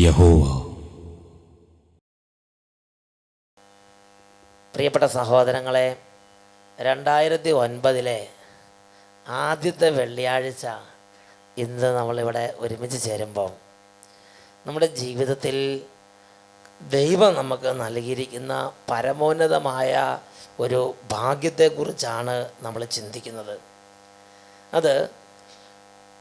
യഹോവ. പ്രിയപ്പെട്ട സഹോദരങ്ങളെ, 2009 ആദ്യത്തെ വെള്ളിയാഴ്ച ഇന്ന് നമ്മളിവിടെ ഒരുമിച്ച് ചേരുമ്പോൾ നമ്മുടെ ജീവിതത്തിൽ ദൈവം നമുക്ക് നൽകിയിരിക്കുന്ന പരമോന്നതമായ ഒരു ഭാഗ്യത്തെക്കുറിച്ചാണ് നമ്മൾ ചിന്തിക്കുന്നത്. അത്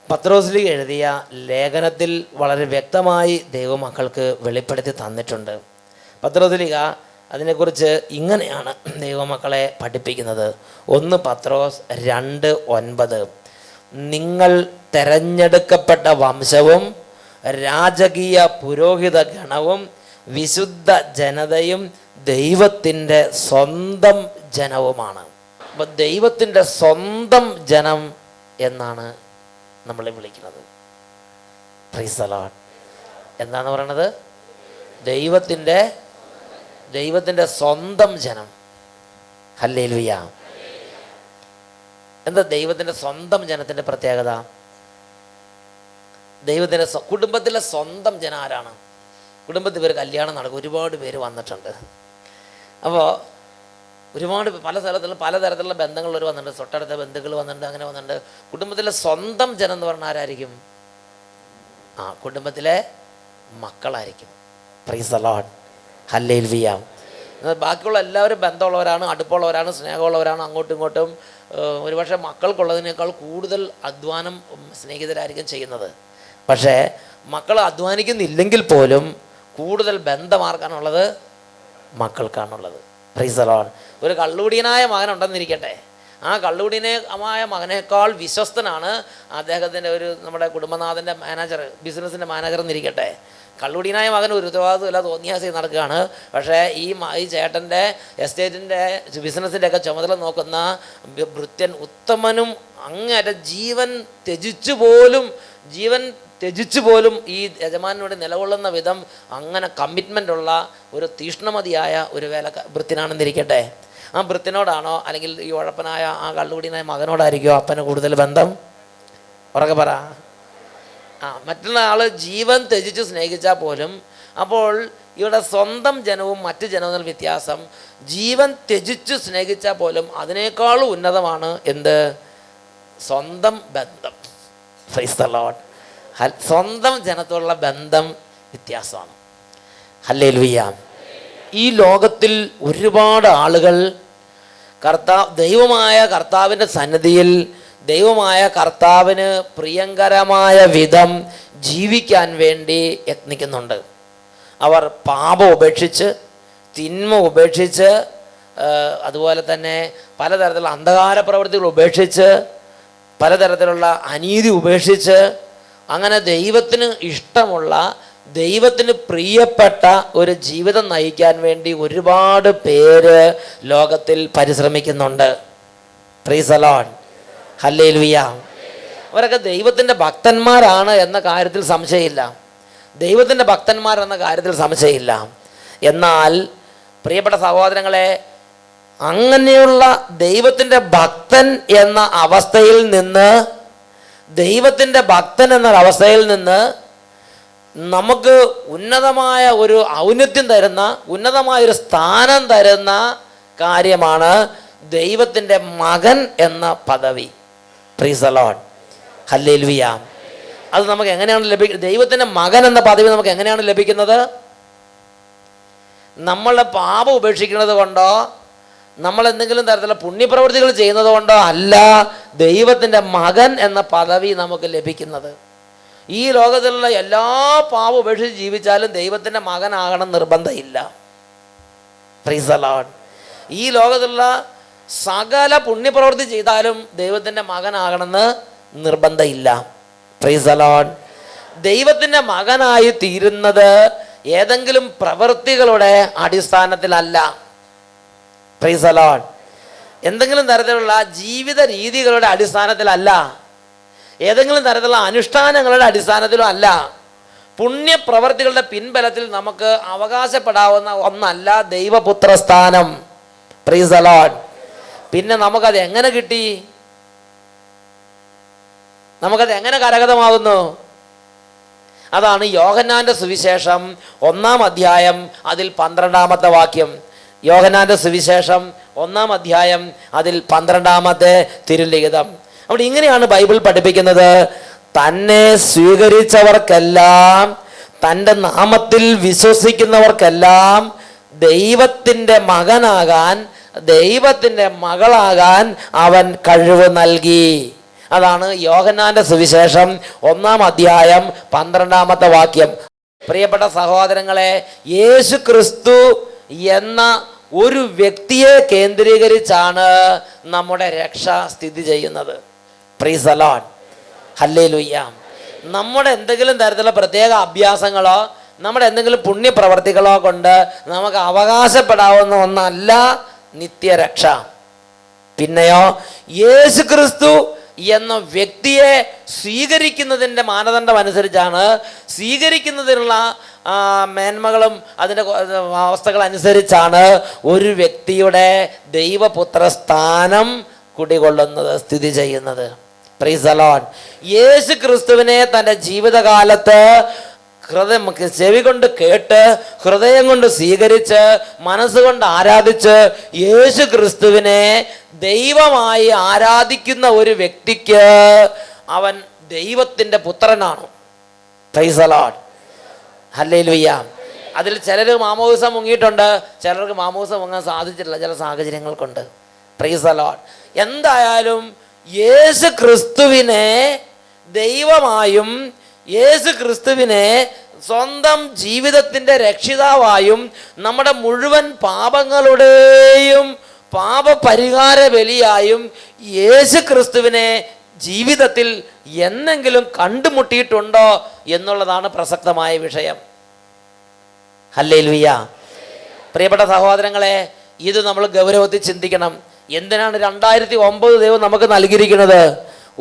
പത്രോസിലേക്ക് എഴുതിയ ലേഖനത്തിൽ വളരെ വ്യക്തമായി ദൈവമക്കൾക്ക് വെളിപ്പെടുത്തി തന്നിട്ടുണ്ട്. പത്രോസിലിക അതിനെക്കുറിച്ച് ഇങ്ങനെയാണ് ദൈവമക്കളെ പഠിപ്പിക്കുന്നത്. 1 പത്രോസ് 2:9, നിങ്ങൾ തെരഞ്ഞെടുക്കപ്പെട്ട വംശവും രാജകീയ പുരോഹിത ഗണവും വിശുദ്ധ ജനതയും ദൈവത്തിൻ്റെ സ്വന്തം ജനവുമാണ്. അപ്പം ദൈവത്തിൻ്റെ സ്വന്തം ജനം എന്നാണ് നമ്മളെ വിളിക്കുന്നത്. Price the Lord. എന്താണ് പറയണത്? ദൈവത്തിൻ്റെ സ്വന്തം ജനം. ഹല്ലേലൂയ. എന്താ ദൈവത്തിൻ്റെ സ്വന്തം ജനത്തിൻ്റെ പ്രത്യേകത? ദൈവത്തിൻ്റെ കുടുംബത്തിലെ സ്വന്തം ജനം ആരാണ്? കുടുംബത്തിൽ പേര് കല്യാണം നടക്കും, ഒരുപാട് പേര് വന്നിട്ടുണ്ട്. അപ്പോൾ ഒരുപാട് പലതരത്തിലുള്ള ബന്ധങ്ങളുള്ളവർ വന്നിട്ടുണ്ട്, തൊട്ടടുത്ത ബന്ധുക്കൾ വന്നിട്ടുണ്ട്, അങ്ങനെ വന്നിട്ടുണ്ട്. കുടുംബത്തിലെ സ്വന്തം ജനം എന്ന് പറഞ്ഞാൽ ആരായിരിക്കും? കുടുംബത്തിലെ മക്കളായിരിക്കും. Praise the Lord. ഹല്ലേലൂയ. ബാക്കിയുള്ള എല്ലാവരും ബന്ധമുള്ളവരാണ്, അടുപ്പമുള്ളവരാണ്, സ്നേഹമുള്ളവരാണ്. അങ്ങോട്ടും ഇങ്ങോട്ടും ഒരുപക്ഷെ മക്കൾക്കുള്ളതിനേക്കാൾ കൂടുതൽ അധ്വാനം സ്നേഹിതരായിരിക്കും ചെയ്യുന്നത്. പക്ഷേ മക്കൾ അധ്വാനിക്കുന്നില്ലെങ്കിൽ പോലും കൂടുതൽ ബന്ധമാർക്കാനുള്ളത് മക്കൾക്കാണുള്ളത്. Praise the Lord. ഒരു കള്ളുകുടിയനായ മകനുണ്ടെന്നിരിക്കട്ടെ, ആ കള്ളുകുടിയനായ മകനേക്കാൾ വിശ്വസ്തനാണ് അദ്ദേഹത്തിൻ്റെ നമ്മുടെ കുടുംബനാഥൻ്റെ മാനേജർ, ബിസിനസ്സിൻ്റെ മാനേജർ എന്നിരിക്കട്ടെ. കള്ളുകുടിയനായ മകൻ ഒരു ഉത്തരവാദിത്തമില്ല, തോന്നിയാസി നടക്കുകയാണ്. പക്ഷേ ഈ ചേട്ടൻ്റെ എസ്റ്റേറ്റിൻ്റെ ബിസിനസ്സിൻ്റെ ഒക്കെ ചുമതല നോക്കുന്ന ഭൃത്യൻ ഉത്തമനും അങ്ങേറ്റ ജീവൻ ത്യജിച്ചു പോലും ഈ യജമാനോട് നിലകൊള്ളുന്ന വിധം അങ്ങനെ കമ്മിറ്റ്മെൻ്റ് ഉള്ള ഒരു തീഷ്ണമതിയായ ഒരു ഭൃത്യനാണെന്നിരിക്കട്ടെ. ആ ഭൃത്യനോടാണോ അല്ലെങ്കിൽ ഈ ഉഴപ്പനായ ആ കള്ളുകുടിയനായ മകനോടായിരിക്കുമോ അപ്പന് കൂടുതൽ ബന്ധം? ഉറക്കെ പറ. മറ്റുള്ള ആൾ ജീവൻ ത്യജിച്ച് സ്നേഹിച്ചാൽ പോലും, അപ്പോൾ ഇവിടെ സ്വന്തം ജനവും മറ്റ് ജനവും വ്യത്യാസം. ജീവൻ ത്യജിച്ച് സ്നേഹിച്ചാൽ പോലും അതിനേക്കാളും ഉന്നതമാണ് എന്ത്? സ്വന്തം ബന്ധം. Price the Lord. സ്വന്തം ജനത്തോടുള്ള ബന്ധം വ്യത്യാസമാണ്. ഹല്ലേലൂയ. ഈ ലോകത്തിൽ ഒരുപാട് ആളുകൾ ദൈവമായ കർത്താവിൻ്റെ സന്നിധിയിൽ ദൈവമായ കർത്താവിന് പ്രിയങ്കരമായ വിധം ജീവിക്കാൻ വേണ്ടി യത്നിക്കുന്നുണ്ട്. അവർ പാപം ഉപേക്ഷിച്ച്, തിന്മ ഉപേക്ഷിച്ച്, അതുപോലെ തന്നെ പലതരത്തിലുള്ള അന്ധകാര പ്രവൃത്തികൾ ഉപേക്ഷിച്ച്, പലതരത്തിലുള്ള അനീതി ഉപേക്ഷിച്ച്, അങ്ങനെ ദൈവത്തിന് ഇഷ്ടമുള്ള, ദൈവത്തിന് പ്രിയപ്പെട്ട ഒരു ജീവിതം നയിക്കാൻ വേണ്ടി ഒരുപാട് പേര് ലോകത്തിൽ പരിശ്രമിക്കുന്നുണ്ട്. Praise the Lord. ഹല്ലേലൂയ. അവരൊക്കെ ദൈവത്തിൻ്റെ ഭക്തന്മാരാണ് എന്ന കാര്യത്തിൽ സംശയമില്ല. ദൈവത്തിൻ്റെ ഭക്തന്മാരെന്ന കാര്യത്തിൽ സംശയമില്ല. എന്നാൽ പ്രിയപ്പെട്ട സഹോദരങ്ങളെ, അങ്ങനെയുള്ള ദൈവത്തിൻ്റെ ഭക്തൻ എന്ന അവസ്ഥയിൽ നിന്ന്, ദൈവത്തിൻ്റെ ഭക്തൻ എന്നൊരവസ്ഥയിൽ നിന്ന് നമുക്ക് ഉന്നതമായ ഒരു ഔന്നത്യം തരുന്ന, ഉന്നതമായൊരു സ്ഥാനം തരുന്ന കാര്യമാണ് ദൈവത്തിൻ്റെ മകൻ എന്ന പദവി. Price the Lord. ഹല്ലേലൂയ. അത് നമുക്ക് എങ്ങനെയാണ് ലഭിക്കുന്നത്? ദൈവത്തിൻ്റെ മകൻ എന്ന പദവി നമുക്ക് എങ്ങനെയാണ് ലഭിക്കുന്നത്? നമ്മളുടെ പാപം ഉപേക്ഷിക്കുന്നത് കൊണ്ടോ, നമ്മൾ എന്തെങ്കിലും തരത്തിലുള്ള പുണ്യപ്രവൃത്തികൾ ചെയ്യുന്നത് കൊണ്ടോ അല്ല ദൈവത്തിൻ്റെ മകൻ എന്ന പദവി നമുക്ക് ലഭിക്കുന്നത്. ഈ ലോകത്തിലുള്ള എല്ലാ പാപം ഉപേക്ഷിച്ച് ജീവിച്ചാലും ദൈവത്തിൻ്റെ മകനാകണം നിർബന്ധമില്ല. Price the Lord. ഈ ലോകത്തിലുള്ള സകല പുണ്യപ്രവൃത്തി ചെയ്താലും ദൈവത്തിൻ്റെ മകനാകണമെന്ന് നിർബന്ധമില്ല. Price the Lord. ദൈവത്തിൻ്റെ മകനായി തീരുന്നത് ഏതെങ്കിലും പ്രവൃത്തികളുടെ അടിസ്ഥാനത്തിലല്ല. Price the Lord. എന്തെങ്കിലും തരത്തിലുള്ള ജീവിത രീതികളുടെ അടിസ്ഥാനത്തിലല്ല, ഏതെങ്കിലും തരത്തിലുള്ള അനുഷ്ഠാനങ്ങളുടെ അടിസ്ഥാനത്തിലും അല്ല. പുണ്യപ്രവർത്തികളുടെ പിൻബലത്തിൽ നമുക്ക് അവകാശപ്പെടാവുന്ന ഒന്നല്ല ദൈവപുത്ര സ്ഥാനം. Price the Lord. പിന്നെ നമുക്കത് എങ്ങനെ കിട്ടി? നമുക്കത് എങ്ങനെ കരഗതമാകുന്നു? അതാണ് യോഹന്നാന്റെ സുവിശേഷം 1-ാം അധ്യായം അതിൽ 12-ാമത്തെ വാക്യം. യോഹന്നാന്റെ സുവിശേഷം 1-ാം അധ്യായം അതിൽ 12-ാമത്തെ തിരുലിഖിതം. അവിടെ ഇങ്ങനെയാണ് ബൈബിൾ പഠിപ്പിക്കുന്നത്: തന്നെ സ്വീകരിച്ചവർക്കെല്ലാം, തൻ്റെ നാമത്തിൽ വിശ്വസിക്കുന്നവർക്കെല്ലാം ദൈവത്തിൻ്റെ മകനാകാൻ, ദൈവത്തിൻ്റെ മകളാകാൻ അവൻ കഴിവ് നൽകി. അതാണ് യോഹന്നാന്റെ സുവിശേഷം 1-ാം അധ്യായം 12-ാമത്തെ വാക്യം. പ്രിയപ്പെട്ട സഹോദരങ്ങളെ, യേശു ക്രിസ്തു എന്ന ഒരു വ്യക്തിയെ കേന്ദ്രീകരിച്ചാണ് നമ്മുടെ രക്ഷ സ്ഥിതി ചെയ്യുന്നത്. Price the Lord, hallelujah. നമ്മുടെ എന്തെങ്കിലും തരത്തിലുള്ള പ്രത്യേക അഭ്യാസങ്ങളോ നമ്മുടെ എന്തെങ്കിലും പുണ്യപ്രവർത്തികളോ കൊണ്ട് നമുക്ക് അവകാശപ്പെടാവുന്ന ഒന്നല്ല നിത്യരക്ഷ. പിന്നെയോ യേശു ക്രിസ്തു എന്ന വ്യക്തിയെ സ്വീകരിക്കുന്നതിൻ്റെ മാനദണ്ഡം അനുസരിച്ചാണ്, സ്വീകരിക്കുന്നതിനുള്ള മേന്മകളും അതിൻ്റെ അവസ്ഥകളനുസരിച്ചാണ് ഒരു വ്യക്തിയുടെ ദൈവപുത്ര സ്ഥാനം കുടികൊള്ളുന്നത്, സ്ഥിതി ചെയ്യുന്നത്. Price the Lord. യേശു ക്രിസ്തുവിനെ തൻ്റെ ജീവിതകാലത്ത് ചെവി കൊണ്ട് കേട്ട്, ഹൃദയം കൊണ്ട് സ്വീകരിച്ച്, മനസ്സുകൊണ്ട് ആരാധിച്ച്, യേശു ക്രിസ്തുവിനെ ദൈവമായി ആരാധിക്കുന്ന ഒരു വ്യക്തിക്ക് അവൻ ദൈവത്തിൻ്റെ പുത്രനാണ്. Price the Lord, hallelujah. അതിൽ ചിലർ മാമോദിസം മുങ്ങിയിട്ടുണ്ട്, ചിലർക്ക് മാമോദിസം മുങ്ങാൻ സാധിച്ചിട്ടില്ല ചില സാഹചര്യങ്ങൾ കൊണ്ട്. Price the Lord. എന്തായാലും യേശു ക്രിസ്തുവിനെ ദൈവമായും യേശു ക്രിസ്തുവിനെ സ്വന്തം ജീവിതത്തിൻ്റെ രക്ഷിതാവായും നമ്മുടെ മുഴുവൻ പാപങ്ങളുടെയും പാപപരിഹാര ബലിയായും യേശു ക്രിസ്തുവിനെ ജീവിതത്തിൽ എന്നെങ്കിലും കണ്ടുമുട്ടിയിട്ടുണ്ടോ എന്നുള്ളതാണ് പ്രസക്തമായ വിഷയം. ഹല്ലേലൂയ. പ്രിയപ്പെട്ട സഹോദരങ്ങളെ, ഇത് നമ്മൾ ഗൗരവത്തിൽ ചിന്തിക്കണം. എന്തിനാണ് 2009 ദൈവം നമുക്ക് നൽകിയിരിക്കുന്നത്?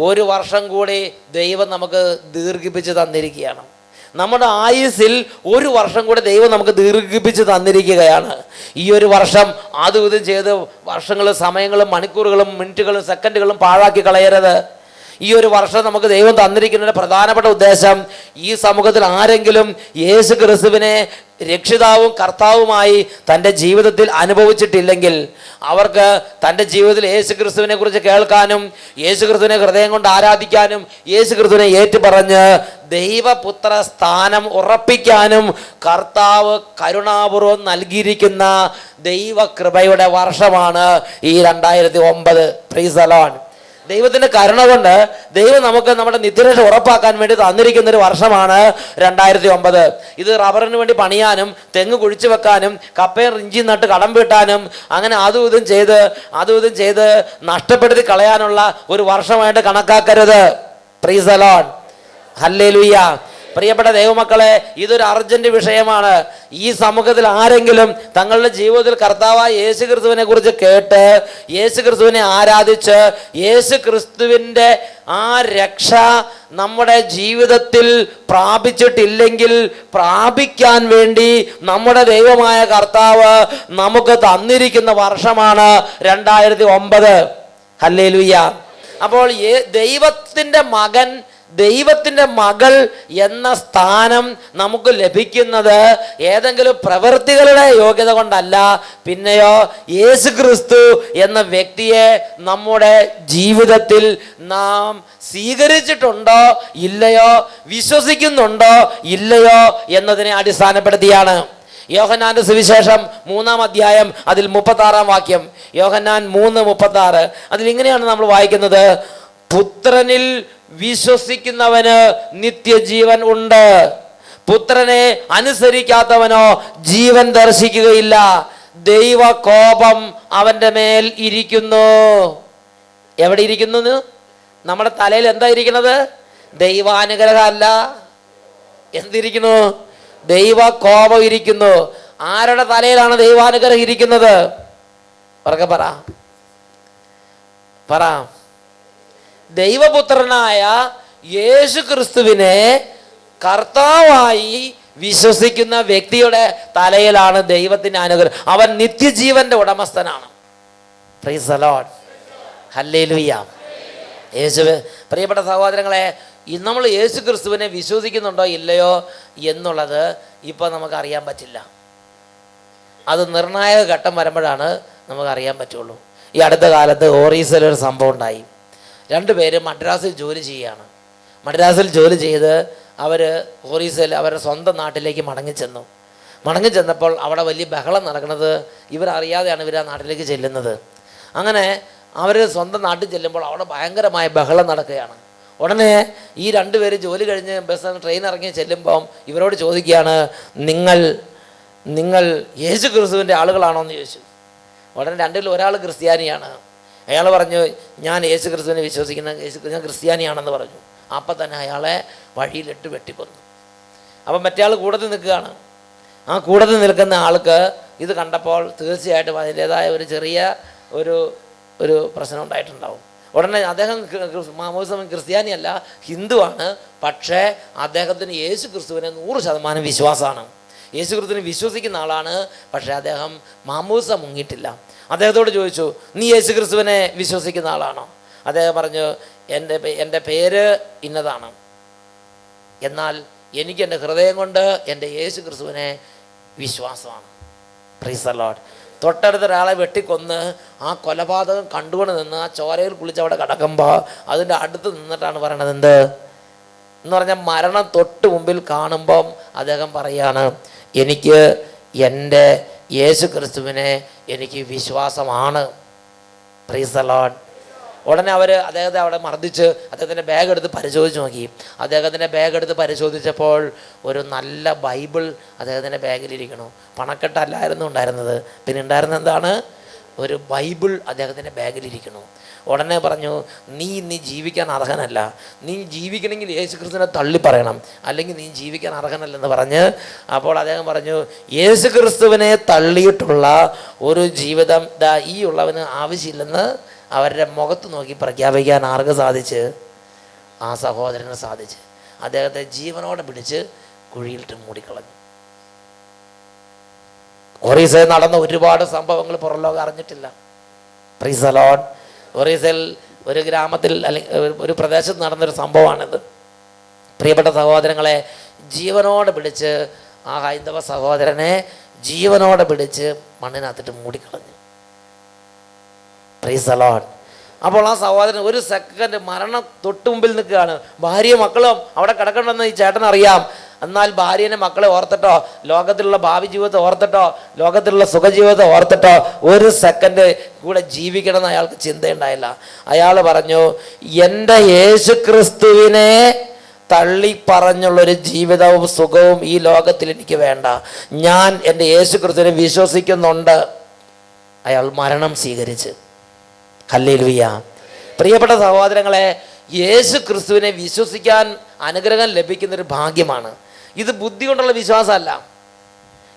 1 വർഷം കൂടി ദൈവം നമുക്ക് ദീർഘിപ്പിച്ച് തന്നിരിക്കുകയാണ്. നമ്മുടെ ആയുസ്സിൽ 1 വർഷം കൂടി ദൈവം നമുക്ക് ദീർഘിപ്പിച്ച് തന്നിരിക്കുകയാണ്. ഈ 1 വർഷം അതും ഇതും ചെയ്ത് വർഷങ്ങളും സമയങ്ങളും മണിക്കൂറുകളും മിനിറ്റുകളും സെക്കൻഡുകളും പാഴാക്കി കളയരുത്. ഈ 1 വർഷം നമുക്ക് ദൈവം തന്നിരിക്കുന്നതിൻ്റെ പ്രധാനപ്പെട്ട ഉദ്ദേശം, ഈ സമൂഹത്തിൽ ആരെങ്കിലും യേശു ക്രിസ്തുവിനെ രക്ഷിതാവും കർത്താവുമായി തൻ്റെ ജീവിതത്തിൽ അനുഭവിച്ചിട്ടില്ലെങ്കിൽ അവർക്ക് തൻ്റെ ജീവിതത്തിൽ യേശു ക്രിസ്തുവിനെ കുറിച്ച് കേൾക്കാനും, യേശു ക്രിസ്തുവിനെ ഹൃദയം കൊണ്ട് ആരാധിക്കാനും, യേശു ക്രിസ്തുവിനെ ഏറ്റുപറഞ്ഞ് ദൈവപുത്ര സ്ഥാനം ഉറപ്പിക്കാനും കർത്താവ് കരുണാപൂർവം നൽകിയിരിക്കുന്ന ദൈവകൃപയുടെ വർഷമാണ് ഈ 2009. Price the Lord. ദൈവത്തിൻ്റെ കരുണ കൊണ്ട് ദൈവം നമുക്ക് നമ്മുടെ നിത്യരക്ഷ ഉറപ്പാക്കാൻ വേണ്ടി തന്നിരിക്കുന്ന ഒരു വർഷമാണ് 2009. ഇത് റബ്ബറിന് വേണ്ടി പണിയാനും, തെങ്ങ് കുഴിച്ചു വെക്കാനും, കപ്പയും ഇഞ്ചിയും നട്ട് കടം വീട്ടാനും, അങ്ങനെ അതും ഇതും ചെയ്ത് നഷ്ടപ്പെടുത്തി കളയാനുള്ള ഒരു വർഷമായിട്ട് കണക്കാക്കരുത്. Praise the Lord, hallelujah. പ്രിയപ്പെട്ട ദൈവമക്കളെ, ഇതൊരു അർജന്റ് വിഷയമാണ്. ഈ സമൂഹത്തിൽ ആരെങ്കിലും തങ്ങളുടെ ജീവിതത്തിൽ കർത്താവായ യേശു ക്രിസ്തുവിനെ കുറിച്ച് കേട്ട്, യേശു ക്രിസ്തുവിനെ ആരാധിച്ച്, യേശു ക്രിസ്തുവിൻ്റെ ആ രക്ഷ നമ്മുടെ ജീവിതത്തിൽ പ്രാപിച്ചിട്ടില്ലെങ്കിൽ പ്രാപിക്കാൻ വേണ്ടി നമ്മുടെ ദൈവമായ കർത്താവ് നമുക്ക് തന്നിരിക്കുന്ന വർഷമാണ് 2009. ഹല്ലേലൂയ. അപ്പോൾ ദൈവത്തിൻ്റെ മകൻ, ദൈവത്തിൻ്റെ മകൾ എന്ന സ്ഥാനം നമുക്ക് ലഭിക്കുന്നത് ഏതെങ്കിലും പ്രവൃത്തികളുടെ യോഗ്യത കൊണ്ടല്ല, പിന്നെയോ യേശു ക്രിസ്തു എന്ന വ്യക്തിയെ നമ്മുടെ ജീവിതത്തിൽ നാം സ്വീകരിച്ചിട്ടുണ്ടോ ഇല്ലയോ, വിശ്വസിക്കുന്നുണ്ടോ ഇല്ലയോ എന്നതിനെ അടിസ്ഥാനപ്പെടുത്തിയാണ്. യോഹന്നാന്റെ സുവിശേഷം 3-ാം അധ്യായം അതിൽ 36-ാം വാക്യം. യോഹന്നാൻ 3:36. അതിൽ ഇങ്ങനെയാണ് നമ്മൾ വായിക്കുന്നത്: പുത്രനിൽ വിശ്വസിക്കുന്നവന് നിത്യജീവൻ ഉണ്ട്, പുത്രനെ അനുസരിക്കാത്തവനോ ജീവൻ ദർശിക്കുകയില്ല, ദൈവ കോപം അവൻ്റെ മേൽ ഇരിക്കുന്നു. എവിടെ ഇരിക്കുന്നു? നമ്മുടെ തലയിൽ എന്താ ഇരിക്കുന്നത്? ദൈവാനുഗ്രഹം അല്ല, എന്തിരിക്കുന്നു? ദൈവ കോപം ഇരിക്കുന്നു. ആരുടെ തലയിലാണ് ദൈവാനുഗ്രഹം ഇരിക്കുന്നത്? ഉറക്കെ പറ. ദൈവപുത്രനായ യേശു ക്രിസ്തുവിനെ കർത്താവായി വിശ്വസിക്കുന്ന വ്യക്തിയുടെ തലയിലാണ് ദൈവത്തിൻ്റെ അനുഗ്രഹം. അവൻ നിത്യജീവന്റെ ഉടമസ്ഥനാണ്. Praise the Lord, hallelujah. പ്രിയപ്പെട്ട സഹോദരങ്ങളെ, നമ്മൾ യേശു ക്രിസ്തുവിനെ വിശ്വസിക്കുന്നുണ്ടോ ഇല്ലയോ എന്നുള്ളത് ഇപ്പോൾ നമുക്കറിയാൻ പറ്റില്ല. അത് നിർണായക ഘട്ടം വരുമ്പോഴാണ് നമുക്കറിയാൻ പറ്റുള്ളൂ. ഈ അടുത്ത കാലത്ത് ഓറീസിലൊരു സംഭവം ഉണ്ടായി. രണ്ടുപേരും മദ്രാസിൽ ജോലി ചെയ്യുകയാണ്. മദ്രാസിൽ ജോലി ചെയ്ത് അവർ ഓറീസിൽ അവരുടെ സ്വന്തം നാട്ടിലേക്ക് മടങ്ങിച്ചെന്നപ്പോൾ അവിടെ വലിയ ബഹളം നടക്കുന്നത് ഇവരറിയാതെയാണ് ഇവർ ആ നാട്ടിലേക്ക് ചെല്ലുന്നത്. അങ്ങനെ അവർ സ്വന്തം നാട്ടിൽ ചെല്ലുമ്പോൾ അവിടെ ഭയങ്കരമായ ബഹളം നടക്കുകയാണ്. ഉടനെ ഈ രണ്ടുപേര് ജോലി കഴിഞ്ഞ് ട്രെയിൻ ഇറങ്ങി ചെല്ലുമ്പം ഇവരോട് ചോദിക്കുകയാണ്, നിങ്ങൾ യേശു ക്രിസ്തുവിൻ്റെ ആളുകളാണോ എന്ന് ചോദിച്ചു. ഉടനെ രണ്ടിൽ ഒരാൾ ക്രിസ്ത്യാനിയാണ്. അയാൾ പറഞ്ഞു, ഞാൻ യേശു ക്രിസ്തുവിനെ വിശ്വസിക്കുന്ന ഞാൻ ക്രിസ്ത്യാനിയാണെന്ന് പറഞ്ഞു. അപ്പം തന്നെ അയാളെ വഴിയിലിട്ട് വെട്ടിക്കൊന്നു. അപ്പം മറ്റേ ആൾ കൂടത്തിൽ നിൽക്കുകയാണ്. ആ കൂടത്തിൽ നിൽക്കുന്ന ആൾക്ക് ഇത് കണ്ടപ്പോൾ തീർച്ചയായിട്ടും അതിൻ്റേതായ ഒരു ചെറിയ ഒരു പ്രശ്നം ഉണ്ടായിട്ടുണ്ടാവും. ഉടനെ അദ്ദേഹം ക്രിസ്ത്യാനിയല്ല, ഹിന്ദുവാണ്. പക്ഷേ അദ്ദേഹത്തിന് യേശു ക്രിസ്തുവിനെ 100% വിശ്വാസമാണ്. യേശു ക്രിസ്തുവിനെ വിശ്വസിക്കുന്ന ആളാണ്. പക്ഷേ അദ്ദേഹം മാമൂസ മുങ്ങിയിട്ടില്ല. അദ്ദേഹത്തോട് ചോദിച്ചു, നീ യേശു ക്രിസ്തുവിനെ വിശ്വസിക്കുന്ന ആളാണോ? അദ്ദേഹം പറഞ്ഞു, എൻ്റെ പേര് ഇന്നതാണ്, എന്നാൽ എനിക്ക് എൻ്റെ ഹൃദയം കൊണ്ട് എൻ്റെ യേശു ക്രിസ്തുവിനെ വിശ്വാസമാണ്. Price the Lord. തൊട്ടടുത്ത ഒരാളെ വെട്ടിക്കൊന്ന് ആ കൊലപാതകം കണ്ടുകൊണ്ട് നിന്ന് ആ ചോരയിൽ കുളിച്ച് അവിടെ കിടക്കുമ്പോൾ അതിൻ്റെ അടുത്ത് നിന്നിട്ടാണ് പറയണത് എന്ന് പറഞ്ഞാൽ മരണം തൊട്ട് മുമ്പിൽ കാണുമ്പം അദ്ദേഹം പറയാണ്, എനിക്ക് എൻ്റെ യേശു ക്രിസ്തുവിനെ എനിക്ക് വിശ്വാസമാണ്. Price the Lord. ഉടനെ അദ്ദേഹത്തെ അവിടെ മർദ്ദിച്ച് അദ്ദേഹത്തിൻ്റെ ബാഗ് എടുത്ത് പരിശോധിച്ച് നോക്കി. അദ്ദേഹത്തിൻ്റെ ബാഗ് എടുത്ത് പരിശോധിച്ചപ്പോൾ ഒരു നല്ല ബൈബിൾ അദ്ദേഹത്തിൻ്റെ ബാഗിലിരിക്കണു. പണക്കെട്ടല്ലായിരുന്നു ഉണ്ടായിരുന്നത്, പിന്നെ ഉണ്ടായിരുന്നത് എന്താണ്? ഒരു ബൈബിൾ അദ്ദേഹത്തിൻ്റെ ബാഗിലിരിക്കണു. ഉടനെ പറഞ്ഞു, നീ ജീവിക്കാൻ അർഹനല്ല, നീ ജീവിക്കണമെങ്കിൽ യേശു ക്രിസ്തുവിനെ തള്ളി പറയണം, അല്ലെങ്കിൽ നീ ജീവിക്കാൻ അർഹനല്ലെന്ന് പറഞ്ഞ്. അപ്പോൾ അദ്ദേഹം പറഞ്ഞു, യേശു ക്രിസ്തുവിനെ തള്ളിയിട്ടുള്ള ഒരു ജീവിതം ഈ ഉള്ളവന് ആവശ്യമില്ലെന്ന് അവരുടെ മുഖത്ത് നോക്കി പ്രഖ്യാപിക്കാൻ ആർക്ക് സാധിച്ച്? ആ സഹോദരന് സാധിച്ച്. അദ്ദേഹത്തെ ജീവനോടെ പിടിച്ച് കുഴിയിലിട്ട് മൂടിക്കളഞ്ഞു. ഒറീസയിൽ നടന്ന ഒരുപാട് സംഭവങ്ങൾ പുറം ലോകം അറിഞ്ഞിട്ടില്ല. Price the Lord. ഒറീസയിൽ ഒരു ഗ്രാമത്തിൽ അല്ലെങ്കിൽ ഒരു പ്രദേശത്ത് നടന്നൊരു സംഭവമാണിത്. പ്രിയപ്പെട്ട സഹോദരങ്ങളെ, ജീവനോടെ പിടിച്ച് ആ ഹൈന്ദവ സഹോദരനെ ജീവനോടെ പിടിച്ച് മണ്ണിനകത്തിട്ട് മൂടിക്കളഞ്ഞു. Praise the Lord. അപ്പോൾ ആ സഹോദരൻ ഒരു സെക്കൻഡ് മരണം തൊട്ട് മുമ്പിൽ നിൽക്കുകയാണ്. ഭാര്യയും മക്കളും അവിടെ കിടക്കണമെന്ന് ഈ ചേട്ടൻ അറിയാം. എന്നാൽ ഭാര്യനെ മക്കളെ ഓർത്തിട്ടോ, ലോകത്തിലുള്ള ഭാവി ജീവിതത്തെ ഓർത്തിട്ടോ, ലോകത്തിലുള്ള സുഖജീവിതത്തെ ഓർത്തിട്ടോ ഒരു സെക്കൻഡ് കൂടെ ജീവിക്കണമെന്ന് അയാൾക്ക് ചിന്തയുണ്ടായില്ല. അയാൾ പറഞ്ഞു, എൻ്റെ യേശു ക്രിസ്തുവിനെ തള്ളി പറഞ്ഞുള്ളൊരു ജീവിതവും സുഖവും ഈ ലോകത്തിൽ എനിക്ക് വേണ്ട. ഞാൻ എൻ്റെ യേശു ക്രിസ്തുവിനെ വിശ്വസിക്കുന്നുണ്ട്. അയാൾ മരണം സ്വീകരിച്ച്. ഹല്ലേലൂയ. പ്രിയപ്പെട്ട സഹോദരങ്ങളെ, യേശു ക്രിസ്തുവിനെ വിശ്വസിക്കാൻ അനുഗ്രഹം ലഭിക്കുന്നൊരു ഭാഗ്യമാണ്. ഇത് ബുദ്ധി കൊണ്ടുള്ള വിശ്വാസമല്ല,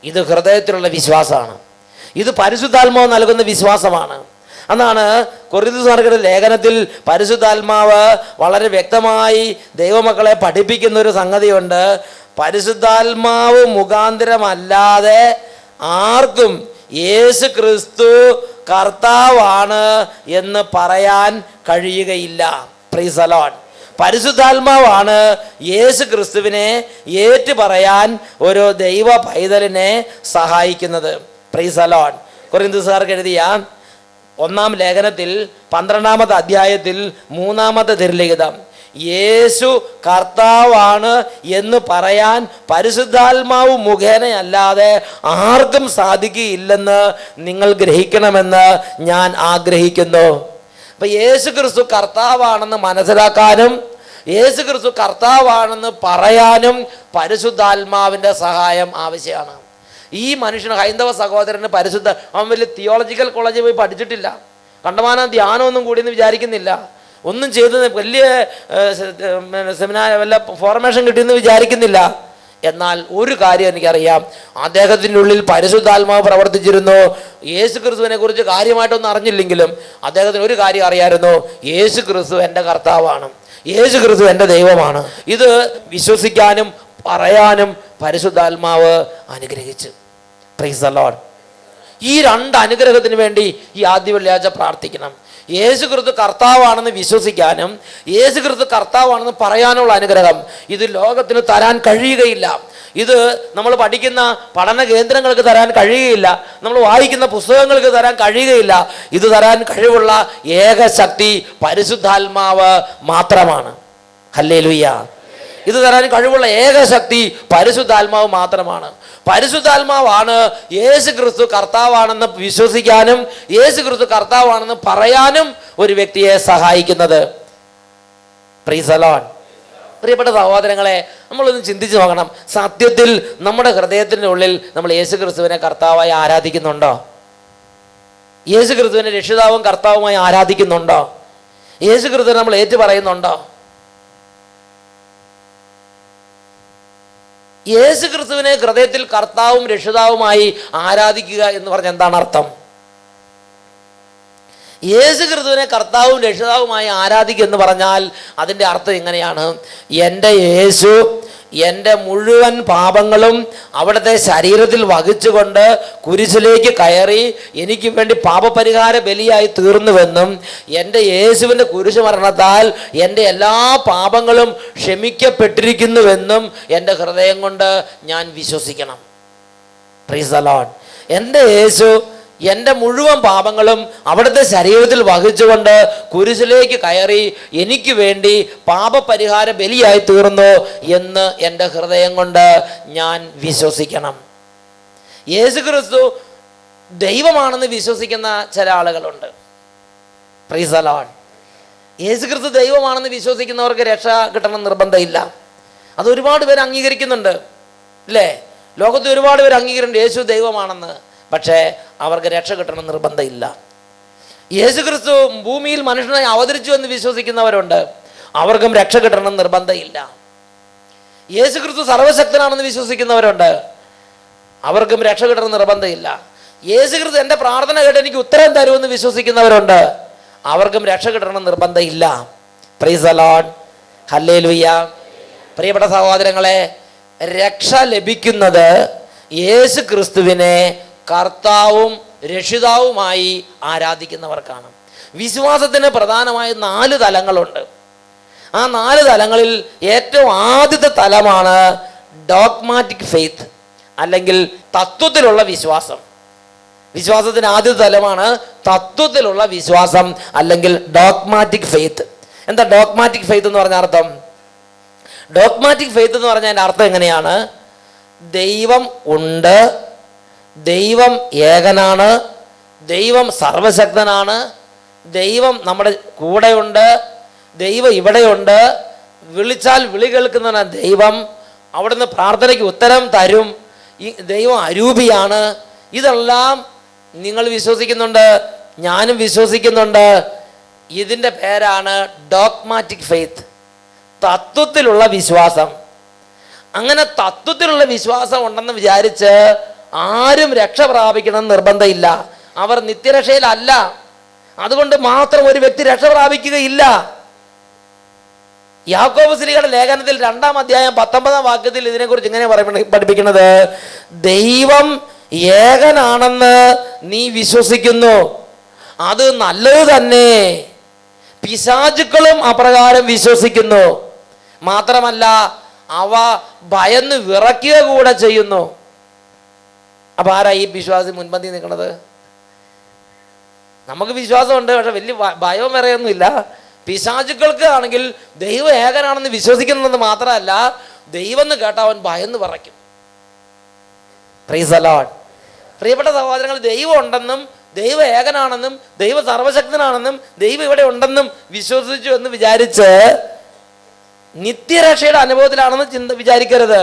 ഇത് ഹൃദയത്തിലുള്ള വിശ്വാസമാണ്. ഇത് പരിശുദ്ധാത്മാവ് നൽകുന്ന വിശ്വാസമാണ്. അതാണ് കൊരിന്ത്യർക്കെഴുതിയ ലേഖനത്തിൽ പരിശുദ്ധാത്മാവ് വളരെ വ്യക്തമായി ദൈവമക്കളെ പഠിപ്പിക്കുന്ന ഒരു സംഗതിയുണ്ട്. പരിശുദ്ധാത്മാവ് മുഖാന്തരമല്ലാതെ ആർക്കും യേശു ക്രിസ്തു കർത്താവാണ് എന്ന് പറയാൻ കഴിയുകയില്ല. Price the Lord. പരിശുദ്ധാത്മാവാണ് യേശു ക്രിസ്തുവിനെ ഏറ്റു പറയാൻ ഒരു ദൈവ പൈതലിനെ സഹായിക്കുന്നത്. Price the Lord. കൊരിന്ത്യർക്ക് എഴുതിയ 1-ാം ലേഖനത്തിൽ 12-ാമത്തെ അധ്യായത്തിൽ 3-ാമത്തെ തിരുലിഖിതം, യേശു കർത്താവാണ് എന്ന് പറയാൻ പരിശുദ്ധാത്മാവ് മുഖേനയല്ലാതെ ആർക്കും സാധിക്കുകയില്ലെന്ന് നിങ്ങൾ ഗ്രഹിക്കണമെന്ന് ഞാൻ ആഗ്രഹിക്കുന്നു. അപ്പൊ യേശു ക്രിസ്തു കർത്താവാണെന്ന് മനസ്സിലാക്കാനും യേശു ക്രിസ്തു കർത്താവാണെന്ന് പറയാനും പരിശുദ്ധാത്മാവിൻ്റെ സഹായം ആവശ്യമാണ്. ഈ മനുഷ്യന്, ഹൈന്ദവ സഹോദരന് അവൻ വലിയ തിയോളജിക്കൽ കോളേജിൽ പോയി പഠിച്ചിട്ടില്ല, കണ്ടമാനം ധ്യാനമൊന്നും കൂടിയെന്ന് വിചാരിക്കുന്നില്ല, ഒന്നും ചെയ്ത് വലിയ സെമിനാർ വല്ല ഫോർമേഷൻ കിട്ടിയെന്ന് വിചാരിക്കുന്നില്ല. എന്നാൽ ഒരു കാര്യം എനിക്കറിയാം, അദ്ദേഹത്തിൻ്റെ ഉള്ളിൽ പരിശുദ്ധാത്മാവ് പ്രവർത്തിച്ചിരുന്നു. യേശു ക്രിസ്തുവിനെ കുറിച്ച് കാര്യമായിട്ടൊന്നും അറിഞ്ഞില്ലെങ്കിലും അദ്ദേഹത്തിന് ഒരു കാര്യം അറിയാമായിരുന്നു, യേശു ക്രിസ്തു എൻ്റെ കർത്താവാണ്, യേശു ക്രിസ്തു എൻ്റെ ദൈവമാണ്. ഇത് വിശ്വസിക്കാനും പറയാനും പരിശുദ്ധാത്മാവ് അനുഗ്രഹിച്ചു. Price the Lord. ഈ രണ്ട് അനുഗ്രഹത്തിന് വേണ്ടി ഈ ആദ്യ വെള്ളിയാഴ്ച പ്രാർത്ഥിക്കണം. യേശു ക്രിസ്തു കർത്താവാണെന്ന് വിശ്വസിക്കാനും യേശു ക്രിസ്തു കർത്താവാണെന്ന് പറയാനുള്ള അനുഗ്രഹം ഇത് ലോകത്തിന് തരാൻ കഴിയുകയില്ല. ഇത് നമ്മൾ പഠിക്കുന്ന പഠന കേന്ദ്രങ്ങൾക്ക് തരാൻ കഴിയുകയില്ല. നമ്മൾ വായിക്കുന്ന പുസ്തകങ്ങൾക്ക് തരാൻ കഴിയുകയില്ല. ഇത് തരാൻ കഴിവുള്ള ഏക ശക്തി പരിശുദ്ധാത്മാവ് മാത്രമാണ്. ഹല്ലേലൂയ. ഇത് തരാൻ കഴിവുള്ള ഏക ശക്തി പരിശുദ്ധാത്മാവ് മാത്രമാണ്. പരിശുദ്ധാത്മാവാണ് യേശു ക്രിസ്തു കർത്താവാണെന്ന് വിശ്വസിക്കാനും യേശു ക്രിസ്തു കർത്താവാണെന്ന് പറയാനും ഒരു വ്യക്തിയെ സഹായിക്കുന്നത്. Price the Lord. പ്രിയപ്പെട്ട സഹോദരങ്ങളെ, നമ്മളൊന്ന് ചിന്തിച്ച് നോക്കണം. സത്യത്തിൽ നമ്മുടെ ഹൃദയത്തിൻ്റെ ഉള്ളിൽ നമ്മൾ യേശു ക്രിസ്തുവിനെ കർത്താവായി ആരാധിക്കുന്നുണ്ടോ? യേശു ക്രിസ്തുവിനെ രക്ഷിതാവും കർത്താവുമായി ആരാധിക്കുന്നുണ്ടോ? യേശു ക്രിസ്തുവിനെ നമ്മൾ ഏറ്റു പറയുന്നുണ്ടോ? യേശു ക്രിസ്തുവിനെ ഹൃദയത്തിൽ കർത്താവും രക്ഷിതാവുമായി ആരാധിക്കുക എന്ന് പറഞ്ഞാൽ എന്താണ് അർത്ഥം? യേശു ക്രിസ്തുവിനെ കർത്താവും രക്ഷിതാവുമായി ആരാധിക്കുക എന്ന് പറഞ്ഞാൽ അതിൻ്റെ അർത്ഥം എങ്ങനെയാണ്? എൻ്റെ യേശു എൻ്റെ മുഴുവൻ പാപങ്ങളും അവിടുത്തെ ശരീരത്തിൽ വഹിച്ചുകൊണ്ട് കുരിശിലേക്ക് കയറി എനിക്ക് വേണ്ടി പാപപരിഹാര ബലിയായി തീർന്നുവെന്നും എൻ്റെ യേശുവിൻ്റെ കുരിശ് മരണത്താൽ എൻ്റെ എല്ലാ പാപങ്ങളും ക്ഷമിക്കപ്പെട്ടിരിക്കുന്നുവെന്നും എൻ്റെ ഹൃദയം കൊണ്ട് ഞാൻ വിശ്വസിക്കണം. Price the Lord. എൻ്റെ യേശു എൻ്റെ മുഴുവൻ പാപങ്ങളും അവിടുത്തെ ശരീരത്തിൽ വഹിച്ചുകൊണ്ട് കുരിശിലേക്ക് കയറി എനിക്ക് വേണ്ടി പാപപരിഹാര ബലിയായി തീർന്നു എന്ന് എൻ്റെ ഹൃദയം കൊണ്ട് ഞാൻ വിശ്വസിക്കണം. യേശു ക്രിസ്തു ദൈവമാണെന്ന് വിശ്വസിക്കുന്ന ചില ആളുകളുണ്ട്. Price the Lord. യേശു ക്രിസ്തു ദൈവമാണെന്ന് വിശ്വസിക്കുന്നവർക്ക് രക്ഷ കിട്ടണം നിർബന്ധമില്ല. അത് ഒരുപാട് പേര് അംഗീകരിക്കുന്നുണ്ട്, അല്ലേ? ലോകത്ത് ഒരുപാട് പേര് അംഗീകരിക്കുന്നുണ്ട് യേശു ദൈവമാണെന്ന്. പക്ഷേ അവർക്ക് രക്ഷ കിട്ടണം നിർബന്ധമില്ല. യേശു ക്രിസ്തു ഭൂമിയിൽ മനുഷ്യനായി അവതരിച്ചു എന്ന് വിശ്വസിക്കുന്നവരുണ്ട്, അവർക്കും രക്ഷ കിട്ടണം നിർബന്ധമില്ല. യേശു ക്രിസ്തു സർവശക്തനാണെന്ന് വിശ്വസിക്കുന്നവരുണ്ട്, അവർക്കും രക്ഷ കിട്ടണം നിർബന്ധമില്ല. യേശു ക്രിസ്തു എൻ്റെ പ്രാർത്ഥന കേട്ട് എനിക്ക് ഉത്തരം തരുമെന്ന് വിശ്വസിക്കുന്നവരുണ്ട്, അവർക്കും രക്ഷ കിട്ടണം നിർബന്ധമില്ല. Price the Lord. ഹല്ലേലൂയ. പ്രിയപ്പെട്ട സഹോദരങ്ങളെ, രക്ഷ ലഭിക്കുന്നത് യേശു ക്രിസ്തുവിനെ കർത്താവും രക്ഷിതാവുമായി ആരാധിക്കുന്നവർക്കാണ്. വിശ്വാസത്തിന് പ്രധാനമായ 4 തലങ്ങളുണ്ട്. ആ 4 തലങ്ങളിൽ ഏറ്റവും ആദ്യത്തെ തലമാണ് ഡോഗ്മാറ്റിക് ഫെയ്ത്ത്, അല്ലെങ്കിൽ തത്വത്തിലുള്ള വിശ്വാസം. വിശ്വാസത്തിന് ആദ്യത്തെ തലമാണ് തത്വത്തിലുള്ള വിശ്വാസം, അല്ലെങ്കിൽ ഡോഗ്മാറ്റിക് ഫെയ്ത്ത്. എന്താ ഡോഗ്മാറ്റിക് ഫെയ്ത്ത് എന്ന് പറഞ്ഞ അർത്ഥം? ഡോഗ്മാറ്റിക് ഫെയ്ത്ത് എന്ന് പറഞ്ഞാൽ അതിൻ്റെ അർത്ഥം എങ്ങനെയാണ്? ദൈവം ഉണ്ട്, ദൈവം ഏകനാണ്, ദൈവം സർവശക്തനാണ്, ദൈവം നമ്മുടെ കൂടെയുണ്ട്, ദൈവം ഇവിടെയുണ്ട്, വിളിച്ചാൽ വിളി കേൾക്കുന്ന ദൈവം, അവിടുന്ന് പ്രാർത്ഥനയ്ക്ക് ഉത്തരം തരും, ഈ ദൈവം അരൂപിയാണ്. ഇതെല്ലാം നിങ്ങൾ വിശ്വസിക്കുന്നുണ്ട്, ഞാനും വിശ്വസിക്കുന്നുണ്ട്. ഇതിൻ്റെ പേരാണ് ഡോഗ്മാറ്റിക് ഫെയ്ത്ത്, തത്വത്തിലുള്ള വിശ്വാസം. അങ്ങനെ തത്വത്തിലുള്ള വിശ്വാസം ഉണ്ടെന്ന് വിചാരിച്ച് ആരും രക്ഷ പ്രാപിക്കണം നിർബന്ധമില്ല. അവർ നിത്യരക്ഷയിലല്ല, അതുകൊണ്ട് മാത്രം ഒരു വ്യക്തി രക്ഷ പ്രാപിക്കുകയില്ല. യാക്കോബ് ശ്ലീഹയുടെ ലേഖനത്തിൽ 2-ാം അധ്യായം 19-ാം വാക്യത്തിൽ ഇതിനെക്കുറിച്ച് ഇങ്ങനെ പഠിപ്പിക്കുന്നത്: ദൈവം ഏകനാണെന്ന് നീ വിശ്വസിക്കുന്നു, അത് നല്ലത് തന്നെ. പിശാചുക്കളും അപ്രകാരം വിശ്വസിക്കുന്നു, മാത്രമല്ല അവ ഭയന്ന് വിറയ്ക്കുക കൂടെ ചെയ്യുന്നു. അപ്പൊ ആരാ ഈ വിശ്വാസി മുൻപന്തി നിൽക്കുന്നത്? നമുക്ക് വിശ്വാസമുണ്ട്, പക്ഷെ വലിയ ഭയവും വിറയൊന്നുമില്ല. പിശാചുക്കൾക്ക് ആണെങ്കിൽ ദൈവം ഏകനാണെന്ന് വിശ്വസിക്കുന്നത് മാത്രമല്ല, ദൈവം എന്ന് കേട്ടാൽ അവൻ ഭയന്ന് വിറയ്ക്കും. Price the Lord. പ്രിയപ്പെട്ട സഹോദരങ്ങൾ, ദൈവം ഉണ്ടെന്നും ദൈവം ഏകനാണെന്നും ദൈവം സർവശക്തനാണെന്നും ദൈവം ഇവിടെ ഉണ്ടെന്നും വിശ്വസിച്ചു എന്ന് വിചാരിച്ച് നിത്യരക്ഷയുടെ അനുഭവത്തിലാണെന്ന് വിചാരിക്കരുത്.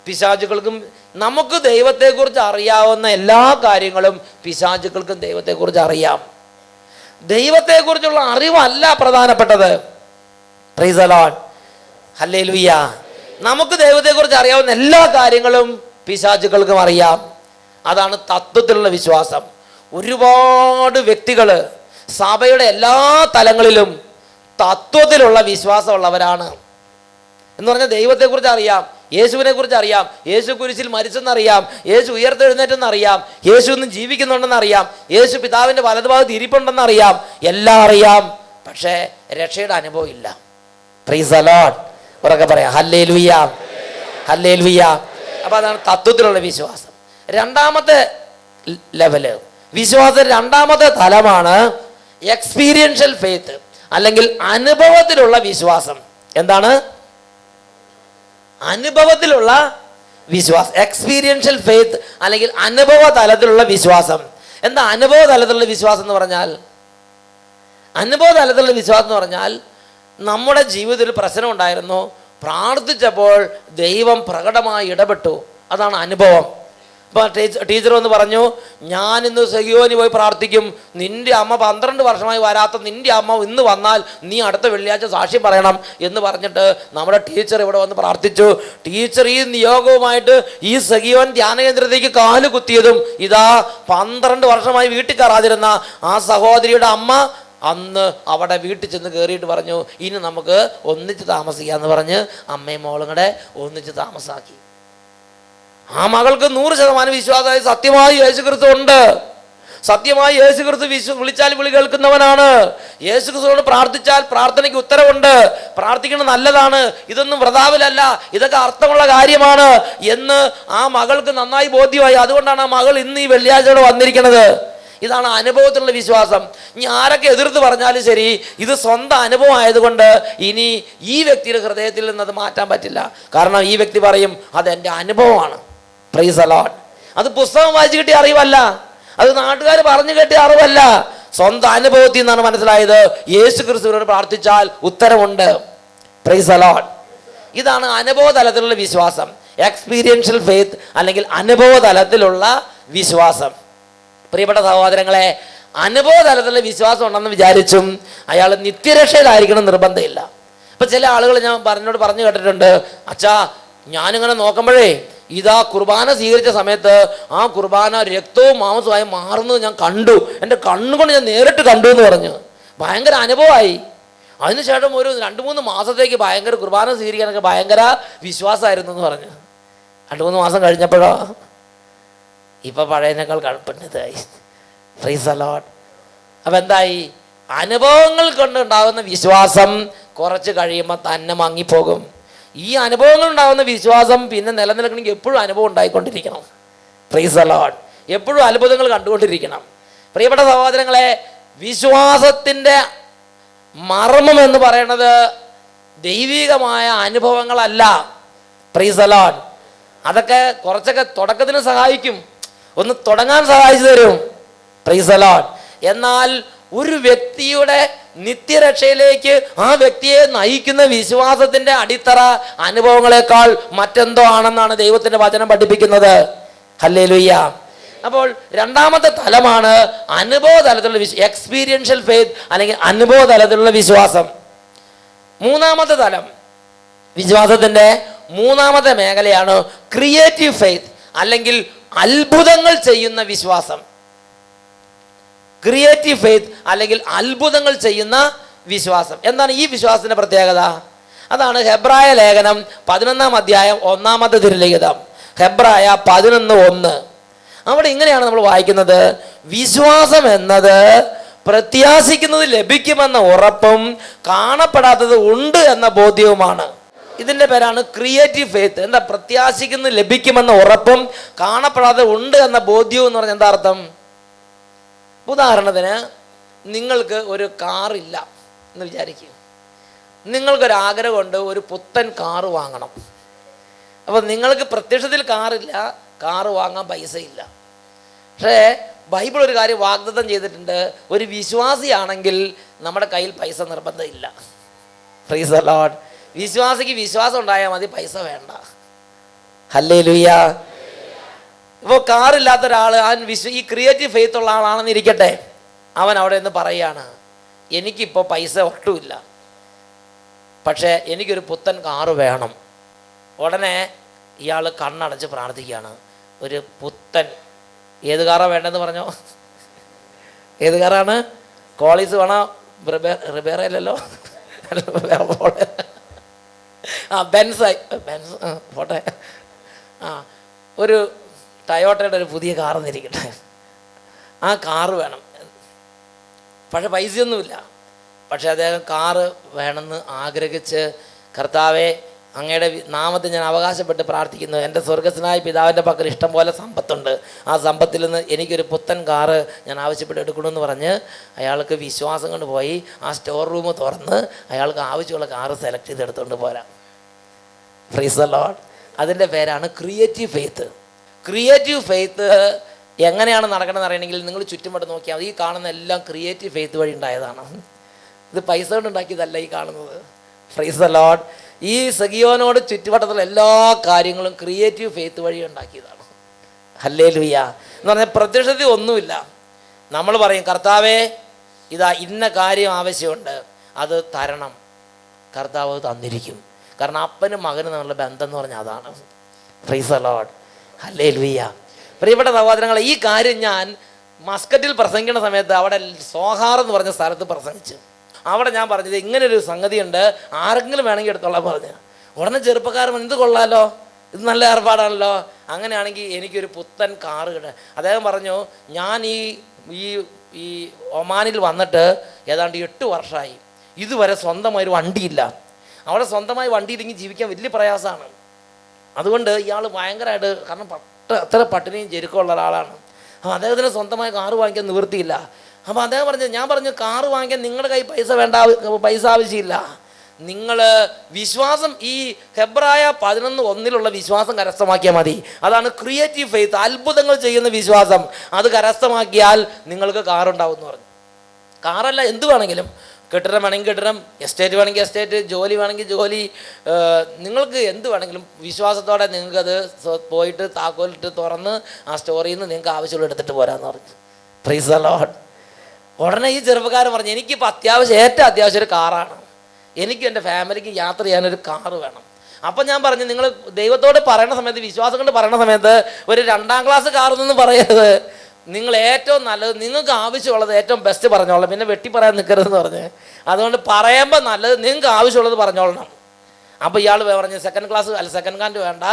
പിശാചുക്കൾക്കും നമുക്ക് ദൈവത്തെക്കുറിച്ച് അറിയാവുന്ന എല്ലാ കാര്യങ്ങളും പിശാചുക്കൾക്കും ദൈവത്തെക്കുറിച്ച് അറിയാം. ദൈവത്തെക്കുറിച്ചുള്ള അറിവല്ല പ്രധാനപ്പെട്ടത്. Price the Lord. ഹല്ലേലൂയ. നമുക്ക് ദൈവത്തെക്കുറിച്ച് അറിയാവുന്ന എല്ലാ കാര്യങ്ങളും പിശാചുക്കൾക്കും അറിയാം. അതാണ് തത്വത്തിലുള്ള വിശ്വാസം. ഒരുപാട് വ്യക്തികൾ സഭയുടെ എല്ലാ തലങ്ങളിലും തത്വത്തിലുള്ള വിശ്വാസമുള്ളവരാണ്. എന്ന് പറഞ്ഞാൽ ദൈവത്തെക്കുറിച്ച് അറിയാം, യേശുവിനെ കുറിച്ച് അറിയാം, യേശു കുരിശിൽ മരിച്ചെന്നറിയാം, യേശു ഉയർത്തെഴുന്നേറ്റെന്നറിയാം, യേശു ഇന്ന് ജീവിക്കുന്നുണ്ടെന്നറിയാം, യേശു പിതാവിൻ്റെ വലതുഭാഗത്ത് ഇരിപ്പുണ്ടെന്നറിയാം, എല്ലാം അറിയാം. പക്ഷേ രക്ഷയുടെ അനുഭവം ഇല്ല. Price the Lord. ഉറക്കെ പറയാം ഹല്ലേലൂയ, ഹല്ലേലൂയ. അപ്പോൾ അതാണ് തത്വത്തിലുള്ള വിശ്വാസം. രണ്ടാമത്തെ ലെവല്, വിശ്വാസത്തിന്റെ രണ്ടാമത്തെ തലമാണ് എക്സ്പീരിയൻഷ്യൽ ഫെയ്ത്ത്, അല്ലെങ്കിൽ അനുഭവത്തിലുള്ള വിശ്വാസം. എന്താണ് അനുഭവത്തിലുള്ള വിശ്വാസം? എക്സ്പീരിയൻഷ്യൽ ഫെയ്ത്ത് അല്ലെങ്കിൽ അനുഭവ തലത്തിലുള്ള വിശ്വാസം. എന്താ അനുഭവ തലത്തിലുള്ള വിശ്വാസം എന്ന് പറഞ്ഞാൽ? അനുഭവ തലത്തിലുള്ള വിശ്വാസം എന്ന് പറഞ്ഞാൽ നമ്മുടെ ജീവിതത്തിൽ പ്രശ്നം ഉണ്ടായിരുന്നു, പ്രാർത്ഥിച്ചപ്പോൾ ദൈവം പ്രകടമായി ഇടപെട്ടു, അതാണ് അനുഭവം. ഇപ്പോൾ ടീച്ചർ വന്ന് പറഞ്ഞു, ഞാനിന്ന് സെഹിയോനി പോയി പ്രാർത്ഥിക്കും, നിൻ്റെ അമ്മ 12 വർഷമായി വരാത്ത നിൻ്റെ അമ്മ ഇന്ന് വന്നാൽ നീ അടുത്ത വെള്ളിയാഴ്ച സാക്ഷ്യം പറയണം എന്ന് പറഞ്ഞിട്ട് നമ്മുടെ ടീച്ചർ ഇവിടെ വന്ന് പ്രാർത്ഥിച്ചു. ടീച്ചർ ഈ നിയോഗവുമായിട്ട് ഈ സെഹിയോൻ ധ്യാന കേന്ദ്രത്തേക്ക് കാല് കുത്തിയതും ഇതാ 12 വർഷമായി വീട്ടിൽ കയറാതിരുന്ന ആ സഹോദരിയുടെ അമ്മ അന്ന് അവിടെ വീട്ടിൽ ചെന്ന് കയറിയിട്ട് പറഞ്ഞു, ഇനി നമുക്ക് ഒന്നിച്ച് താമസിക്കാമെന്ന് പറഞ്ഞ് അമ്മയും മോളും കൂടെ ഒന്നിച്ച് താമസാക്കി. ആ മകൾക്ക് 100% വിശ്വാസമായി. സത്യമായി യേശുക്രിസ്തു ഉണ്ട്, സത്യമായി യേശുക്രിസ്തു വിളിച്ചാൽ വിളി കേൾക്കുന്നവനാണ്. യേശുക്രിസ്തുവോട് പ്രാർത്ഥിച്ചാൽ പ്രാർത്ഥനയ്ക്ക് ഉത്തരവുണ്ട്. പ്രാർത്ഥിക്കുന്നത് നല്ലതാണ്, ഇതൊന്നും വൃഥാവിലല്ല, ഇതൊക്കെ അർത്ഥമുള്ള കാര്യമാണ് എന്ന് ആ മകൾക്ക് നന്നായി ബോധ്യമായി. അതുകൊണ്ടാണ് ആ മകൾ ഇന്ന് ഈ വെള്ളിയാഴ്ചയോടെ വന്നിരിക്കുന്നത്. ഇതാണ് അനുഭവത്തിലുള്ള വിശ്വാസം. ഇനി ആരൊക്കെ എതിർത്ത് പറഞ്ഞാലും ശരി, ഇത് സ്വന്തം അനുഭവം ആയതുകൊണ്ട് ഇനി ഈ വ്യക്തിയുടെ ഹൃദയത്തിൽ നിന്ന് അത് മാറ്റാൻ പറ്റില്ല. കാരണം ഈ വ്യക്തി പറയും, അതെൻ്റെ അനുഭവമാണ്. Price the Lord. അത് പുസ്തകം വായിച്ചു കിട്ടിയ അറിവല്ല, അത് നാട്ടുകാർ പറഞ്ഞു കേട്ടിയ അറിവല്ല, സ്വന്തം അനുഭവത്തിൽ നിന്നാണ് മനസ്സിലായത്. യേശു ക്രിസ്തുവിനോട് പ്രാർത്ഥിച്ചാൽ ഉത്തരവുണ്ട്. Price the Lord. ഇതാണ് അനുഭവ തലത്തിലുള്ള വിശ്വാസം, എക്സ്പീരിയൻഷ്യൽ ഫെയ്ത്ത് അല്ലെങ്കിൽ അനുഭവ തലത്തിലുള്ള വിശ്വാസം. പ്രിയപ്പെട്ട സഹോദരങ്ങളെ, അനുഭവ തലത്തിലുള്ള വിശ്വാസം ഉണ്ടെന്ന് വിചാരിച്ചും അയാൾ നിത്യരക്ഷയിലായിരിക്കണം നിർബന്ധമില്ല. ഇപ്പം ചില ആളുകൾ ഞാൻ പറഞ്ഞു കേട്ടിട്ടുണ്ട്, അച്ഛാ ഞാനിങ്ങനെ നോക്കുമ്പോഴേ ഇതാ കുർബാന സ്വീകരിച്ച സമയത്ത് ആ കുർബാന രക്തവും മാംസവുമായി മാറുന്നത് ഞാൻ കണ്ടു, എൻ്റെ കണ്ണുകൊണ്ട് ഞാൻ നേരിട്ട് കണ്ടു എന്ന് പറഞ്ഞു. ഭയങ്കര അനുഭവമായി. അതിനുശേഷം ഒരു 2-3 മാസത്തേക്ക് ഭയങ്കര കുർബാന സ്വീകരിക്കാനൊക്കെ ഭയങ്കര വിശ്വാസമായിരുന്നു എന്ന് പറഞ്ഞു. 2-3 മാസം കഴിഞ്ഞപ്പോഴോ ഇപ്പം പഴയതിനേക്കാൾ കടുപ്പുന്നതായി. Praise the Lord. അപ്പം എന്തായി? അനുഭവങ്ങൾ കൊണ്ടുണ്ടാകുന്ന വിശ്വാസം കുറച്ച് കഴിയുമ്പോൾ തന്നെ മങ്ങിപ്പോകും. ഈ അനുഭവങ്ങൾ ഉണ്ടാകുന്ന വിശ്വാസം പിന്നെ നിലനിൽക്കണമെങ്കിൽ എപ്പോഴും അനുഭവം ഉണ്ടായിക്കൊണ്ടിരിക്കണം. Price the Lord. എപ്പോഴും അത്ഭുതങ്ങൾ കണ്ടുകൊണ്ടിരിക്കണം. പ്രിയപ്പെട്ട സഹോദരങ്ങളെ, വിശ്വാസത്തിൻ്റെ മർമ്മം എന്ന് പറയുന്നത് ദൈവികമായ അനുഭവങ്ങളല്ല. Price the Lord. അതൊക്കെ കുറച്ചൊക്കെ തുടക്കത്തിന് സഹായിക്കും, ഒന്ന് തുടങ്ങാൻ സഹായിച്ചു തരും. Price the Lord. എന്നാൽ ഒരു വ്യക്തിയുടെ നിത്യരക്ഷയിലേക്ക് ആ വ്യക്തിയെ നയിക്കുന്ന വിശ്വാസത്തിന്റെ അടിത്തറ അനുഭവങ്ങളെക്കാൾ മറ്റെന്തോ ആണെന്നാണ് ദൈവത്തിന്റെ വചനം പഠിപ്പിക്കുന്നത്. ഹല്ലേലൂയ. അപ്പോൾ രണ്ടാമത്തെ തലമാണ് അനുഭവ തലത്തിലുള്ള എക്സ്പീരിയൻഷ്യൽ ഫെയ്ത്ത് അല്ലെങ്കിൽ അനുഭവ തലത്തിലുള്ള വിശ്വാസം. മൂന്നാമത്തെ തലം, വിശ്വാസത്തിന്റെ മൂന്നാമത്തെ മേഖലയാണ് ക്രിയേറ്റീവ് ഫെയ്ത്ത് അല്ലെങ്കിൽ അത്ഭുതങ്ങൾ ചെയ്യുന്ന വിശ്വാസം. ക്രിയേറ്റീവ് ഫെയ്ത്ത് അല്ലെങ്കിൽ അത്ഭുതങ്ങൾ ചെയ്യുന്ന വിശ്വാസം. എന്താണ് ഈ വിശ്വാസത്തിന്റെ പ്രത്യേകത? അതാണ് ഹെബ്രായ ലേഖനം 11-ാം അധ്യായം 1-ാമത്തെ തിരുലിഖിതം, ഹെബ്രായ 11:1. അവിടെ ഇങ്ങനെയാണ് നമ്മൾ വായിക്കുന്നത്, വിശ്വാസം എന്നത് പ്രത്യാശിക്കുന്നത് ലഭിക്കുമെന്ന ഉറപ്പും കാണപ്പെടാത്തത് ഉണ്ട് എന്ന ബോധ്യവുമാണ്. ഇതിൻ്റെ പേരാണ് ക്രിയേറ്റീവ് ഫെയ്ത്ത്. എന്താ പ്രത്യാശിക്കുന്നത് ലഭിക്കുമെന്ന ഉറപ്പും കാണപ്പെടാതെ ഉണ്ട് എന്ന ബോധ്യവും എന്ന് പറഞ്ഞാൽ എന്താ അർത്ഥം? ഉദാഹരണത്തിന്, നിങ്ങൾക്ക് ഒരു കാറില്ല എന്ന് വിചാരിക്കുക. നിങ്ങൾക്കൊരാഗ്രഹമുണ്ട് ഒരു പുത്തൻ കാറ് വാങ്ങണം. അപ്പോൾ നിങ്ങൾക്ക് പ്രത്യക്ഷത്തിൽ കാറില്ല, കാറ് വാങ്ങാൻ പൈസ ഇല്ല. പക്ഷേ ബൈബിൾ ഒരു കാര്യം വാഗ്ദത്തം ചെയ്തിട്ടുണ്ട്, ഒരു വിശ്വാസിയാണെങ്കിൽ നമ്മുടെ കയ്യിൽ പൈസ നിർബന്ധമില്ല. Price the Lord. വിശ്വാസിക്ക് വിശ്വാസം ഉണ്ടായാൽ മതി, പൈസ വേണ്ട. ഹല്ലേലൂയ. ഇപ്പോൾ കാറില്ലാത്ത ഒരാൾ, ഈ ക്രിയേറ്റീവ് ഫെയ്ത്ത് ഉള്ള ആളാണെന്ന് ഇരിക്കട്ടെ, അവൻ അവിടെ നിന്ന് പറയുകയാണ്, എനിക്കിപ്പോൾ പൈസ ഒട്ടുമില്ല, പക്ഷേ എനിക്കൊരു പുത്തൻ കാറ് വേണം. ഉടനെ ഇയാൾ കണ്ണടച്ച് പ്രാർത്ഥിക്കുകയാണ്, ഒരു പുത്തൻ, ഏത് കാറാണ് വേണ്ടതെന്ന് പറഞ്ഞോ? ഏത് കാറാണ്? കോളീസ് വേണോ? റിബേറയല്ലോ, ബെൻസ് പോട്ടെ. ഒരു ടയോട്ടയുടെ ഒരു പുതിയ കാറെന്നിരിക്കട്ടെ, ആ കാറ് വേണം. പക്ഷെ പൈസയൊന്നുമില്ല. പക്ഷെ അദ്ദേഹം കാറ് വേണമെന്ന് ആഗ്രഹിച്ച്, കർത്താവെ അങ്ങയുടെ നാമത്തിൽ ഞാൻ അവകാശപ്പെട്ട് പ്രാർത്ഥിക്കുന്നു, എൻ്റെ സ്വർഗസ്വനായ പിതാവിൻ്റെ പക്കൽ ഇഷ്ടം പോലെ സമ്പത്തുണ്ട്, ആ സമ്പത്തിൽ നിന്ന് എനിക്കൊരു പുത്തൻ കാറ് ഞാൻ ആവശ്യപ്പെട്ട് എടുക്കണമെന്ന് പറഞ്ഞ് അയാൾക്ക് വിശ്വാസം കൊണ്ട് പോയി ആ സ്റ്റോർ റൂം തുറന്ന് അയാൾക്ക് ആവശ്യമുള്ള കാറ് സെലക്ട് ചെയ്തെടുത്തുകൊണ്ട് പോരാം. Praise the Lord. അതിൻ്റെ പേരാണ് ക്രിയേറ്റീവ് ഫെയ്ത്ത്. ക്രിയേറ്റീവ് ഫെയ്ത്ത് എങ്ങനെയാണ് നടക്കണമെന്ന് അറിയണമെങ്കിൽ നിങ്ങൾ ചുറ്റുപാട് നോക്കിയാൽ മതി. ഈ കാണുന്ന എല്ലാം ക്രിയേറ്റീവ് ഫെയ്ത്ത് വഴി ഉണ്ടായതാണ്. ഇത് പൈസ കൊണ്ട് ഉണ്ടാക്കിയതല്ല ഈ കാണുന്നത്. Price the Lord. ഈ സഗിയോനോട് ചുറ്റുവട്ടത്തുള്ള എല്ലാ കാര്യങ്ങളും ക്രിയേറ്റീവ് ഫെയ്ത്ത് വഴി ഉണ്ടാക്കിയതാണ്. ഹല്ലേലൂയ. എന്ന് പറഞ്ഞാൽ പ്രത്യക്ഷത്തിൽ ഒന്നുമില്ല. നമ്മൾ പറയും, കർത്താവേ ഇതാ ഇന്ന കാര്യം ആവശ്യമുണ്ട്, അത് തരണം. കർത്താവ് തന്നിരിക്കും. കാരണം അപ്പനും മകനും തമ്മിലുള്ള ബന്ധം എന്ന് പറഞ്ഞാൽ അതാണ്. Price the Lord. ഹല്ലേലൂയ. പ്രിയപ്പെട്ട സഹോദരങ്ങളെ, ഈ കാര്യം ഞാൻ മസ്കറ്റിൽ പ്രസംഗിക്കുന്ന സമയത്ത് അവിടെ സോഹാർ എന്ന് പറഞ്ഞ സ്ഥലത്ത് പ്രസംഗിച്ചു. അവിടെ ഞാൻ പറഞ്ഞത് ഇങ്ങനൊരു സംഗതിയുണ്ട്, ആരെങ്കിലും വേണമെങ്കിൽ എടുത്തോളാം പറഞ്ഞു. ഉടനെ ചെറുപ്പക്കാരൻ ഇത് കൊള്ളാലോ, ഇത് നല്ല ഏർപ്പാടാണല്ലോ, അങ്ങനെയാണെങ്കിൽ എനിക്കൊരു പുത്തൻ കാറ് കിട്ടുക. അദ്ദേഹം പറഞ്ഞു, ഞാൻ ഈ ഒമാനിൽ വന്നിട്ട് ഏതാണ്ട് 8 വർഷമായി, ഇതുവരെ സ്വന്തമായൊരു വണ്ടിയില്ല. അവിടെ സ്വന്തമായി വണ്ടി ഇല്ലെങ്കിൽ ജീവിക്കാൻ വലിയ പ്രയാസമാണ്. അതുകൊണ്ട് ഇയാൾ ഭയങ്കരമായിട്ട്, കാരണം അത്ര പട്ടിണിയും ജെരുക്കമുള്ള ഒരാളാണ്. അപ്പോൾ അദ്ദേഹത്തിന് സ്വന്തമായി കാറ് വാങ്ങിക്കാൻ നിവൃത്തിയില്ല. അപ്പോൾ അദ്ദേഹം പറഞ്ഞു, ഞാൻ പറഞ്ഞു, കാറ് വാങ്ങിക്കാൻ നിങ്ങളുടെ കയ്യിൽ പൈസ ആവശ്യമില്ല. നിങ്ങൾ വിശ്വാസം, ഈ ഹെബ്രായ 11:1 വിശ്വാസം കരസ്ഥമാക്കിയാൽ മതി. അതാണ് ക്രിയേറ്റീവ് ഫെയ്ത്ത്, അത്ഭുതങ്ങൾ ചെയ്യുന്ന വിശ്വാസം. അത് കരസ്ഥമാക്കിയാൽ നിങ്ങൾക്ക് കാറുണ്ടാവും എന്ന് പറഞ്ഞു. കാറല്ല, എന്ത് വേണമെങ്കിലും, കെട്ടിടം വേണമെങ്കിൽ കെട്ടിടം, എസ്റ്റേറ്റ് വേണമെങ്കിൽ എസ്റ്റേറ്റ്, ജോലി വേണമെങ്കിൽ ജോലി, നിങ്ങൾക്ക് എന്ത് വേണമെങ്കിലും വിശ്വാസത്തോടെ നിങ്ങൾക്കത് പോയിട്ട് താക്കോലിട്ട് തുറന്ന് ആ സ്റ്റോറിൽ നിന്ന് നിങ്ങൾക്ക് ആവശ്യമുള്ള എടുത്തിട്ട് പോരാന്ന് പറഞ്ഞു. Price the Lord. ഉടനെ ഈ ചെറുപ്പക്കാരൻ പറഞ്ഞു, എനിക്കിപ്പോൾ ഏറ്റവും അത്യാവശ്യം ഒരു കാറാണ്, എനിക്ക് എൻ്റെ ഫാമിലിക്ക് യാത്ര ചെയ്യാനൊരു കാറ് വേണം. അപ്പം ഞാൻ പറഞ്ഞു, നിങ്ങൾ ദൈവത്തോട് പറയുന്ന സമയത്ത്, വിശ്വാസം കൊണ്ട് പറയുന്ന സമയത്ത് ഒരു 2ാം ക്ലാസ് കാറെന്നൊന്നും പറയരുത്. നിങ്ങൾ ഏറ്റവും നല്ലത്, നിങ്ങൾക്ക് ആവശ്യമുള്ളത് ഏറ്റവും ബെസ്റ്റ് പറഞ്ഞോളാം, പിന്നെ വെട്ടി പറയാൻ നിൽക്കരുതെന്ന് പറഞ്ഞ്. അതുകൊണ്ട് പറയുമ്പോൾ നല്ലത് നിങ്ങൾക്ക് ആവശ്യമുള്ളത് പറഞ്ഞോളണം. അപ്പോൾ ഇയാൾ പറഞ്ഞു, സെക്കൻഡ് ഹാൻഡ് വേണ്ട,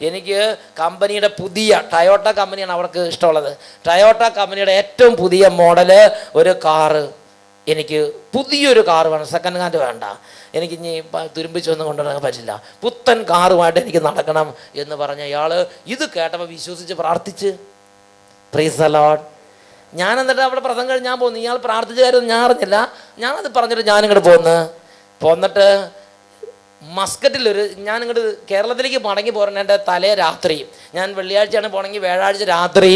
എനിക്ക് കമ്പനിയുടെ പുതിയ ടയോട്ട കമ്പനിയാണ് അവർക്ക് ഇഷ്ടമുള്ളത്. ടയോട്ട കമ്പനിയുടെ ഏറ്റവും പുതിയ മോഡല് ഒരു കാറ്, എനിക്ക് പുതിയൊരു കാറ് വേണം, സെക്കൻഡ് ഹാൻഡ് വേണ്ട, എനിക്ക് ഇനി തുരുമ്പിച്ചൊന്നും കൊണ്ടുവരാൻ പറ്റില്ല, പുത്തൻ കാറുമായിട്ട് എനിക്ക് നടക്കണം എന്ന് പറഞ്ഞ ഇയാൾ ഇത് കേട്ടപ്പോൾ വിശ്വസിച്ച് പ്രാർത്ഥിച്ച്. Price the Lord. ഞാൻ എന്നിട്ട് അവിടെ പ്രസംഗം കഴിഞ്ഞ് ഞാൻ പോന്നു. ഇയാൾ പ്രാർത്ഥിച്ച കാര്യം ഞാൻ അറിഞ്ഞില്ല. ഞാനത് പറഞ്ഞിട്ട് ഞാനിങ്ങോട്ട് പോന്നിട്ട് മസ്കറ്റിൽ ഞാനിങ്ങോട്ട് കേരളത്തിലേക്ക് മടങ്ങി പോരണ എൻ്റെ തലേ രാത്രി, ഞാൻ വെള്ളിയാഴ്ചയാണ് പോകണമെങ്കിൽ വ്യാഴാഴ്ച രാത്രി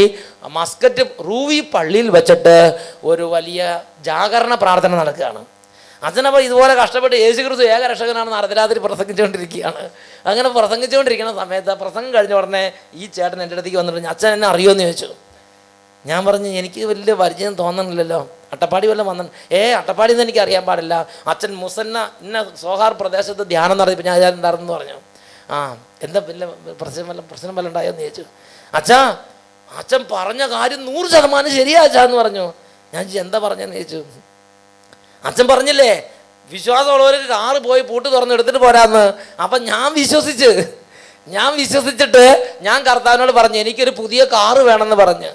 മസ്കറ്റ് റൂവി പള്ളിയിൽ വെച്ചിട്ട് ഒരു വലിയ ജാഗരണ പ്രാർത്ഥന നടക്കുകയാണ്. അച്ഛനപ്പോൾ ഇതുപോലെ കഷ്ടപ്പെട്ട് യേശു ക്രിസ്തു ഏക രക്ഷകനാണെന്ന് അർദ്ധരാത്രി പ്രസംഗിച്ചുകൊണ്ടിരിക്കുകയാണ്. അങ്ങനെ പ്രസംഗിച്ചുകൊണ്ടിരിക്കുന്ന സമയത്ത് പ്രസംഗം കഴിഞ്ഞ ഉടനെ ഈ ചേട്ടൻ എൻ്റെ അടുത്തേക്ക് വന്നിട്ട്, അച്ഛൻ എന്നെ അറിയുമെന്ന് ചോദിച്ചു. ഞാൻ പറഞ്ഞു, എനിക്ക് വലിയ പരിചയം തോന്നണില്ലല്ലോ, അട്ടപ്പാടി വല്ലതും വന്നു. അട്ടപ്പാടി എന്ന് എനിക്ക് അറിയാൻ പാടില്ല, അച്ഛൻ മുസന്ന ഇന്ന സോഹാർ പ്രദേശത്ത് ധ്യാനം നടത്തിയപ്പോൾ ഞാൻ ഉണ്ടായിരുന്നു പറഞ്ഞു. എന്താ പിന്നെ പ്രശ്നം വല്ല ഉണ്ടായോന്ന് ചോദിച്ചു. അച്ഛൻ പറഞ്ഞ കാര്യം 100% ശരിയാ അച്ഛാന്ന് പറഞ്ഞു. ഞാൻ എന്താ പറഞ്ഞെന്ന് ചോദിച്ചു. അച്ഛൻ പറഞ്ഞില്ലേ വിശ്വാസമുള്ളവർക്ക് കാറ് പോയി പൂട്ട് തുറന്ന് എടുത്തിട്ട് പോരാന്ന്. അപ്പം ഞാൻ വിശ്വസിച്ചിട്ട് ഞാൻ കർത്താവിനോട് പറഞ്ഞു, എനിക്കൊരു പുതിയ കാറ് വേണമെന്ന് പറഞ്ഞ്.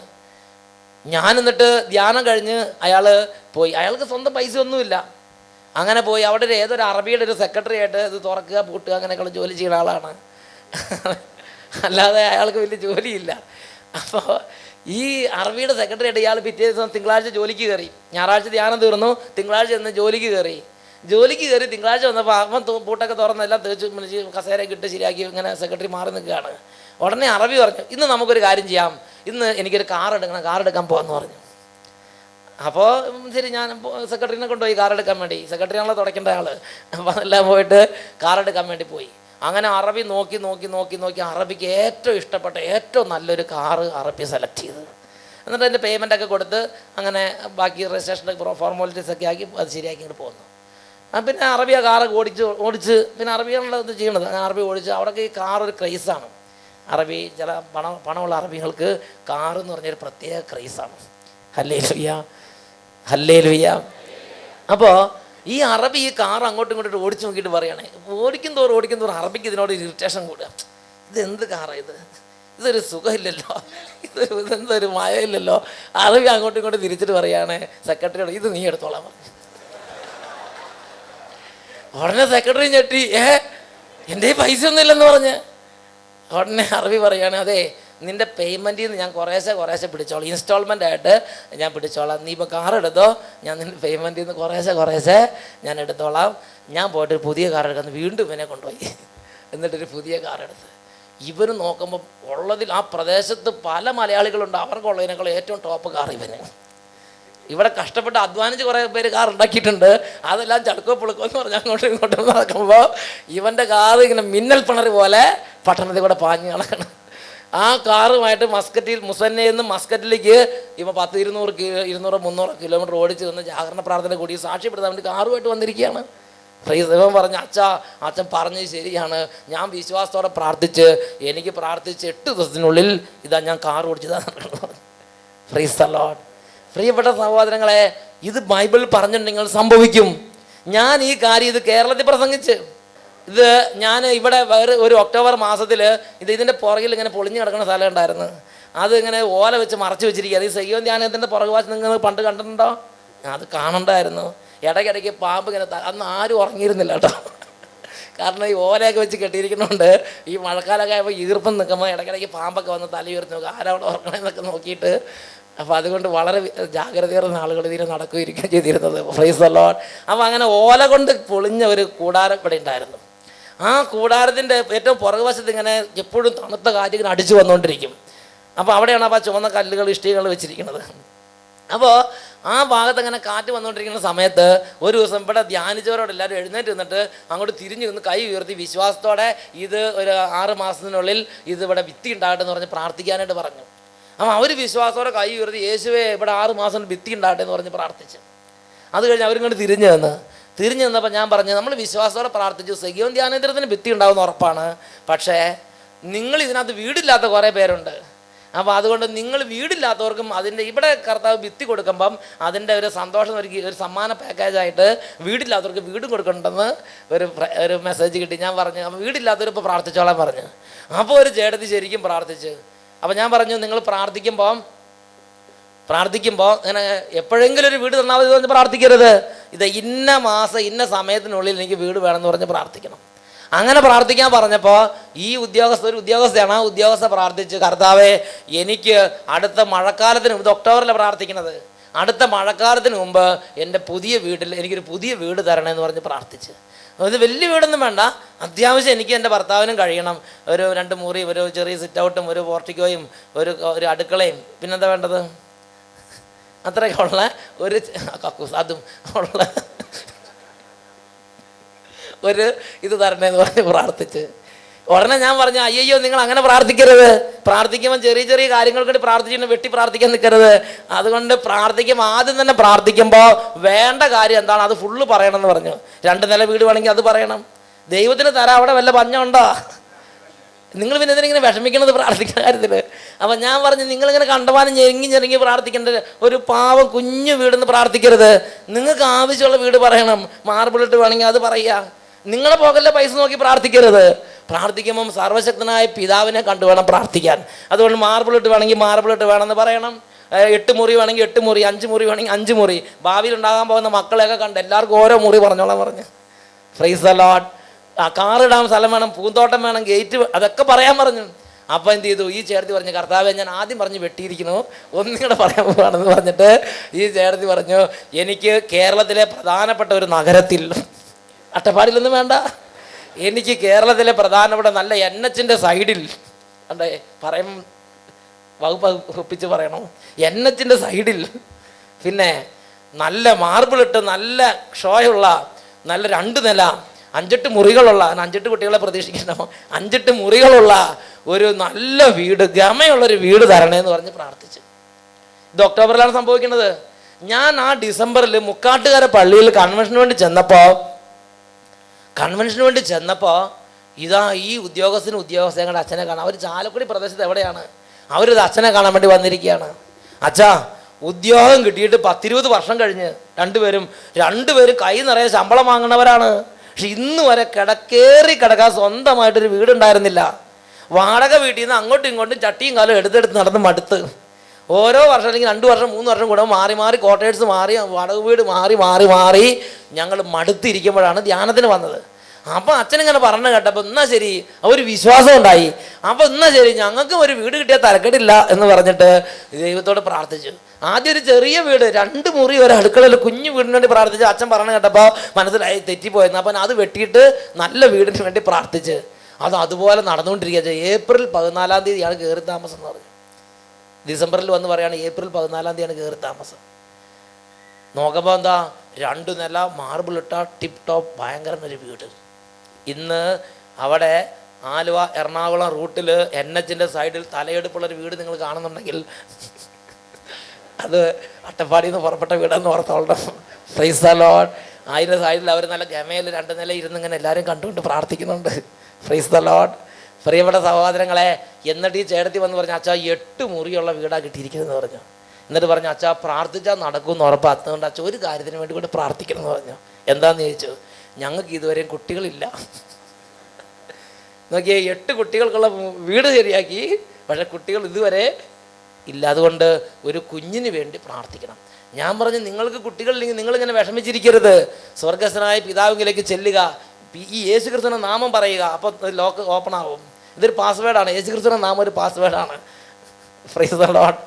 ഞാൻ എന്നിട്ട് ധ്യാനം കഴിഞ്ഞ് അയാൾ പോയി. അയാൾക്ക് സ്വന്തം പൈസ ഒന്നുമില്ല. അങ്ങനെ പോയി അവിടെ ഏതൊരു അറബിയുടെ ഒരു സെക്രട്ടറി ആയിട്ട് ഇത് തുറക്കുക പൂട്ടുക അങ്ങനെയൊക്കെയുള്ള ജോലി ചെയ്യുന്ന ആളാണ്. അല്ലാതെ അയാൾക്ക് വലിയ ജോലിയില്ല. അപ്പോൾ ഈ അറബിയുടെ സെക്രട്ടറി ആയിട്ട് ഇയാൾ പിറ്റേ ദിവസം തിങ്കളാഴ്ച ജോലിക്ക് കയറി. ഞായറാഴ്ച ധ്യാനം തീർന്നു, തിങ്കളാഴ്ച എന്ന് ജോലിക്ക് കയറി തിങ്കളാഴ്ച വന്നപ്പോൾ അവൻ പൂട്ടൊക്കെ തുറന്നെല്ലാം തേച്ച് കസേരയൊക്കെ ഇട്ട് ശരിയാക്കി ഇങ്ങനെ സെക്രട്ടറി മാറി നിൽക്കുകയാണ്. ഉടനെ അറബി പറഞ്ഞു, ഇന്ന് നമുക്കൊരു കാര്യം ചെയ്യാം, ഇന്ന് എനിക്കൊരു കാർ എടുക്കാൻ പോകാമെന്ന് പറഞ്ഞു. അപ്പോൾ ശരി, ഞാൻ സെക്രട്ടറിനെ കൊണ്ടുപോയി കാർ എടുക്കാൻ വേണ്ടി. സെക്രട്ടറിയാണല്ലോ തുടയ്ക്കേണ്ട ആൾ. അപ്പോൾ അതെല്ലാം പോയിട്ട് കാർ എടുക്കാൻ വേണ്ടി പോയി. അങ്ങനെ അറബി നോക്കി അറബിക്ക് ഏറ്റവും ഇഷ്ടപ്പെട്ട ഏറ്റവും നല്ലൊരു കാറ് അറബി സെലക്ട് ചെയ്ത്, എന്നിട്ട് അതിൻ്റെ പേയ്മെൻറ്റൊക്കെ കൊടുത്ത് അങ്ങനെ ബാക്കി രജിസ്ട്രേഷൻ്റെ ഫോർമാലിറ്റീസൊക്കെ ആക്കി അത് ശരിയാക്കി ഇങ്ങോട്ട് പോകുന്നു. പിന്നെ അറബി ആ കാറ് ഓടിച്ച് പിന്നെ അറബിയാണല്ലോ ഇത് ചെയ്യണത്. അറബി ഓടിച്ച് അവിടെയൊക്കെ ഈ കാറൊരു ക്രൈസാണ്. അറബി ചില പണമുള്ള അറബികൾക്ക് കാറ് എന്ന് പറഞ്ഞൊരു പ്രത്യേക ക്രൈസാണ്. ഹല്ലേലൂയ. അപ്പോൾ ഈ അറബി ഈ കാർ അങ്ങോട്ടും ഇങ്ങോട്ടും ഓടിച്ചു നോക്കിയിട്ട് പറയുകയാണെ, ഓടിക്കും തോറും അറബിക്ക് ഇതിനോട് ഇറിറ്റേഷൻ കൂടുക. ഇതെന്ത് കാറാണ് ഇതൊരു സുഖമില്ലല്ലോ, ഇതെന്തൊരു മഴയില്ലല്ലോ. അറബി അങ്ങോട്ടും ഇങ്ങോട്ടും തിരിച്ചിട്ട് പറയുകയാണ് സെക്രട്ടറിയോട്, ഇത് നീ എടുത്തോളാൻ പറഞ്ഞു. ഉടനെ സെക്രട്ടറി ഞെട്ടി, എൻ്റെ പൈസ ഒന്നുമില്ലെന്ന് പറഞ്ഞ്. ഉടനെ അറബി പറയുകയാണ്, അതെ നിൻ്റെ പേയ്മെൻറ്റിൽ നിന്ന് ഞാൻ കുറേശ്ശെ പിടിച്ചോളാം, ഇൻസ്റ്റാൾമെൻ്റ് ആയിട്ട് ഞാൻ പിടിച്ചോളാം. നീ ഇപ്പോൾ കാർ എടുത്തോ, ഞാൻ നിൻ്റെ പേയ്മെൻറ്റിൽ നിന്ന് കുറേശ്ശെ ഞാൻ എടുത്തോളാം. ഞാൻ പോയിട്ട് പുതിയ കാർ എടുക്കുന്നത് വീണ്ടും ഇവനെ കൊണ്ടുപോയി. എന്നിട്ടൊരു പുതിയ കാർ എടുത്ത് ഇവന് നോക്കുമ്പോൾ ഉള്ളതിൽ ആ പ്രദേശത്ത് പല മലയാളികളുണ്ട്, അവർക്കുള്ളതിനേക്കാൾ ഏറ്റവും ടോപ്പ് കാർ ഇവന്. ഇവിടെ കഷ്ടപ്പെട്ട് അധ്വാനിച്ച് കുറേ പേര് കാർ ഉണ്ടാക്കിയിട്ടുണ്ട്, അതെല്ലാം ചടുക്കോ പുളുക്കോ എന്ന് പറഞ്ഞാൽ അങ്ങോട്ടും ഇങ്ങോട്ടും നടക്കുമ്പോൾ ഇവൻ്റെ കാർ ഇങ്ങനെ മിന്നൽ പിണറി പോലെ പട്ടണത്തിൽ കൂടെ പാഞ്ഞ് നടക്കണം. ആ കാറുമായിട്ട് മുസന്നയിൽ നിന്ന് മസ്കറ്റിലേക്ക് ഇവ 200-300 കിലോമീറ്റർ ഓടിച്ച് വന്ന് ജാഗരണ പ്രാർത്ഥന കൂടി സാക്ഷ്യപ്പെടുത്താൻ വേണ്ടി കാറുമായിട്ട് വന്നിരിക്കുകയാണ്. ഇവൻ പറഞ്ഞു, അച്ഛൻ പറഞ്ഞത് ശരിയാണ്, ഞാൻ വിശ്വാസത്തോടെ പ്രാർത്ഥിച്ച് എനിക്ക് പ്രാർത്ഥിച്ച് 8 ദിവസത്തിനുള്ളിൽ ഇതാ ഞാൻ കാർ ഓടിച്ചതാണ് പറഞ്ഞു. Price the Lord. പ്രിയപ്പെട്ട സഹോദരങ്ങളെ, ഇത് ബൈബിൾ പറഞ്ഞിട്ടുണ്ടെങ്കിൽ സംഭവിക്കും. ഞാൻ ഈ കാര്യം ഇത് കേരളത്തിൽ പ്രസംഗിച്ച്, ഇത് ഞാൻ ഇവിടെ വേറെ ഒരു ഒക്ടോബർ മാസത്തിൽ ഇതിൻ്റെ പുറകിൽ ഇങ്ങനെ പൊളിഞ്ഞു കിടക്കുന്ന സ്ഥലം ഉണ്ടായിരുന്നു. അത് ഇങ്ങനെ ഓല വെച്ച് മറച്ചു വെച്ചിരിക്കുക. അത് ഈ സയ്യോൻ ധ്യാനത്തിൻ്റെ പുറകുവാശം നിങ്ങൾ പണ്ട് കണ്ടിട്ടുണ്ടോ? അത് കാണണ്ടായിരുന്നു. ഇടയ്ക്കിടയ്ക്ക് പാമ്പ് ഇങ്ങനെ, അന്ന് ആരും ഉറങ്ങിയിരുന്നില്ല കേട്ടോ, കാരണം ഈ ഓലയൊക്കെ വെച്ച് കെട്ടിയിരിക്കുന്നതുകൊണ്ട് ഈ മഴക്കാലമൊക്കെ ആയപ്പോൾ ഈർപ്പം നിൽക്കുമ്പോൾ ഇടയ്ക്കിടയ്ക്ക് പാമ്പൊക്കെ വന്ന് തല ഉയർത്തി നോക്കുക, ആരവിടെ ഉറങ്ങണമെന്നൊക്കെ നോക്കിയിട്ട്. അപ്പോൾ അതുകൊണ്ട് വളരെ ജാഗ്രതയേറുന്ന ആളുകൾ ഇതിനെ നടക്കുകയിരിക്കുകയും ചെയ്തിരുന്നത്. Price the Lord. അപ്പോൾ അങ്ങനെ ഓല കൊണ്ട് പൊളിഞ്ഞ ഒരു കൂടാരം ഇവിടെ ഉണ്ടായിരുന്നു. ആ കൂടാരത്തിൻ്റെ ഏറ്റവും പുറകുവശത്ത് ഇങ്ങനെ എപ്പോഴും തണുത്ത കാറ്റ് ഇങ്ങനെ അടിച്ചു വന്നുകൊണ്ടിരിക്കും. അപ്പോൾ അവിടെയാണ് അപ്പോൾ ചുവന്ന കല്ലുകൾ ഇഷ്ടികൾ വെച്ചിരിക്കുന്നത്. അപ്പോൾ ആ ഭാഗത്ത് അങ്ങനെ കാറ്റ് വന്നുകൊണ്ടിരിക്കുന്ന സമയത്ത് ഒരു ദിവസം ഇവിടെ ധ്യാനിച്ചവരോട് എല്ലാവരും എഴുന്നേറ്റ് നിന്നിട്ട് അങ്ങോട്ട് തിരിഞ്ഞു നിന്ന് കൈ ഉയർത്തി വിശ്വാസത്തോടെ ഇത് ഒരു 6 മാസത്തിനുള്ളിൽ ഇത് ഇവിടെ വിത്തി ഉണ്ടാകട്ടെ എന്ന് പറഞ്ഞ് പ്രാർത്ഥിക്കാനായിട്ട് പറഞ്ഞു. അപ്പോൾ അവർ വിശ്വാസത്തോടെ കൈ ഉയർത്തി, യേശുവേ ഇവിടെ 6 മാസം വിത്തി ഉണ്ടാകട്ടെ എന്ന് പറഞ്ഞ് പ്രാർത്ഥിച്ചു. അത് കഴിഞ്ഞ് അവരിങ്ങോട്ട് തിരിഞ്ഞു നിന്നപ്പോൾ ഞാൻ പറഞ്ഞു, നമ്മൾ വിശ്വാസത്തോടെ പ്രാർത്ഥിച്ചു, സഗിയോൻ ധ്യാനേന്ദ്രത്തിന് ഭിത്തി ഉണ്ടാവുന്ന ഉറപ്പാണ്, പക്ഷേ നിങ്ങൾ ഇതിനകത്ത് വീടില്ലാത്ത കുറേ പേരുണ്ട്. അപ്പോൾ അതുകൊണ്ട് നിങ്ങൾ വീടില്ലാത്തവർക്കും അതിൻ്റെ ഇവിടെ കർത്താവ് ഭിത്തി കൊടുക്കുമ്പം അതിൻ്റെ ഒരു സന്തോഷം ഒരു സമ്മാന പാക്കേജായിട്ട് വീടില്ലാത്തവർക്ക് വീടും കൊടുക്കണമെന്ന് ഒരു മെസ്സേജ് കിട്ടി. ഞാൻ പറഞ്ഞു, അപ്പോൾ വീടില്ലാത്തവർ ഇപ്പോൾ പ്രാർത്ഥിച്ചോളാൻ പറഞ്ഞു. അപ്പോൾ ഒരു ചേട്ടത്തി ശരിക്കും പ്രാർത്ഥിച്ച്. അപ്പോൾ ഞാൻ പറഞ്ഞു, നിങ്ങൾ പ്രാർത്ഥിക്കുമ്പോൾ ഇങ്ങനെ എപ്പോഴെങ്കിലും ഒരു വീട് തന്നാൽ മതി പറഞ്ഞ് പ്രാർത്ഥിക്കരുത്. ഇത് ഇന്ന മാസം ഇന്ന സമയത്തിനുള്ളിൽ എനിക്ക് വീട് വേണമെന്ന് പറഞ്ഞ് പ്രാർത്ഥിക്കണം. അങ്ങനെ പ്രാർത്ഥിക്കാൻ പറഞ്ഞപ്പോൾ ഈ ഒരു ഉദ്യോഗസ്ഥയാണ്. ആ ഉദ്യോഗസ്ഥ പ്രാർത്ഥിച്ച്, കർത്താവേ എനിക്ക് അടുത്ത മഴക്കാലത്തിന്, ഇത് ഒക്ടോബറിലാണ് പ്രാർത്ഥിക്കുന്നത്, അടുത്ത മഴക്കാലത്തിന് മുമ്പ് എൻ്റെ പുതിയ വീട്ടിൽ എനിക്കൊരു പുതിയ വീട് തരണമെന്ന് പറഞ്ഞ് പ്രാർത്ഥിച്ച്. ഇത് വലിയ വീടൊന്നും വേണ്ട, അത്യാവശ്യം എനിക്ക് എൻ്റെ ഭർത്താവിനും കഴിയണം. ഒരു 2 മുറി, ഒരു ചെറിയ സിറ്റ് ഔട്ടും, ഒരു പോർട്ടിക്കോയും, ഒരു അടുക്കളയും, പിന്നെന്താ വേണ്ടത്, അത്രയൊക്കെ ഉള്ള ഒരു കക്കൂസ്, അതും ഉള്ള ഒരു ഇത് തരണേന്ന് പറഞ്ഞ് പ്രാർത്ഥിച്ച്. ഉടനെ ഞാൻ പറഞ്ഞു, അയ്യോ നിങ്ങൾ അങ്ങനെ പ്രാർത്ഥിക്കരുത്, പ്രാർത്ഥിക്കുമ്പോൾ ചെറിയ കാര്യങ്ങൾക്ക് വേണ്ടി പ്രാർത്ഥിച്ചിട്ട് വെട്ടി പ്രാർത്ഥിക്കാൻ നിൽക്കരുത്. അതുകൊണ്ട് പ്രാർത്ഥിക്കുമ്പോൾ ആദ്യം തന്നെ പ്രാർത്ഥിക്കുമ്പോൾ വേണ്ട കാര്യം എന്താണ് അത് ഫുള്ള് പറയണമെന്ന് പറഞ്ഞു. 2 നില വീട് വേണമെങ്കിൽ അത് പറയണം. ദൈവത്തിന് തരാം, അവിടെ വല്ല പഞ്ഞുണ്ടോ? നിങ്ങൾ പിന്നെ ഇതിനിങ്ങനെ വിഷമിക്കണത് പ്രാർത്ഥിക്കുന്ന കാര്യത്തിൽ. അപ്പം ഞാൻ പറഞ്ഞു, നിങ്ങളിങ്ങനെ കണ്ടമാനം ഞെരുങ്ങി പ്രാർത്ഥിക്കേണ്ടത്, ഒരു പാവം കുഞ്ഞു വീടെന്ന് പ്രാർത്ഥിക്കരുത്. നിങ്ങൾക്ക് ആവശ്യമുള്ള വീട് പറയണം. മാർബിളിട്ട് വേണമെങ്കിൽ അത് പറയുക. നിങ്ങളെ പോകല്ലേ പൈസ നോക്കി പ്രാർത്ഥിക്കരുത്. പ്രാർത്ഥിക്കുമ്പം സർവശക്തനായ പിതാവിനെ കണ്ടു വേണം പ്രാർത്ഥിക്കാൻ. അതുകൊണ്ട് മാർബിളിട്ട് വേണമെങ്കിൽ മാർബിളിട്ട് വേണമെന്ന് പറയണം. 8 മുറി വേണമെങ്കിൽ 8 മുറി, 5 മുറി വേണമെങ്കിൽ 5 മുറി. ഭാവിയിൽ ഉണ്ടാകാൻ പോകുന്ന മക്കളെയൊക്കെ കണ്ട് എല്ലാവർക്കും ഓരോ മുറി പറഞ്ഞോളാം പറഞ്ഞു. Price the Lord. കാറിടാൻ സ്ഥലം വേണം, പൂന്തോട്ടം വേണം, ഗേറ്റ്, അതൊക്കെ പറയാൻ പറഞ്ഞു. അപ്പം എന്ത് ചെയ്തു, ഈ ചേർത്തി പറഞ്ഞു, കർത്താവെ ഞാൻ ആദ്യം പറഞ്ഞ് വെട്ടിയിരിക്കുന്നു, ഒന്നുകൂടെ പറയാൻ പോവാണെന്ന് പറഞ്ഞിട്ട് ഈ ചേർത്തി പറഞ്ഞു, എനിക്ക് കേരളത്തിലെ പ്രധാനപ്പെട്ട ഒരു നഗരത്തിൽ, അട്ടപ്പാടിയിലൊന്നും വേണ്ട, എനിക്ക് കേരളത്തിലെ പ്രധാനപ്പെട്ട നല്ല NH-ൻ്റെ സൈഡിൽ, അണ്ടേ പറയും വകുപ്പ് ഒപ്പിച്ച് പറയണം, NH-ൻ്റെ സൈഡിൽ, പിന്നെ നല്ല മാർബിളിട്ട് നല്ല ഷോയുള്ള നല്ല 2 നില 5-8 മുറികളുള്ള, 5-8 കുട്ടികളെ പ്രതീക്ഷിക്കണം, 5-8 മുറികളുള്ള ഒരു നല്ല വീട്, ഗമയുള്ളൊരു വീട് തരണേന്ന് പറഞ്ഞ് പ്രാർത്ഥിച്ചു. ഇത് ഒക്ടോബറിലാണ് സംഭവിക്കുന്നത്. ഞാൻ ആ ഡിസംബറിൽ മുക്കാട്ടുകാര പള്ളിയിൽ കൺവെൻഷന് വേണ്ടി ചെന്നപ്പോൾ ഇതാ ഈ ഉദ്യോഗസ്ഥയുടെ അച്ഛനെ കാണാം. അവർ ചാലക്കുടി പ്രദേശത്ത് എവിടെയാണ്, അവരിത് അച്ഛനെ കാണാൻ വേണ്ടി വന്നിരിക്കുകയാണ്. അച്ഛാ ഉദ്യോഗം കിട്ടിയിട്ട് 10-20 വർഷം കഴിഞ്ഞ് രണ്ടുപേരും കൈ നിറയെ ശമ്പളം വാങ്ങുന്നവരാണ്. പക്ഷെ ഇന്ന് വരെ കിടക്കാൻ സ്വന്തമായിട്ടൊരു വീടുണ്ടായിരുന്നില്ല. വാടക വീട്ടിൽ നിന്ന് അങ്ങോട്ടും ഇങ്ങോട്ടും ചട്ടിയും കാലം എടുത്തെടുത്ത് നടന്ന് മടുത്ത് ഓരോ വർഷം അല്ലെങ്കിൽ 2 വർഷം 3 വർഷം കൂടെ മാറി ക്വാർട്ടേഴ്സ് മാറി വാടക വീട് മാറി ഞങ്ങൾ മടുത്തിരിക്കുമ്പോഴാണ് ധ്യാനത്തിന് വന്നത്. അപ്പം അച്ഛനിങ്ങനെ പറഞ്ഞു കേട്ടപ്പോൾ എന്നാ ശരി, ഒരു വിശ്വാസം ഉണ്ടായി. അപ്പം എന്നാ ശരി, ഞങ്ങൾക്കും ഒരു വീട് കിട്ടിയാൽ തരക്കെട്ടില്ല എന്ന് പറഞ്ഞിട്ട് ദൈവത്തോട് പ്രാർത്ഥിച്ചു. ആദ്യം ഒരു ചെറിയ വീട്, 2 മുറി ഒരു അടുക്കളയിൽ കുഞ്ഞു വീടിന് വേണ്ടി പ്രാർത്ഥിച്ചു. അച്ഛൻ പറഞ്ഞു കേട്ടപ്പോൾ മനസ്സിലായി തെറ്റിപ്പോയെന്ന്. അപ്പം അത് വെട്ടിയിട്ട് നല്ല വീടിന് വേണ്ടി പ്രാർത്ഥിച്ച് അതുപോലെ നടന്നുകൊണ്ടിരിക്കുക. ഏപ്രിൽ 14-ാം തീയതിയാണ് കയറി താമസം എന്ന് പറഞ്ഞു. ഡിസംബറിൽ വന്ന് പറയുകയാണ് ഏപ്രിൽ 14-ാം തീയതിയാണ് കയറി താമസം. നോക്കുമ്പോൾ എന്താ, 2 നില മാർബിൾ ഇട്ട ടിപ്പ് ടോപ്പ് ഭയങ്കര ഒരു വീട്. ഇന്ന് അവിടെ ആലുവ എറണാകുളം റൂട്ടിൽ NH-ൻ്റെ സൈഡിൽ തലയെടുപ്പുള്ളൊരു വീട് നിങ്ങൾ കാണുന്നുണ്ടെങ്കിൽ അത് അട്ടപ്പാടിയിൽ നിന്ന് പുറപ്പെട്ട വീടെന്ന് ഓർത്തോളണം. Price the Lord. അതിൻ്റെ സൈഡിൽ അവർ നല്ല ഗമയിൽ 2 നില ഇരുന്നിങ്ങനെ എല്ലാവരും കണ്ടുകൊണ്ട് പ്രാർത്ഥിക്കുന്നുണ്ട്. Price the Lord. പ്രിയപ്പെട്ട സഹോദരങ്ങളെ, എന്നിട്ട് ഈ ചേട്ടത്തി വന്ന് പറഞ്ഞു, അച്ഛാ 8 മുറിയുള്ള വീടാണ് കിട്ടിയിരിക്കുന്നതെന്ന് പറഞ്ഞു. എന്നിട്ട് പറഞ്ഞു, അച്ഛാ പ്രാർത്ഥിച്ചാൽ നടക്കുമെന്ന് ഉറപ്പാണ്, അതുകൊണ്ട് അച്ഛൻ ഒരു കാര്യത്തിന് വേണ്ടി കൂടെ പ്രാർത്ഥിക്കണം എന്ന് പറഞ്ഞു. എന്താണെന്ന് ചോദിച്ചു. ഞങ്ങൾക്ക് ഇതുവരെയും കുട്ടികളില്ല. നോക്കിയേ, 8 കുട്ടികൾക്കുള്ള വീട് ശരിയാക്കി, പക്ഷെ കുട്ടികൾ ഇതുവരെ ഇല്ല. അതുകൊണ്ട് ഒരു കുഞ്ഞിന് വേണ്ടി പ്രാർത്ഥിക്കണം. ഞാൻ പറഞ്ഞു, നിങ്ങൾക്ക് കുട്ടികളില്ലെങ്കിൽ നിങ്ങളിങ്ങനെ വിഷമിച്ചിരിക്കരുത്. സ്വർഗസ്ഥനായ പിതാവിലേക്ക് ചെല്ലുക, ഈ യേശു ക്രിസ്തുവിൻ്റെ നാമം പറയുക, അപ്പോൾ ലോക്ക് ഓപ്പൺ ആവും. ഇതൊരു പാസ്വേഡാണ്. യേശു ക്രിസ്തുവിൻ്റെ നാമം ഒരു പാസ്വേഡാണ്. Price the Lord.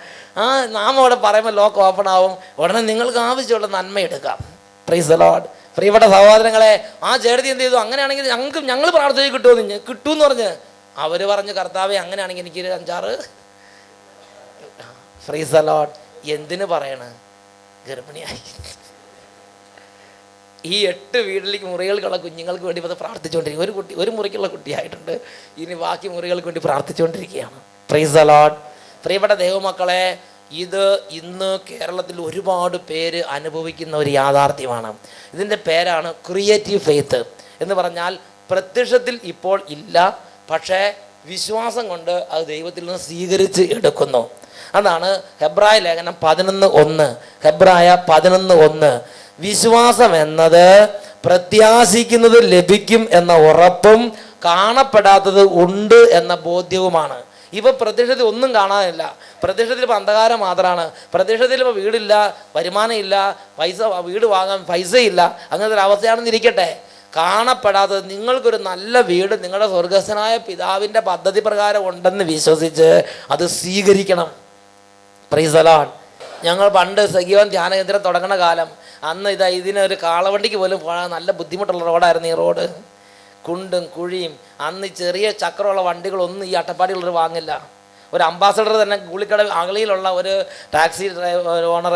ആ നാമം അവിടെ പറയുമ്പോൾ ലോക്ക് ഓപ്പൺ ആവും. ഉടനെ നിങ്ങൾക്ക് ആവശ്യമുള്ള നന്മ എടുക്കാം. Price the Lord. പ്രിയപ്പെട്ട സഹോദരങ്ങളെ, ആ ചേട്ടത്തി എന്ത് ചെയ്തു, അങ്ങനെയാണെങ്കിൽ ഞങ്ങൾ പ്രാർത്ഥിച്ച് കിട്ടുമെന്ന് പറഞ്ഞ് അവർ പറഞ്ഞു, കർത്താവേ അങ്ങനെയാണെങ്കിൽ എനിക്കൊരു 5-6. Price the Lord. എന്തിനു പറയണ്, ഗർഭിണിയായി. ഈ 8 വീട്ടിലേക്ക് മുറികൾക്കുള്ള കുഞ്ഞുങ്ങൾക്ക് വേണ്ടി അത് പ്രാർത്ഥിച്ചുകൊണ്ടിരിക്കും. ഒരു മുറിക്കുള്ള കുട്ടിയായിട്ടുണ്ട്, ഇനി ബാക്കി മുറികൾക്ക് വേണ്ടി പ്രാർത്ഥിച്ചുകൊണ്ടിരിക്കുകയാണ്. Price the Lord. പ്രിയപ്പെട്ട ദൈവമക്കളെ, ഇത് ഇന്ന് കേരളത്തിൽ ഒരുപാട് പേര് അനുഭവിക്കുന്ന ഒരു യാഥാർത്ഥ്യമാണ്. ഇതിൻ്റെ പേരാണ് ക്രിയേറ്റീവ് ഫെയ്ത്ത് എന്ന് പറഞ്ഞാൽ പ്രത്യക്ഷത്തിൽ ഇപ്പോൾ ഇല്ല, പക്ഷേ വിശ്വാസം കൊണ്ട് അത് ദൈവത്തിൽ നിന്ന് സ്വീകരിച്ച് എടുക്കുന്നു. അതാണ് ഹെബ്രായ ലേഖനം 11:1. ഹെബ്രായ 11:1. വിശ്വാസം എന്നത് പ്രത്യാശിക്കുന്നത് ലഭിക്കും എന്ന ഉറപ്പും കാണപ്പെടാത്തത് ഉണ്ട് എന്ന ബോധ്യവുമാണ്. ഇപ്പം പ്രത്യക്ഷത്തിൽ ഒന്നും കാണാനില്ല. പ്രത്യക്ഷത്തിൽ ഇപ്പം അന്ധകാരം മാത്രമാണ്. പ്രത്യക്ഷത്തിൽ ഇപ്പോൾ വീടില്ല, വരുമാനം ഇല്ല, വീട് വാങ്ങാൻ പൈസയില്ല, അങ്ങനത്തെ ഒരു അവസ്ഥയാണെന്നിരിക്കട്ടെ. കാണപ്പെടാത്തത്, നിങ്ങൾക്കൊരു നല്ല വീട് നിങ്ങളുടെ സ്വർഗസ്ഥനായ പിതാവിൻ്റെ പദ്ധതി പ്രകാരം ഉണ്ടെന്ന് വിശ്വസിച്ച് അത് സ്വീകരിക്കണം. Price the Lord. ഞങ്ങൾ പണ്ട് സജീവൻ ധ്യാനകേന്ദ്രം തുടങ്ങുന്ന കാലം, അന്ന് ഇതിനൊരു കാളവണ്ടിക്ക് പോലും പോകാൻ നല്ല ബുദ്ധിമുട്ടുള്ള റോഡായിരുന്നു ഈ റോഡ്. കുണ്ടും കുഴിയും. അന്ന് ചെറിയ ചക്രമുള്ള വണ്ടികളൊന്നും ഈ അട്ടപ്പാടിയുള്ളവർ വാങ്ങില്ല. ഒരു അംബാസഡർ തന്നെ കൂളിക്കട അകളിയിലുള്ള ഒരു ടാക്സി ഓണർ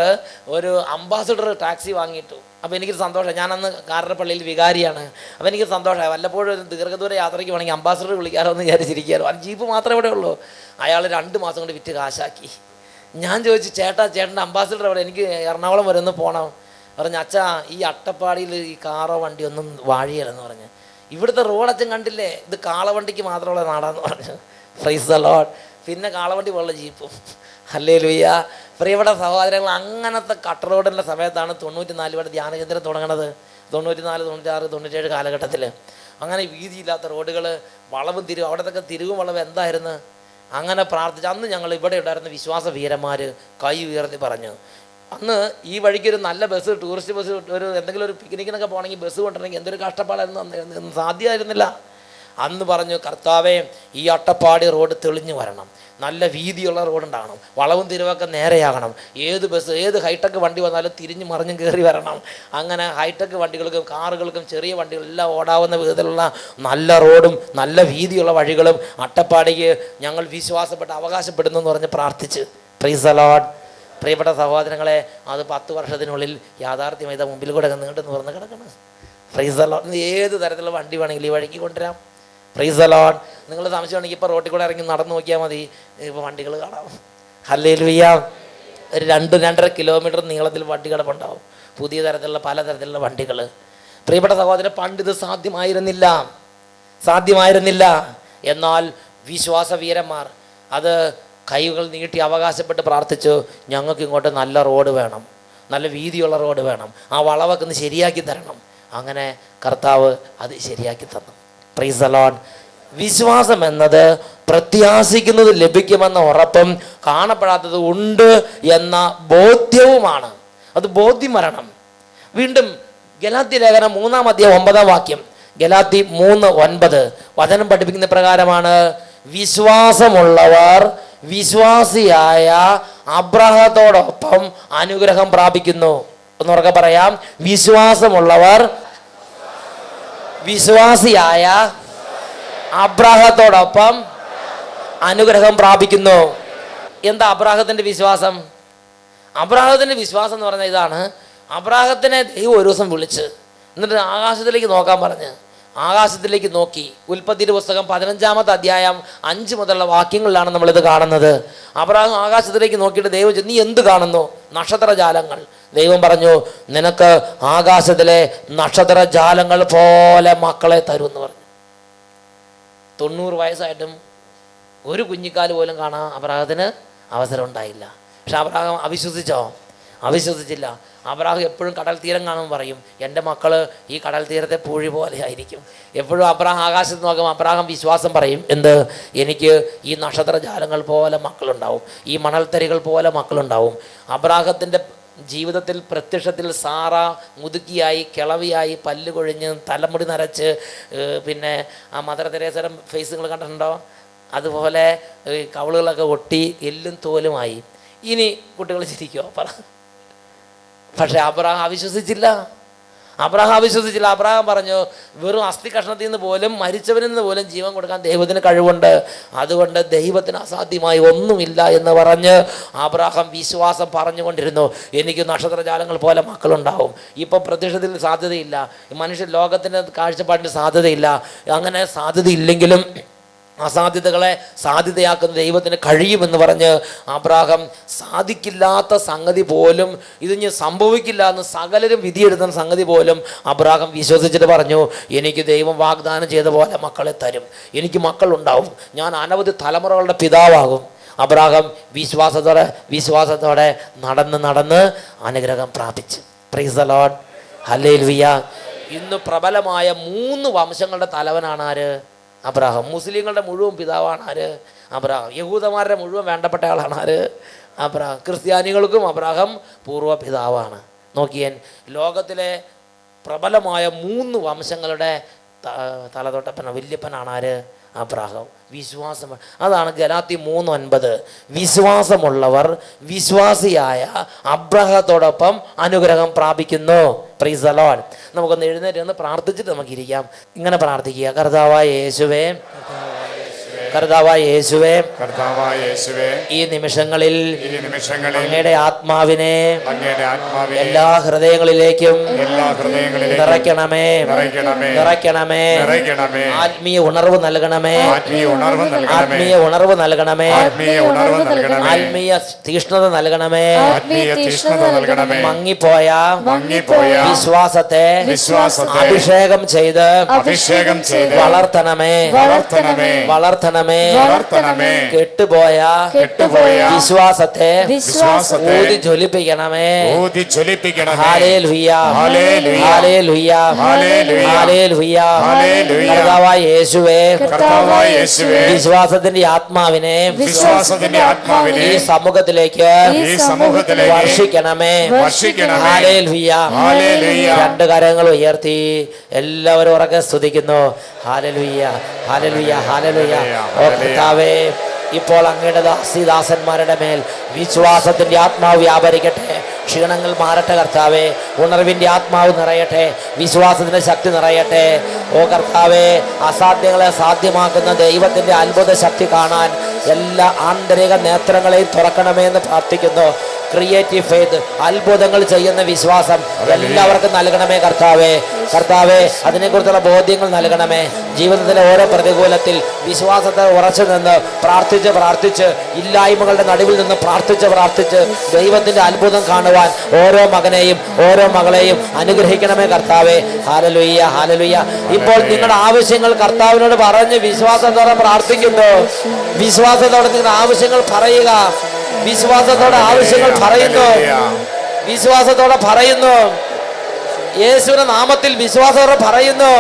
ഒരു അംബാസഡർ ടാക്സി വാങ്ങിയിട്ടു. അപ്പോൾ എനിക്കൊരു സന്തോഷം. ഞാനന്ന് കാരപ്പള്ളിയിൽ വികാരിയാണ്. അപ്പോൾ എനിക്ക് സന്തോഷമായി. വല്ലപ്പോഴും ഒരു ദീർഘദൂര യാത്രയ്ക്ക് വേണമെങ്കിൽ അംബാസഡർ വിളിക്കാറോ എന്ന് വിചാരിച്ചിരിക്കാറോ. അത് ജീപ്പ് മാത്രമേ ഇവിടെ ഉള്ളൂ. അയാൾ 2 മാസം കൊണ്ട് വിറ്റ് കാശാക്കി. ഞാൻ ചോദിച്ചു, ചേട്ടൻ്റെ അംബാസഡർ എവിടെ, എനിക്ക് എറണാകുളം വരെ ഒന്ന് പോകണം. പറഞ്ഞു, അച്ഛാ ഈ അട്ടപ്പാടിയിൽ ഈ കാറോ വണ്ടി ഒന്നും വാഴിയല്ലെന്ന് പറഞ്ഞ്. ഇവിടുത്തെ റോഡച്ഛൻ കണ്ടില്ലേ, ഇത് കാളവണ്ടിക്ക് മാത്രമുള്ള നാടാന്ന് പറഞ്ഞു. Price the Lord. പിന്നെ കാളവണ്ടി പോലുള്ള ജീപ്പും. ഹല്ലേലൂയ. പ്രിയപ്പെട്ട സഹോദരങ്ങൾ, അങ്ങനത്തെ കട്ട റോഡിൻ്റെ സമയത്താണ് 94 ഇവിടെ ധ്യാനകേന്ദ്രം തുടങ്ങണത്. 94, 96, 97 കാലഘട്ടത്തിൽ. അങ്ങനെ വീതിയില്ലാത്ത റോഡുകൾ, വളവും തിരിവും, അവിടത്തൊക്കെ തിരിവും വളവ് എന്തായിരുന്നു. അങ്ങനെ പ്രാർത്ഥിച്ച് അന്ന് ഞങ്ങൾ ഇവിടെ ഉണ്ടായിരുന്ന വിശ്വാസ വീരന്മാർ കൈ ഉയർത്തി പറഞ്ഞു, അന്ന് ഈ വഴിക്ക് ഒരു നല്ല ബസ്, ടൂറിസ്റ്റ് ബസ്, ഒരു എന്തെങ്കിലും ഒരു പിക്നിക്കിനൊക്കെ പോകണമെങ്കിൽ ബസ് കൊണ്ടുവരണമെങ്കിൽ എന്തൊരു കഷ്ടപ്പാടായിരുന്നു, സാധ്യമായിരുന്നില്ല. അന്ന് പറഞ്ഞു, കർത്താവേ ഈ അട്ടപ്പാടി റോഡ് തെളിഞ്ഞു വരണം, നല്ല വീതിയുള്ള റോഡുണ്ടാകണം, വളവും തിരിവൊക്കെ നേരെയാകണം, ഏത് ബസ് ഏത് ഹൈടെക് വണ്ടി വന്നാലും തിരിഞ്ഞു മറിഞ്ഞും കയറി വരണം. അങ്ങനെ ഹൈടെക് വണ്ടികൾക്കും കാറുകൾക്കും ചെറിയ വണ്ടികളെല്ലാം ഓടാവുന്ന വിധത്തിലുള്ള നല്ല റോഡും നല്ല വീതിയുള്ള വഴികളും അട്ടപ്പാടിക്ക് ഞങ്ങൾ വിശ്വാസപ്പെട്ട് അവകാശപ്പെടുന്നു എന്ന് പറഞ്ഞ് പ്രാർത്ഥിച്ച്. Price the Lord. പ്രിയപ്പെട്ട സഹോദരങ്ങളെ, അത് 10 വർഷത്തിനുള്ളിൽ യാഥാർത്ഥ്യമായി മുമ്പിൽ കൂടെ നീണ്ടു തുറന്ന് കിടക്കണം. Price the Lord. ഏത് തരത്തിലുള്ള വണ്ടി വേണമെങ്കിലും ഈ വഴിക്ക് കൊണ്ടുവരാം. Price the Lord. നിങ്ങൾ സംശയമാണെങ്കിൽ ഇപ്പോൾ റോട്ടിൽ കൂടെ ഇറങ്ങി നടന്നു നോക്കിയാൽ മതി, ഇപ്പോൾ വണ്ടികൾ കാണാം. ഹല്ലേലൂയ. ഒരു 2-2.5 കിലോമീറ്റർ നീളത്തിൽ വണ്ടി കിടപ്പുണ്ടാവും, പുതിയ തരത്തിലുള്ള പലതരത്തിലുള്ള വണ്ടികൾ. പ്രിയപ്പെട്ട സഹോദരൻ, പണ്ട് ഇത് സാധ്യമായിരുന്നില്ല. എന്നാൽ വിശ്വാസ വീരന്മാർ അത് കൈകൾ നീട്ടി അവകാശപ്പെട്ട് പ്രാർത്ഥിച്ചു, ഞങ്ങൾക്ക് ഇങ്ങോട്ട് നല്ല റോഡ് വേണം, നല്ല വീതിയുള്ള റോഡ് വേണം, ആ വളവൊക്കെ ഒന്ന് ശരിയാക്കി തരണം. അങ്ങനെ കർത്താവ് അത് ശരിയാക്കി തന്നു. Price the Lord. വിശ്വാസം എന്നത് പ്രത്യാശിക്കുന്നത് ലഭിക്കുമെന്ന ഉറപ്പും കാണപ്പെടാത്തത് ഉണ്ട് എന്ന ബോധ്യവുമാണ്. അത് ബോധ്യം വരണം. വീണ്ടും ഗലാത്യ ലേഖനം 3:9 ഗലാത്തി 3:9 വചനം പഠിപ്പിക്കുന്ന പ്രകാരമാണ്, വിശ്വാസമുള്ളവർ വിശ്വാസിയായ അബ്രാഹത്തോടൊപ്പം അനുഗ്രഹം പ്രാപിക്കുന്നു. ഒന്നുറക്കെ പറയാം, വിശ്വാസമുള്ളവർ വിശ്വാസിയായ അബ്രാഹത്തോടൊപ്പം അനുഗ്രഹം പ്രാപിക്കുന്നു. എന്താ അബ്രാഹത്തിന്റെ വിശ്വാസം? അബ്രാഹത്തിന്റെ വിശ്വാസം എന്ന് പറഞ്ഞാൽ ഇതാണ്. അബ്രാഹത്തിനെ ദൈവം ഒരു ദിവസം വിളിച്ച് എന്നിട്ട് ആകാശത്തിലേക്ക് നോക്കാൻ പറഞ്ഞ് ആകാശത്തിലേക്ക് നോക്കി. ഉൽപ്പത്തിയുടെ പുസ്തകം 15-ാമത്തെ അധ്യായം 5 മുതലുള്ള വാക്യങ്ങളിലാണ് നമ്മളിത് കാണുന്നത്. അബ്രാഹാം ആകാശത്തിലേക്ക് നോക്കിയിട്ട് ദൈവം നീ എന്ത് കാണുന്നു? നക്ഷത്രജാലങ്ങൾ. ദൈവം പറഞ്ഞു, നിനക്ക് ആകാശത്തിലെ നക്ഷത്രജാലങ്ങൾ പോലെ മക്കളെ തരും എന്ന് പറഞ്ഞു. 90 വയസ്സായിട്ടും ഒരു കുഞ്ഞിക്കാല് പോലും കാണാൻ അബ്രാഹത്തിന് അവസരം ഉണ്ടായില്ല. പക്ഷെ അബ്രാഹാം അവിശ്വസിച്ചോ? അവിശ്വസിച്ചില്ല. അബ്രാഹാം എപ്പോഴും കടൽ തീരം കാണുമ്പോൾ പറയും, എൻ്റെ മക്കൾ ഈ കടൽ തീരത്തെ പൂഴി പോലെ ആയിരിക്കും. എപ്പോഴും അബ്രാഹാം ആകാശത്ത് നോക്കുമ്പോൾ അബ്രാഹാം വിശ്വാസം പറയും, എന്ത്? എനിക്ക് ഈ നക്ഷത്രജാലങ്ങൾ പോലെ മക്കളുണ്ടാവും, ഈ മണൽത്തരികൾ പോലെ മക്കളുണ്ടാവും. അബ്രാഹത്തിൻ്റെ ജീവിതത്തിൽ പ്രത്യക്ഷത്തിൽ സാറ മുതുക്കിയായി, കിളവിയായി, പല്ല് കൊഴിഞ്ഞ്, തലമുടി നരച്ച്, പിന്നെ ആ മദർ തെരേസയുടെ ഫേസ് നിങ്ങൾ കണ്ടിട്ടുണ്ടോ? അതുപോലെ കവളുകളൊക്കെ ഒട്ടി എല്ലും തോലുമായി. ഇനി കുട്ടികൾ ചിരിക്കുമോ? പറ. പക്ഷെ അബ്രാഹാം അവിശ്വസിച്ചില്ല. അബ്രാഹാം പറഞ്ഞു, വെറും അസ്ഥി കഷ്ണത്തിൽ നിന്ന് പോലും മരിച്ചവരിൽ നിന്ന് പോലും ജീവൻ കൊടുക്കാൻ ദൈവത്തിന് കഴിവുണ്ട്, അതുകൊണ്ട് ദൈവത്തിന് അസാധ്യമായി ഒന്നുമില്ല എന്ന് പറഞ്ഞ് അബ്രാഹാം വിശ്വാസം പറഞ്ഞുകൊണ്ടിരുന്നു. എനിക്ക് നക്ഷത്രജാലങ്ങൾ പോലെ മക്കളുണ്ടാവും. ഇപ്പം പ്രത്യക്ഷത്തിൽ സാധ്യതയില്ല, മനുഷ്യ ലോകത്തിൻ്റെ കാഴ്ചപ്പാടിന് സാധ്യതയില്ല. അങ്ങനെ സാധ്യതയില്ലെങ്കിലും അസാധ്യതകളെ സാധ്യതയാക്കുന്ന ദൈവത്തിന് കഴിയുമെന്ന് പറഞ്ഞ് അബ്രാഹാം സാധിക്കില്ലാത്ത സംഗതി പോലും, ഇതിന് സംഭവിക്കില്ല എന്ന് സകലരും വിധിയെടുക്കുന്ന സംഗതി പോലും അബ്രാഹാം വിശ്വസിച്ചിട്ട് പറഞ്ഞു, എനിക്ക് ദൈവം വാഗ്ദാനം ചെയ്ത പോലെ മക്കളെ തരും, എനിക്ക് മക്കളുണ്ടാവും, ഞാൻ അനവധി തലമുറകളുടെ പിതാവാകും. അബ്രാഹാം വിശ്വാസത്തോടെ നടന്ന് അനുഗ്രഹം പ്രാപിച്ചു. Price the Lord. ഹല്ലേലൂയ. ഇന്ന് പ്രബലമായ 3 വംശങ്ങളുടെ തലവനാണ് ആര്? അബ്രാഹാം. മുസ്ലിങ്ങളുടെ മുഴുവൻ പിതാവാണ് ആര്? അബ്രാഹാം. യഹൂദന്മാരുടെ മുഴുവൻ വേണ്ടപ്പെട്ട ആളാണ് ആര്? അബ്രാഹാം. ക്രിസ്ത്യാനികൾക്കും അബ്രാഹാം പൂർവ്വ പിതാവാണ്. നോക്കിയാൻ, ലോകത്തിലെ പ്രബലമായ 3 വംശങ്ങളുടെ തലതൊട്ടപ്പന വല്യപ്പനാണ് ആര്? അബ്രാഹാം. വിശ്വാസം. അതാണ് ഗലാത്തി 3:9 വിശ്വാസമുള്ളവർ വിശ്വാസിയായ അബ്രാഹത്തോടൊപ്പം അനുഗ്രഹം പ്രാപിക്കുന്നു. Price the Lord. നമുക്കൊന്ന് എഴുന്നേറ്റ് പ്രാർത്ഥിച്ചിട്ട് നമുക്കിരിക്കാം. ഇങ്ങനെ പ്രാർത്ഥിക്കുക, കർത്താവായ യേശുവേ, കർത്താവായ യേശുവേ, ഈ നിമിഷങ്ങളിൽ അങ്ങയുടെ ആത്മാവിനെ എല്ലാ ഹൃദയങ്ങളിലേക്കും നിറയ്ക്കണമേ, നിറയ്ക്കണമേ. ആത്മീയ ഉണർവ് നൽകണമേ, ആത്മീയ ഉണർവ് നൽകണമേ, ആത്മീയ തീഷ്ണത നൽകണമേ. മങ്ങിപ്പോയ വിശ്വാസത്തെ അഭിഷേകം ചെയ്ത് വളർത്തണമേ, വളർത്തണമേ. കെട്ടുപോയ വിശ്വാസത്തെ ഊതി ജ്വലിപ്പിക്കണമേ. Hallelujah, hallelujah, hallelujah. കർത്താവായ യേശുവേ, വിശ്വാസത്തിന്റെ ആത്മാവിനെ ഈ സമൂഹത്തിലേക്ക് വർഷിക്കണമേ. ഹല്ലേലൂയ. 2 കരങ്ങൾ ഉയർത്തി എല്ലാവരും ഉറക്കെ സ്തുതിക്കുന്നു. Hallelujah, hallelujah, hallelujah. ഓ കർത്താവേ, ഇപ്പോൾ അങ്ങയുടെ ദാസന്മാരുടെ മേൽ വിശ്വാസത്തിന്റെ ആത്മാവ് വ്യാപരിക്കട്ടെ. ക്ഷീണങ്ങൾ മാറട്ടെ കർത്താവേ. ഉണർവിൻ്റെ ആത്മാവ് നിറയട്ടെ, വിശ്വാസത്തിൻ്റെ ശക്തി നിറയട്ടെ. ഓ കർത്താവേ, അസാധ്യങ്ങളെ സാധ്യമാക്കുന്ന ദൈവത്തിൻ്റെ അത്ഭുത ശക്തി കാണാൻ എല്ലാ ആന്തരിക നേത്രങ്ങളെയും തുറക്കണമേ എന്ന് പ്രാർത്ഥിക്കുന്നു. ക്രിയേറ്റീവ് ഫെയ്ത്ത്, അത്ഭുതങ്ങൾ ചെയ്യുന്ന വിശ്വാസം എല്ലാവർക്കും നൽകണമേ കർത്താവേ. കർത്താവേ, അതിനെക്കുറിച്ചുള്ള ബോധ്യങ്ങൾ നൽകണമേ. ജീവിതത്തിലെ ഓരോ പ്രതികൂലത്തിൽ വിശ്വാസത്തെ ഉറച്ചു നിന്ന് പ്രാർത്ഥിച്ച് ഇല്ലായ്മകളുടെ നടുവിൽ നിന്ന് പ്രാർത്ഥിച്ച് ദൈവത്തിൻ്റെ അത്ഭുതം കാണുവാൻ ഓരോ മകനെയും ഓരോ മകളെയും അനുഗ്രഹിക്കണമേ കർത്താവേ. Hallelujah, hallelujah. ഇപ്പോൾ നിങ്ങളുടെ ആവശ്യങ്ങൾ കർത്താവിനോട് പറഞ്ഞ് വിശ്വാസത്തോടെ പ്രാർത്ഥിക്കുന്നു. വിശ്വാസത്തോടെ നിങ്ങളുടെ ആവശ്യങ്ങൾ പറയുക. വിശ്വാസത്തോടെ ആവശ്യങ്ങൾ പറയുന്നു. വിശ്വാസത്തോടെ പറയുന്നു. യേശുവിന്റെ നാമത്തിൽ വിശ്വാസത്തോടെ പറയുന്നു.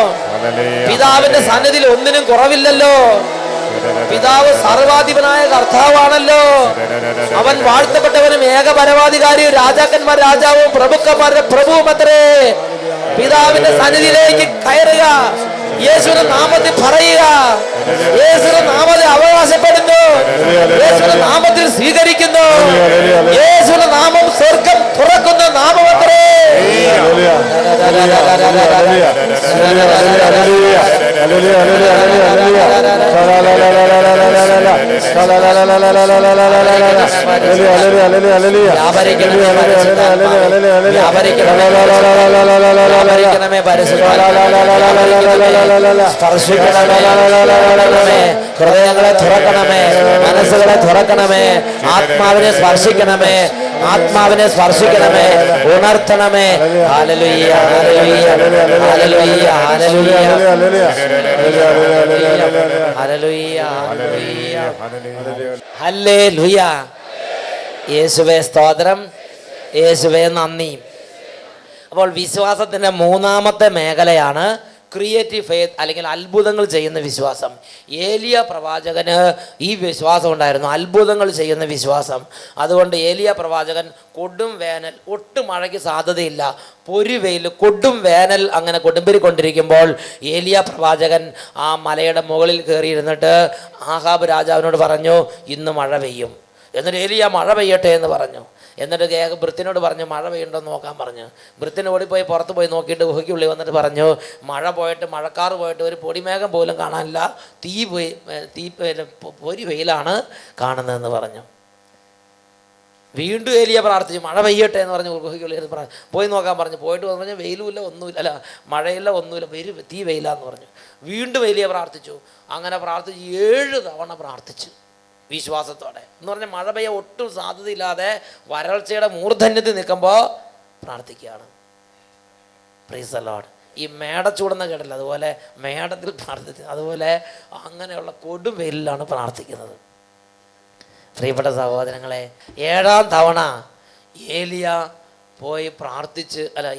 പിതാവിന്റെ സന്നിധിയിൽ ഒന്നിനും കുറവില്ലല്ലോ. പിതാവ് സർവാധിപനായ കർത്താവാണല്ലോ. അവൻ വാഴ്ത്തപ്പെട്ടവനും ഏക പരമാധികാരിയും രാജാക്കന്മാർ രാജാവും പ്രഭുക്കന്മാരുടെ പ്രഭുവും അത്രേ. പിതാവിന്റെ സന്നിധിയിലേക്ക് കയറുക. യേശുവിന്റെ നാമത്തിൽ പറയുക. യേശുവിന്റെ നാമത്തിൽ അവകാശപ്പെടുന്നു. യേശുവിന്റെ നാമത്തിൽ സ്വീകരിക്കുന്നു. യേശുവിന്റെ നാമം സ്വർഗം തുറക്കുന്ന നാമമത്രേ. ഹൃദയങ്ങളെ തുറക്കണമേ, മനസ്സുകളെ തുറക്കണമേ, ആത്മാവിനെ സ്പർശിക്കണമേ, ആത്മാവിനെ സ്പർശിക്കണമേ, ഉണർത്തണമേ. Hallelujah, hallelujah, hallelujah, hallelujah, hallelujah, hallelujah. യേശുവേ സ്തോത്രം, യേശുവേ നന്ദി. അപ്പോൾ വിശ്വാസത്തിൻ്റെ മൂന്നാമത്തെ മേഖലയാണ് ക്രിയേറ്റീവ് ഫെയ്ത്ത്, അല്ലെങ്കിൽ അത്ഭുതങ്ങൾ ചെയ്യുന്ന വിശ്വാസം. ഏലിയ പ്രവാചകന് ഈ വിശ്വാസം ഉണ്ടായിരുന്നു, അത്ഭുതങ്ങൾ ചെയ്യുന്ന വിശ്വാസം. അതുകൊണ്ട് ഏലിയ പ്രവാചകൻ കൊടും വേനൽ, ഒട്ടും മഴയ്ക്ക് സാധ്യതയില്ല, പൊരുവെയിൽ, കൊടും വേനൽ അങ്ങനെ കൊടുമ്പിരിക്കൊണ്ടിരിക്കുമ്പോൾ ഏലിയ പ്രവാചകൻ ആ മലയുടെ മുകളിൽ കയറിയിരുന്നിട്ട് ആഹാബ് രാജാവിനോട് പറഞ്ഞു, ഇന്ന് മഴ പെയ്യും. എന്നിട്ട് ഏലിയ മഴ പെയ്യട്ടെ എന്ന് പറഞ്ഞു. എന്നിട്ട് ഭൃത്യനോട് പറഞ്ഞു, മഴ പെയ്യുണ്ടോ എന്ന് നോക്കാൻ പറഞ്ഞു. ഭൃത്യൻ ഓടിപ്പോയി പുറത്ത് പോയി നോക്കിയിട്ട് ഗുഹയ്ക്കുള്ളിൽ വന്നിട്ട് പറഞ്ഞു, മഴ പോയിട്ട്, മഴക്കാറ് പോയിട്ട് ഒരു പൊടിമേഘം പോലും കാണാനില്ല, പൊരി വെയിലാണ് കാണുന്നതെന്ന് പറഞ്ഞു. വീണ്ടും ഏലിയ പ്രാർത്ഥിച്ചു, മഴ പെയ്യട്ടെ എന്ന് പറഞ്ഞു. ഗുഹയ്ക്കുള്ളിൽ പോയി നോക്കാൻ പറഞ്ഞു. പോയിട്ട് പറഞ്ഞു, വെയിലുമില്ല, ഒന്നുമില്ല, അല്ല മഴയില്ല, ഒന്നുമില്ല, തീ വെയിലാന്ന് പറഞ്ഞു. വീണ്ടും ഏലിയ പ്രാർത്ഥിച്ചു. അങ്ങനെ പ്രാർത്ഥിച്ച് 7 തവണ പ്രാർത്ഥിച്ചു വിശ്വാസത്തോടെ. എന്ന് പറഞ്ഞാൽ മഴ പെയ്യാൻ ഒട്ടും സാധ്യതയില്ലാതെ വരൾച്ചയുടെ മൂർധന്യത്തിൽ നിൽക്കുമ്പോൾ പ്രാർത്ഥിക്കുകയാണ്. Price the Lord. ഈ മേടച്ചൂടെന്ന് കേട്ടില്ല, അതുപോലെ മേടത്തിൽ പ്രാർത്ഥിച്ചു. അതുപോലെ അങ്ങനെയുള്ള കൊടും വെയിലാണ് പ്രാർത്ഥിക്കുന്നത്. പ്രിയപ്പെട്ട സഹോദരങ്ങളെ, 7ാം തവണ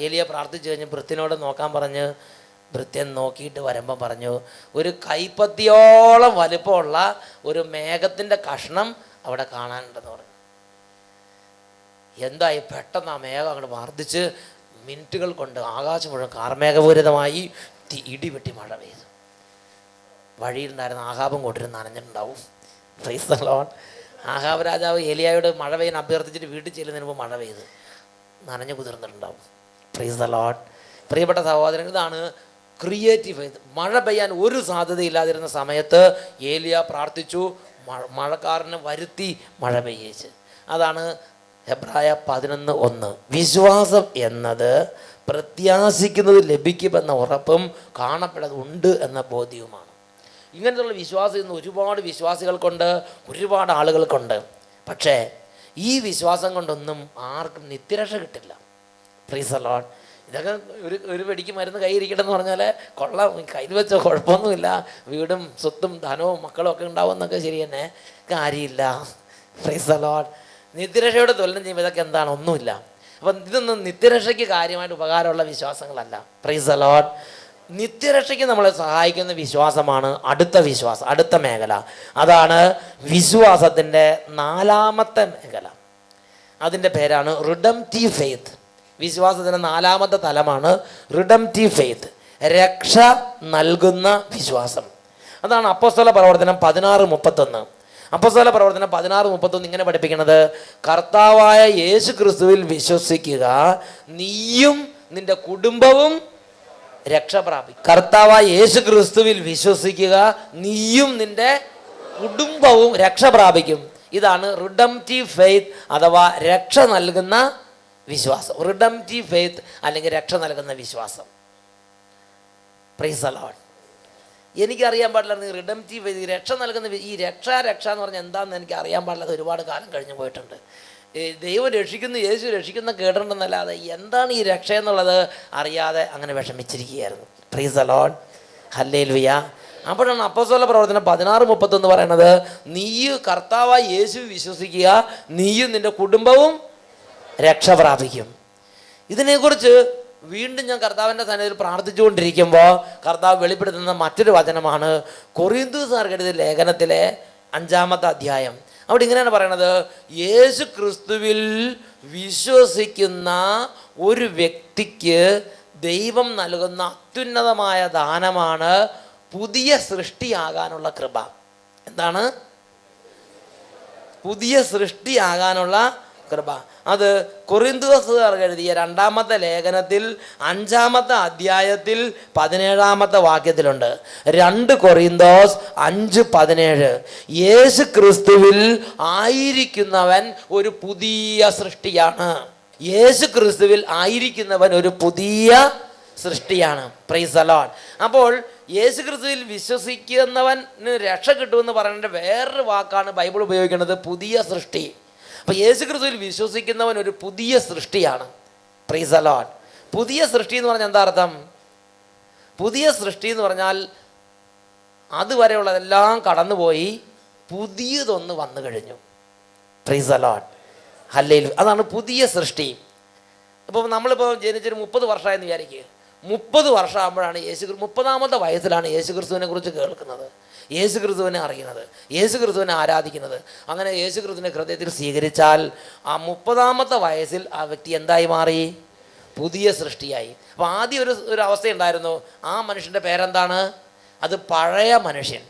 ഏലിയ പ്രാർത്ഥിച്ച് കഴിഞ്ഞ് ഭൃത്യനോട് നോക്കാൻ പറഞ്ഞ്, ഭൃത്യൻ നോക്കിയിട്ട് വരുമ്പം പറഞ്ഞു, ഒരു കൈപ്പത്തിയോളം വലുപ്പമുള്ള ഒരു മേഘത്തിൻ്റെ കഷ്ണം അവിടെ കാണാനുണ്ടെന്ന് പറഞ്ഞു. എന്തായി? പെട്ടെന്ന് ആ മേഘം അങ്ങോട്ട് വർദ്ധിച്ച് മിനിറ്റുകൾ കൊണ്ട് ആകാശം മുഴുവൻ കാർമേഘപൂരിതമായി ഇടിവെട്ടി മഴ പെയ്തു. വഴിയിലുണ്ടായിരുന്ന ആഹാബും കൊണ്ടിരുന്ന് നനഞ്ഞിട്ടുണ്ടാവും. Praise the Lord. ആഹാബ് രാജാവ് ഏലിയായോട് മഴ പെയ്യാൻ അഭ്യർത്ഥിച്ചിട്ട് വീട്ടിൽ ചെല്ലുന്നതിന് മുമ്പ് മഴ പെയ്ത് നനഞ്ഞു കുതിർന്നിട്ടുണ്ടാവും. Price the Lord. പ്രിയപ്പെട്ട സഹോദരങ്ങൾ, ഇതാണ് ക്രിയേറ്റീവ് ഫെയ്ത്ത്. മഴ പെയ്യാൻ ഒരു സാധ്യതയില്ലാതിരുന്ന സമയത്ത് ഏലിയ പ്രാർത്ഥിച്ചു, മഴക്കാരനെ വരുത്തി മഴ പെയ്യിച്ച്. അതാണ് ഹെബ്രായ 11:1. വിശ്വാസം എന്നത് പ്രത്യാശിക്കുന്നത് ലഭിക്കുമെന്ന ഉറപ്പും കാണപ്പെടുന്നത് ഉണ്ട് എന്ന ബോധ്യവുമാണ്. ഇങ്ങനത്തുള്ള വിശ്വാസം ഇന്ന് ഒരുപാട് വിശ്വാസികൾക്കുണ്ട്, ഒരുപാട് ആളുകൾക്കുണ്ട്. പക്ഷേ ഈ വിശ്വാസം കൊണ്ടൊന്നും ആർക്കും നിത്യരക്ഷ കിട്ടില്ല. Price the Lord. ഇതൊക്കെ ഒരു വെടിക്ക് മരുന്ന് കയ്യിരിക്കണമെന്ന് പറഞ്ഞാൽ കൊള്ളാം, കയ്യിൽ വെച്ച കുഴപ്പമൊന്നുമില്ല, വീടും സ്വത്തും ധനവും മക്കളും ഒക്കെ ഉണ്ടാവുമെന്നൊക്കെ ശരി തന്നെ, കാര്യമില്ല. Price the Lord. നിത്യരക്ഷയോട് തുലനം ചെയ്യുമ്പോൾ ഇതൊക്കെ എന്താണ്? ഒന്നുമില്ല. അപ്പം ഇതൊന്നും നിത്യരക്ഷയ്ക്ക് കാര്യമായിട്ട് ഉപകാരമുള്ള വിശ്വാസങ്ങളല്ല. Praise the Lord. നിത്യരക്ഷയ്ക്ക് നമ്മളെ സഹായിക്കുന്ന വിശ്വാസമാണ് അടുത്ത വിശ്വാസം, അടുത്ത മേഖല. അതാണ് വിശ്വാസത്തിൻ്റെ 4ാമത്തെ മേഖല. അതിൻ്റെ പേരാണ് റിഡംപ്റ്റീവ് ഫെയ്ത്ത്. വിശ്വാസത്തിൻ്റെ 4ാമത്തെ തലമാണ് റിഡംപ്റ്റീവ് ഫെയ്ത്ത്, രക്ഷ നൽകുന്ന വിശ്വാസം. അതാണ് അപ്പോസ്തല പ്രവർത്തനം 16:31. അപ്പോസ്തല പ്രവർത്തനം 16:31 ഇങ്ങനെ പഠിപ്പിക്കുന്നത്, കർത്താവായ യേശു ക്രിസ്തുവിൽ വിശ്വസിക്കുക, നീയും നിന്റെ കുടുംബവും രക്ഷ പ്രാപിക്കും. കർത്താവായ യേശു ക്രിസ്തുവിൽ വിശ്വസിക്കുക, നീയും നിന്റെ കുടുംബവും രക്ഷ പ്രാപിക്കും. ഇതാണ് റിഡംപ്റ്റീവ് ഫെയ്ത്ത് അഥവാ രക്ഷ നൽകുന്ന വിശ്വാസം. റിഡംപ്റ്റീവ് ഫെയ്ത്ത് അല്ലെങ്കിൽ രക്ഷ നൽകുന്ന വിശ്വാസം. Price the Lord. എനിക്കറിയാൻ പാടില്ല റിഡംപ്റ്റീവ് ഫെയ്ത്ത്, രക്ഷ നൽകുന്ന ഈ രക്ഷ എന്ന് പറഞ്ഞാൽ എന്താണെന്ന് എനിക്ക് അറിയാൻ പാടില്ലാതെ ഒരുപാട് കാലം കഴിഞ്ഞു പോയിട്ടുണ്ട്. ദൈവം രക്ഷിക്കുന്നു, യേശു രക്ഷിക്കുന്ന കേട്ടിട്ടുണ്ടെന്നല്ലാതെ എന്താണ് ഈ രക്ഷ എന്നുള്ളത് അറിയാതെ അങ്ങനെ വിഷമിച്ചിരിക്കുകയായിരുന്നു. Praise the Lord. ഹല്ലേലൂയ. അപ്പോഴാണ് അപ്പോസ്തല പ്രവർത്തനം 16:31 പറയണത്, നീ കർത്താവായി യേശു വിശ്വസിക്കുക, നീയും നിന്റെ കുടുംബവും രക്ഷ പ്രാപിക്കും. ഇതിനെക്കുറിച്ച് വീണ്ടും ഞാൻ കർത്താവിൻ്റെ സന്നിധിയിൽ പ്രാർത്ഥിച്ചുകൊണ്ടിരിക്കുമ്പോൾ കർത്താവ് വെളിപ്പെടുത്തുന്ന മറ്റൊരു വചനമാണ് കൊറിന്തോസുകാർക്ക് എഴുതിയ ലേഖനത്തിലെ 5-ാമത്തെ അധ്യായം. അവിടെ ഇങ്ങനെയാണ് പറയണത്, യേശു ക്രിസ്തുവിൽ വിശ്വസിക്കുന്ന ഒരു വ്യക്തിക്ക് ദൈവം നൽകുന്ന അത്യുന്നതമായ ദാനമാണ് പുതിയ സൃഷ്ടിയാകാനുള്ള കൃപ. എന്താണ്? പുതിയ സൃഷ്ടിയാകാനുള്ള കൃപ. അത് കൊറിന്തോസുകാർക്ക് എഴുതിയ 2-ാമത്തെ ലേഖനത്തിൽ 5-ാമത്തെ അധ്യായത്തിൽ 17-ാമത്തെ വാക്യത്തിലുണ്ട്. 2 കൊറിന്തോസ് 5:17. യേശു ക്രിസ്തുവിൽ ആയിരിക്കുന്നവൻ ഒരു പുതിയ സൃഷ്ടിയാണ്. യേശു ക്രിസ്തുവിൽ ആയിരിക്കുന്നവൻ ഒരു പുതിയ സൃഷ്ടിയാണ്. Price the Lord. അപ്പോൾ യേശു ക്രിസ്തുവിൽ വിശ്വസിക്കുന്നവന് രക്ഷ കിട്ടുമെന്ന് പറയുന്നത് വേറൊരു വാക്കാണ് ബൈബിൾ ഉപയോഗിക്കുന്നത്, പുതിയ സൃഷ്ടി. അപ്പോൾ യേശു ക്രിസ്തുവിൽ വിശ്വസിക്കുന്നവൻ ഒരു പുതിയ സൃഷ്ടിയാണ്. Price the Lord. പുതിയ സൃഷ്ടി എന്ന് പറഞ്ഞാൽ എന്താ അർത്ഥം? പുതിയ സൃഷ്ടി എന്ന് പറഞ്ഞാൽ അതുവരെയുള്ളതെല്ലാം കടന്നുപോയി പുതിയതൊന്ന് വന്നു കഴിഞ്ഞു. Price the Lord. ഹല്ലേലൂയ. അതാണ് പുതിയ സൃഷ്ടി. ഇപ്പോൾ നമ്മളിപ്പോൾ ജനിച്ചൊരു 30 വർഷമായെന്ന് വിചാരിക്കുക. 30 വർഷമാകുമ്പോഴാണ് 30-ാമത്തെ വയസ്സിലാണ് യേശു ക്രിസ്തുവിനെ കുറിച്ച് കേൾക്കുന്നത്, യേശു ക്രിസ്തുവിനെ അറിയുന്നത്, യേശു ക്രിസ്തുവിനെ ആരാധിക്കുന്നത്. അങ്ങനെ യേശു ക്രിസ്തുവിനെ ഹൃദയത്തിൽ സ്വീകരിച്ചാൽ ആ 30-ാമത്തെ വയസ്സിൽ ആ വ്യക്തി എന്തായി മാറി? പുതിയ സൃഷ്ടിയായി. അപ്പോൾ ആദ്യം ഒരു അവസ്ഥയുണ്ടായിരുന്നു. ആ മനുഷ്യൻ്റെ പേരെന്താണ്? അത് പഴയ മനുഷ്യൻ,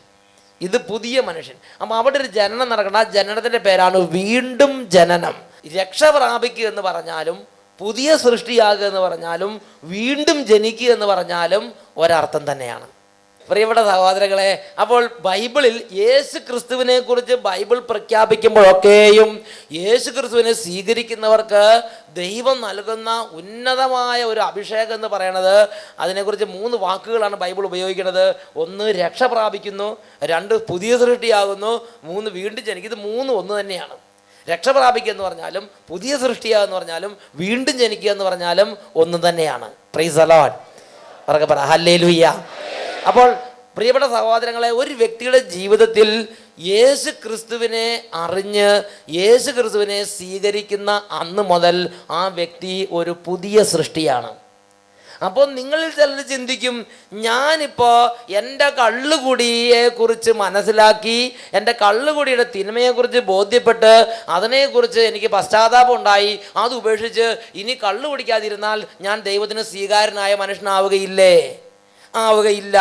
ഇത് പുതിയ മനുഷ്യൻ. അപ്പം അവിടെ ഒരു ജനനം നടക്കണം. ആ ജനനത്തിൻ്റെ പേരാണ് വീണ്ടും ജനനം. രക്ഷ പ്രാപിക്കുക എന്ന് പറഞ്ഞാലും പുതിയ സൃഷ്ടിയാകുക എന്ന് പറഞ്ഞാലും വീണ്ടും ജനിക്കുക എന്ന് പറഞ്ഞാലും ഒരർത്ഥം തന്നെയാണ്. പ്രിയപ്പെട്ട സഹോദരങ്ങളെ, അപ്പോൾ ബൈബിളിൽ യേശു ക്രിസ്തുവിനെ കുറിച്ച് ബൈബിൾ പ്രഖ്യാപിക്കുമ്പോഴൊക്കെയും യേശു ക്രിസ്തുവിനെ സ്വീകരിക്കുന്നവർക്ക് ദൈവം നൽകുന്ന ഉന്നതമായ ഒരു അഭിഷേകം എന്ന് പറയണത്, അതിനെക്കുറിച്ച് 3 വാക്കുകളാണ് ബൈബിൾ ഉപയോഗിക്കുന്നത്. 1 രക്ഷ പ്രാപിക്കുന്നു, 2 പുതിയ സൃഷ്ടിയാകുന്നു, 3 വീണ്ടും ജനിക്കും. ഇത് 3 ഒന്ന് തന്നെയാണ്. രക്ഷ പ്രാപിക്കുക എന്ന് പറഞ്ഞാലും പുതിയ സൃഷ്ടിയാകുക എന്ന് പറഞ്ഞാലും വീണ്ടും ജനിക്കുക എന്ന് പറഞ്ഞാലും ഒന്ന് തന്നെയാണ്. Price the Lord. പറക പറ ഹല്ലേലൂയ. അപ്പോൾ പ്രിയപ്പെട്ട സഹോദരങ്ങളെ, ഒരു വ്യക്തിയുടെ ജീവിതത്തിൽ യേശു ക്രിസ്തുവിനെ അറിഞ്ഞ് യേശു ക്രിസ്തുവിനെ സ്വീകരിക്കുന്ന അന്ന് മുതൽ ആ വ്യക്തി ഒരു പുതിയ സൃഷ്ടിയാണ്. അപ്പോൾ നിങ്ങളിൽ ചിലർ ചിന്തിക്കും, ഞാനിപ്പോൾ എൻ്റെ കള്ളുകുടിയെക്കുറിച്ച് മനസ്സിലാക്കി, എൻ്റെ കള്ളുകുടിയുടെ തിന്മയെക്കുറിച്ച് ബോധ്യപ്പെട്ട് അതിനെക്കുറിച്ച് എനിക്ക് പശ്ചാത്താപം ഉണ്ടായി, അത് ഉപേക്ഷിച്ച് ഇനി കള്ളു കുടിക്കാതിരുന്നാൽ ഞാൻ ദൈവത്തിന് സ്വീകാര്യനായ മനുഷ്യനാവുകയില്ലേ? ആവുകയില്ല.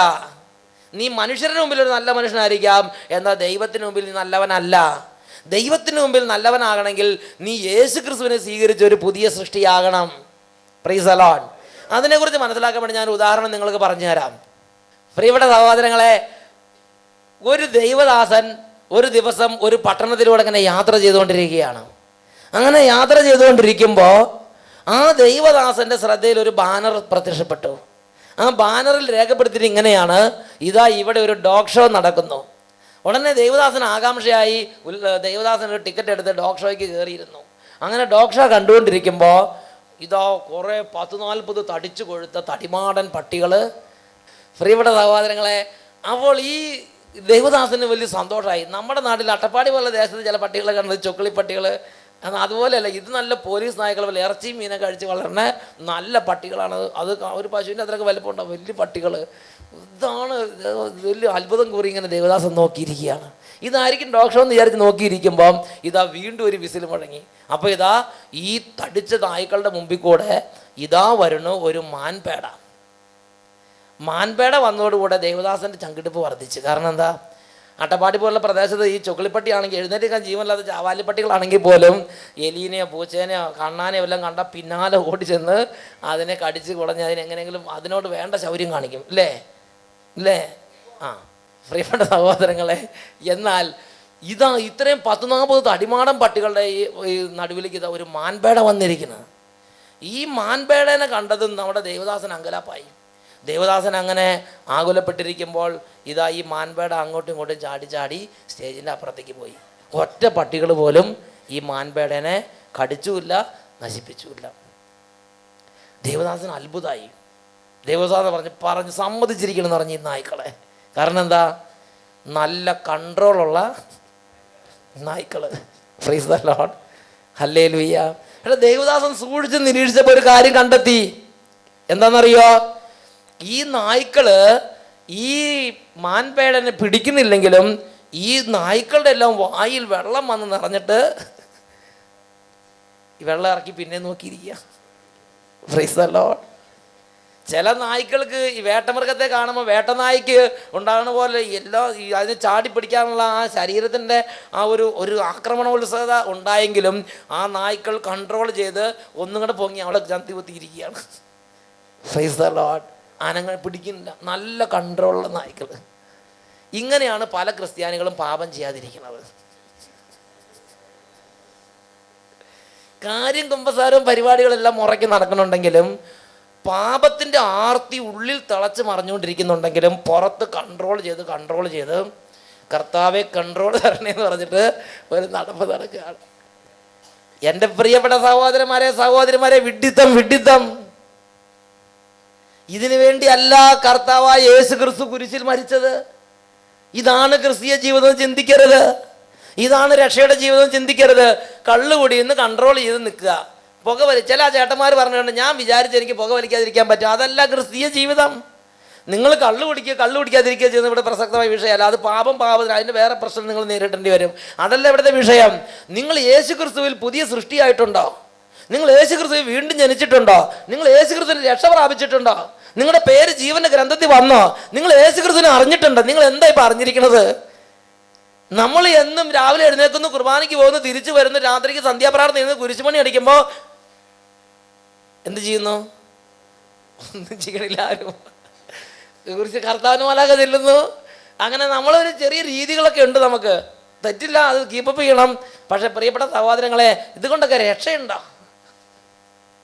നീ മനുഷ്യരുടെ മുമ്പിൽ ഒരു നല്ല മനുഷ്യനായിരിക്കാം, എന്നാൽ ദൈവത്തിന് മുമ്പിൽ നീ നല്ലവനല്ല. ദൈവത്തിന് മുമ്പിൽ നല്ലവനാകണമെങ്കിൽ നീ യേശു ക്രിസ്തുവിനെ സ്വീകരിച്ച ഒരു പുതിയ സൃഷ്ടിയാകണം. Price the Lord. അതിനെക്കുറിച്ച് മനസ്സിലാക്കാൻ വേണ്ടി ഞാൻ ഉദാഹരണം നിങ്ങൾക്ക് പറഞ്ഞു തരാം. പ്രിയപ്പെട്ട സഹോദരങ്ങളെ, ഒരു ദൈവദാസൻ ഒരു ദിവസം ഒരു പട്ടണത്തിലൂടെ അങ്ങനെ യാത്ര ചെയ്തുകൊണ്ടിരിക്കുകയാണ്. അങ്ങനെ യാത്ര ചെയ്തുകൊണ്ടിരിക്കുമ്പോൾ ആ ദൈവദാസൻ്റെ ശ്രദ്ധയിൽ ഒരു ബാനർ പ്രത്യക്ഷപ്പെട്ടു. ആ ബാനറിൽ രേഖപ്പെടുത്തിയിട്ട് ഇങ്ങനെയാണ്, ഇതാ ഇവിടെ ഒരു ഡോഗ് ഷോ നടക്കുന്നു. ഉടനെ ദൈവദാസൻ ആകാംക്ഷയായി ദൈവദാസൻ ഒരു ടിക്കറ്റ് എടുത്ത് ഡോഗ് ഷോയ്ക്ക് കയറിയിരുന്നു. അങ്ങനെ ഡോഗ് ഷോ കണ്ടുകൊണ്ടിരിക്കുമ്പോൾ ഇതാ കുറേ 10-40 തടിച്ചു കൊഴുത്ത തടിമാടൻ പട്ടികൾ. പ്രിയപ്പെട്ട സഹോദരങ്ങളെ, അപ്പോൾ ഈ ദൈവദാസന് വലിയ സന്തോഷമായി. നമ്മുടെ നാട്ടിൽ അട്ടപ്പാടി പോലെ ദേശത്ത് ചില പട്ടികളെ കണ്ടത് ചൊക്കിളിപ്പട്ടികൾ, അതുപോലെയല്ല, ഇത് നല്ല പോലീസ് നായ്ക്കൾ പോലെ ഇറച്ചിയും മീനൊക്കെ കഴിച്ച് വളർന്ന നല്ല പട്ടികളാണ്. അത് ഒരു പശുവിൻ്റെ അത്രയൊക്കെ വലുപ്പമുണ്ടാവും, വലിയ പട്ടികൾ. ഇതാണ് വലിയ അത്ഭുതം കൂറി ഇങ്ങനെ ദേവദാസൻ നോക്കിയിരിക്കുകയാണ്. ഇതായിരിക്കും ഡോഗ് ഷോ എന്ന് വിചാരിച്ച് നോക്കിയിരിക്കുമ്പം ഇതാ വീണ്ടും ഒരു വിസിൽ മുഴങ്ങി. അപ്പോൾ ഇതാ ഈ തടിച്ച നായ്ക്കളുടെ മുമ്പിൽ കൂടെ ഇതാ വരുന്നു ഒരു മാൻപേട. മാൻപേട വന്നതോടുകൂടെ ദേവദാസൻ്റെ ചങ്കിടിപ്പ് വർദ്ധിച്ചു. കാരണം എന്താ, അട്ടപ്പാടി പോലുള്ള പ്രദേശത്ത് ഈ ചൊക്കിളിപ്പട്ടി ആണെങ്കിൽ എഴുന്നേറ്റിക്കാൻ ജീവനില്ലാത്ത ചാവാലിപ്പട്ടികളാണെങ്കിൽ പോലും എലീനെയോ പൂച്ചേനെയോ കണ്ണാനെയോ എല്ലാം കണ്ട പിന്നാലെ ഓടി ചെന്ന് അതിനെ കടിച്ച് കുടഞ്ഞ് അതിനെങ്ങനെയെങ്കിലും അതിനോട് വേണ്ട ശൗര്യം കാണിക്കും. ഇല്ലേ? പ്രിയപ്പെട്ട സഹോദരങ്ങളെ, എന്നാൽ ഇതാ ഇത്രയും 10-40 തടിമാടൻ പട്ടികളുടെ ഈ നടുവിലേക്ക് ഇതാ ഒരു മാൻപേട വന്നിരിക്കുന്നത്. ഈ മാൻപേടനെ കണ്ടതും നമ്മുടെ ദേവദാസൻ അങ്കലാപ്പായി. ദേവദാസൻ അങ്ങനെ ആകുലപ്പെട്ടിരിക്കുമ്പോൾ ഇതാ ഈ മാൻപേട അങ്ങോട്ടും ഇങ്ങോട്ടും ചാടി ചാടി സ്റ്റേജിൻ്റെ അപ്പുറത്തേക്ക് പോയി. ഒറ്റ പട്ടികൾ പോലും ഈ മാൻപേടനെ കടിച്ചുമില്ല, നശിപ്പിച്ചുമില്ല. ദേവദാസൻ അത്ഭുതമായി. ദേവദാസൻ പറഞ്ഞ് സമ്മതിച്ചിരിക്കണം എന്ന് പറഞ്ഞ് ഈ നായ്ക്കളെ കാരണം എന്താ? നല്ല കൺട്രോളുള്ള നായ്ക്കള്. Praise the Lord, hallelujah. എടാ, ദേവദാസൻ സൂക്ഷിച്ച് നിരീക്ഷിച്ചപ്പോൾ ഒരു കാര്യം കണ്ടെത്തി. എന്താണെന്നറിയോ? ഈ നായ്ക്കള് ഈ മാൻപേടനെ പിടിക്കുന്നില്ലെങ്കിലും ഈ നായ്ക്കളുടെ എല്ലാം വായിൽ വെള്ളം വന്ന് നിറഞ്ഞിട്ട് ഈ വെള്ളം ഇറക്കി പിന്നെ നോക്കിയിരിക്കുക. Price the Lord. ചില നായ്ക്കൾക്ക് ഈ വേട്ടമൃഗത്തെ കാണുമ്പോൾ വേട്ടനായ്ക്ക് ഉണ്ടാകുന്ന പോലെ അതിന് ചാടി പിടിക്കാനുള്ള ആ ശരീരത്തിൻ്റെ ആ ഒരു ആക്രമണോത്സുകത ഉണ്ടായെങ്കിലും ആ നായ്ക്കൾ കൺട്രോൾ ചെയ്ത് ഒന്നും കൂടെ പൊങ്ങി അവിടെ ചന്തി കുത്തിയിരിക്കുകയാണ്. Praise the Lord. ആനങ്ങൾ പിടിക്കുന്നില്ല, നല്ല കൺട്രോളുള്ള നായ്ക്കൾ. ഇങ്ങനെയാണ് പല ക്രിസ്ത്യാനികളും പാപം ചെയ്യാതിരിക്കുന്നത്. കാര്യം കുമ്പസാരവും പരിപാടികളെല്ലാം മുറയ്ക്ക് നടക്കുന്നുണ്ടെങ്കിലും പാപത്തിൻ്റെ ആർത്തി ഉള്ളിൽ തിളച്ച് മറിഞ്ഞുകൊണ്ടിരിക്കുന്നുണ്ടെങ്കിലും പുറത്ത് കൺട്രോൾ ചെയ്ത് കർത്താവെ കൺട്രോൾ തരണേന്ന് പറഞ്ഞിട്ട് ഒരു നടപ്പ് നടക്കുകയാണ്. എൻ്റെ പ്രിയപ്പെട്ട സഹോദരിമാരെ, വിഡ്ഢിത്തം. ഇതിനു വേണ്ടി അല്ല കർത്താവായ യേശു ക്രിസ്തു കുരിശിൽ മരിച്ചത്. ഇതാണ് ക്രിസ്തീയ ജീവിതം ചിന്തിക്കരുത്. ഇതാണ് രക്ഷയുടെ ജീവിതം ചിന്തിക്കരുത്. കള്ളുകുടിയെന്ന് കൺട്രോൾ ചെയ്ത് നിൽക്കുക. ചില ചേട്ടന്മാർ പറഞ്ഞിട്ടുണ്ട്, ഞാൻ വിചാരിച്ച് എനിക്ക് പുക വലിക്കാതിരിക്കാൻ പറ്റും. അതല്ല ക്രിസ്തീയ ജീവിതം. നിങ്ങൾ കള്ളു കുടിക്കാതിരിക്കുക ചെയ്യുന്ന ഇവിടെ പ്രസക്തമായ വിഷയമല്ല. അത് പാപത്തിന് അതിൻ്റെ വേറെ പ്രശ്നം നിങ്ങൾ നേരിടേണ്ടി വരും. അതല്ല ഇവിടുത്തെ വിഷയം. നിങ്ങൾ യേശു ക്രിസ്തുവിൽ പുതിയ സൃഷ്ടിയായിട്ടുണ്ടോ? നിങ്ങൾ യേശു ക്രിസ്തുവിൽ വീണ്ടും ജനിച്ചിട്ടുണ്ടോ? നിങ്ങൾ യേശു ക്രിസ്തുവിന് രക്ഷ പ്രാപിച്ചിട്ടുണ്ടോ? നിങ്ങളുടെ പേര് ജീവന്റെ ഗ്രന്ഥത്തിൽ വന്നോ? നിങ്ങൾ യേശു ക്രിസ്തുവിനെ അറിഞ്ഞിട്ടുണ്ടോ? നിങ്ങൾ എന്താ ഇപ്പം അറിഞ്ഞിരിക്കുന്നത്? നമ്മൾ എന്നും രാവിലെ എഴുന്നേൽക്കുന്നു, കുർബാനയ്ക്ക് പോകുന്നു, തിരിച്ചു വരുന്നു, രാത്രിക്ക് സന്ധ്യാപ്രാർത്ഥന ചെയ്യുന്നു, കുരിശുമണി അടിക്കുമ്പോൾ എന്ത് ചെയ്യുന്നു? ഒന്നും ചെയ്യണില്ല ആരും. കുറിച്ച് കർത്താവിന് മലാഖ ചെല്ലുന്നു. അങ്ങനെ നമ്മളൊരു ചെറിയ രീതികളൊക്കെ ഉണ്ട്. നമുക്ക് തെറ്റില്ല, അത് കീപ്പപ്പ് ചെയ്യണം. പക്ഷെ പ്രിയപ്പെട്ട സഹോദരങ്ങളെ, ഇതുകൊണ്ടൊക്കെ രക്ഷയുണ്ടോ?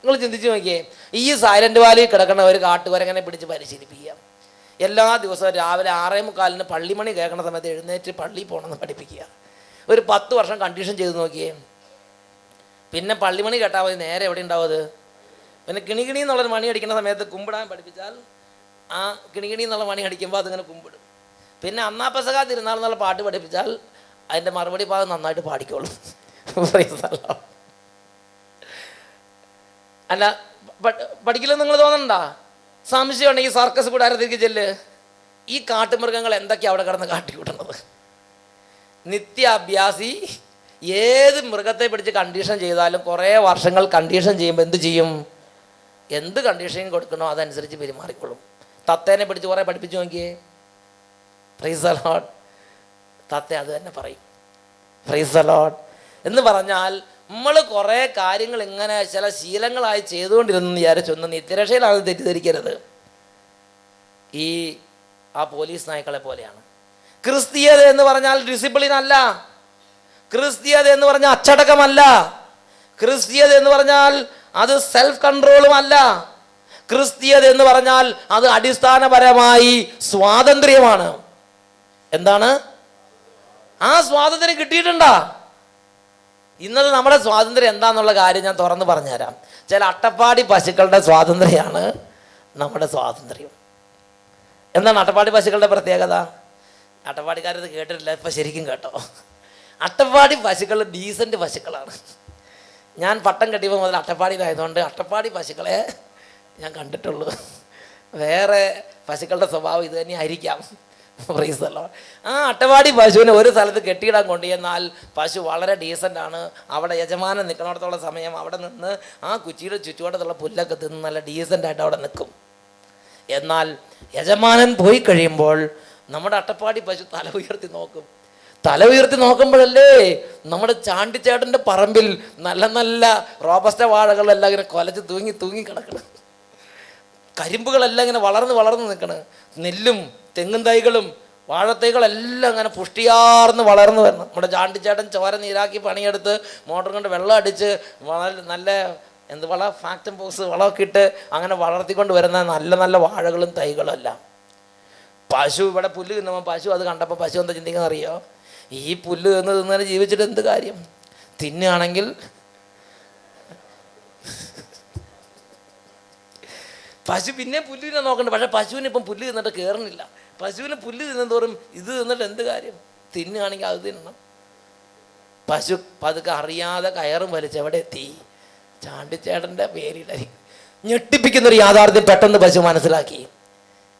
നിങ്ങൾ ചിന്തിച്ചു നോക്കിയേ. ഈ സൈലന്റ് വാലിയിൽ കിടക്കുന്ന ഒരു കാട്ടുകുരങ്ങനെ പിടിച്ച് പരിശീലിപ്പിക്കുക. എല്ലാ ദിവസവും രാവിലെ 6:45 പള്ളിമണി കേൾക്കുന്ന സമയത്ത് എഴുന്നേറ്റ് പള്ളിയിൽ പോകണമെന്ന് പഠിപ്പിക്കുക. ഒരു 10 വർഷം കണ്ടീഷൻ ചെയ്ത് നോക്കിയേ. പിന്നെ പള്ളിമണി കേട്ടാൽ മതി, നേരെ എവിടെ ഉണ്ടാവും അത്? പിന്നെ കിണികിണി എന്നുള്ളൊരു മണി അടിക്കുന്ന സമയത്ത് കുമ്പിടാൻ പഠിപ്പിച്ചാൽ ആ കിണികിണി എന്നുള്ള മണി അടിക്കുമ്പോൾ അതിങ്ങനെ കുമ്പിടും. പിന്നെ അന്നാപ്പസക തിരുനാൾ എന്നുള്ള പാട്ട് പഠിപ്പിച്ചാൽ അതിൻ്റെ മറുപടി ഭാഗം നന്നായിട്ട് പാടിക്കോളും. അല്ല, പഠിക്കില്ലെന്ന് നിങ്ങൾ തോന്നണ്ടാ? സംശയം ഉണ്ടെങ്കിൽ സർക്കസ് കൂടാരത്തേക്ക് ചെല്ല്. ഈ കാട്ടുമൃഗങ്ങൾ എന്തൊക്കെയാണ് അവിടെ കിടന്ന് കാട്ടിക്കൂട്ടുന്നത്? നിത്യാഭ്യാസി ഏത് മൃഗത്തെ പിടിച്ച് കണ്ടീഷൻ ചെയ്താലും കുറേ വർഷങ്ങൾ കണ്ടീഷൻ ചെയ്യുമ്പോൾ എന്ത് ചെയ്യും? എന്ത് കണ്ടീഷൻ കൊടുക്കണോ അതനുസരിച്ച് പെരുമാറിക്കൊള്ളും. തത്തേനെ പിടിച്ച് കുറേ പഠിപ്പിച്ചു നോക്കിയേ. Price the Lord. തത്ത അത് തന്നെ പറയും. Price the Lord. എന്ന് പറഞ്ഞാൽ നമ്മൾ കുറേ കാര്യങ്ങൾ ഇങ്ങനെ ചില ശീലങ്ങളായി ചെയ്തുകൊണ്ടിരുന്നു വിചാരിച്ചൊന്നും നിത്യരക്ഷയിലാണ് തെറ്റിദ്ധരിക്കരുത്. ആ പോലീസ് നായ്ക്കളെ പോലെയാണ്. ക്രിസ്തീയത എന്ന് പറഞ്ഞാൽ ഡിസിപ്ലിൻ അല്ല. ക്രിസ്തീയത എന്ന് പറഞ്ഞാൽ അച്ചടക്കമല്ല. ക്രിസ്തീയത എന്ന് പറഞ്ഞാൽ അത് സെൽഫ് കൺട്രോളും അല്ല. ക്രിസ്തീയത എന്ന് പറഞ്ഞാൽ അത് അടിസ്ഥാനപരമായി സ്വാതന്ത്ര്യമാണ്. എന്താണ്? ആ സ്വാതന്ത്ര്യം കിട്ടിയിട്ടുണ്ടാ? ഇന്നത്തെ നമ്മുടെ സ്വാതന്ത്ര്യം എന്താണെന്നുള്ള കാര്യം ഞാൻ തുറന്ന് പറഞ്ഞുതരാം. ചില അട്ടപ്പാടി പശുക്കളുടെ സ്വാതന്ത്ര്യമാണ് നമ്മുടെ സ്വാതന്ത്ര്യം. എന്താണ് അട്ടപ്പാടി പശുക്കളുടെ പ്രത്യേകത? അട്ടപ്പാടിക്കാരത് കേട്ടിട്ടില്ല, ഇപ്പം ശരിക്കും കേട്ടോ. അട്ടപ്പാടി പശുക്കൾ ഡീസൻറ്റ് പശുക്കളാണ്. ഞാൻ പട്ടം കെട്ടിയപ്പോൾ മുതൽ അട്ടപ്പാടിയിലായതുകൊണ്ട് അട്ടപ്പാടി പശുക്കളെ ഞാൻ കണ്ടിട്ടുള്ളൂ. വേറെ പശുക്കളുടെ സ്വഭാവം ഇത് തന്നെ ആയിരിക്കാം. Price the Lord. ആ അട്ടപ്പാടി പശുവിനെ ഒരു സ്ഥലത്ത് കെട്ടിയിടാൻ കൊണ്ടുചെന്നാൽ പശു വളരെ ഡീസൻ്റാണ്. അവിടെ യജമാനൻ നിൽക്കണത്തോളം സമയം അവിടെ നിന്ന് ആ കുച്ചിയുടെ ചുറ്റുവട്ടത്തുള്ള പുല്ലൊക്കെ തിന്ന് നല്ല ഡീസൻ്റായിട്ട് അവിടെ നിൽക്കും. എന്നാൽ യജമാനൻ പോയി കഴിയുമ്പോൾ നമ്മുടെ അട്ടപ്പാടി പശു തല ഉയർത്തി നോക്കും. തല ഉയർത്തി നോക്കുമ്പോഴല്ലേ നമ്മുടെ ചാണ്ടിച്ചേട്ടൻ്റെ പറമ്പിൽ നല്ല നല്ല റോബസ്റ്റ വാഴകളെല്ലാം ഇങ്ങനെ കൊലച്ച് തൂങ്ങി കിടക്കണം. കരിമ്പുകളെല്ലാം ഇങ്ങനെ വളർന്ന് നിൽക്കണം. നെല്ലും തെങ്ങും തൈകളും വാഴത്തൈകളെല്ലാം ഇങ്ങനെ പുഷ്ടിയാർന്ന് വളർന്നു വരണം. നമ്മുടെ ചാണ്ടിച്ചേട്ടൻ ചോര നീരാക്കി പണിയെടുത്ത് മോട്ടർ കൊണ്ട് വെള്ളം അടിച്ച് നല്ല ഫാക്ടം ബോക്സ് വളമൊക്കെ ഇട്ട് അങ്ങനെ വളർത്തിക്കൊണ്ട് വരുന്ന നല്ല നല്ല വാഴകളും തൈകളും എല്ലാം. പശു ഇവിടെ പുല്ല് തിന്നുമ്പോൾ പശു അത് കണ്ടപ്പോൾ പശു എന്താ ചിന്തിക്കുന്നത് അറിയോ? ഈ പുല്ല് തിന്നതിന് ജീവിച്ചിട്ട് എന്ത് കാര്യം? തിന്നുകയാണെങ്കിൽ പശു പിന്നെ പുല്ലിനെ നോക്കണ്ട. പക്ഷെ പശുവിന് ഇപ്പം പുല്ല് തിന്നിട്ട് കയറുന്നില്ല. പശുവിന് പുല്ല് തിന്നുന്തോറും ഇത് തിന്നിട്ട് എന്ത് കാര്യം, തിന്നുകയാണെങ്കിൽ അത് തിന്നണം. പശു പതുക്കെ അറിയാതെ കയറും വലിച്ച് എവിടെ എത്തി? ചാണ്ടിച്ചേട്ടൻ്റെ പേരിടരി. ഞെട്ടിപ്പിക്കുന്നൊരു യാഥാർത്ഥ്യം പെട്ടെന്ന് പശു മനസ്സിലാക്കി.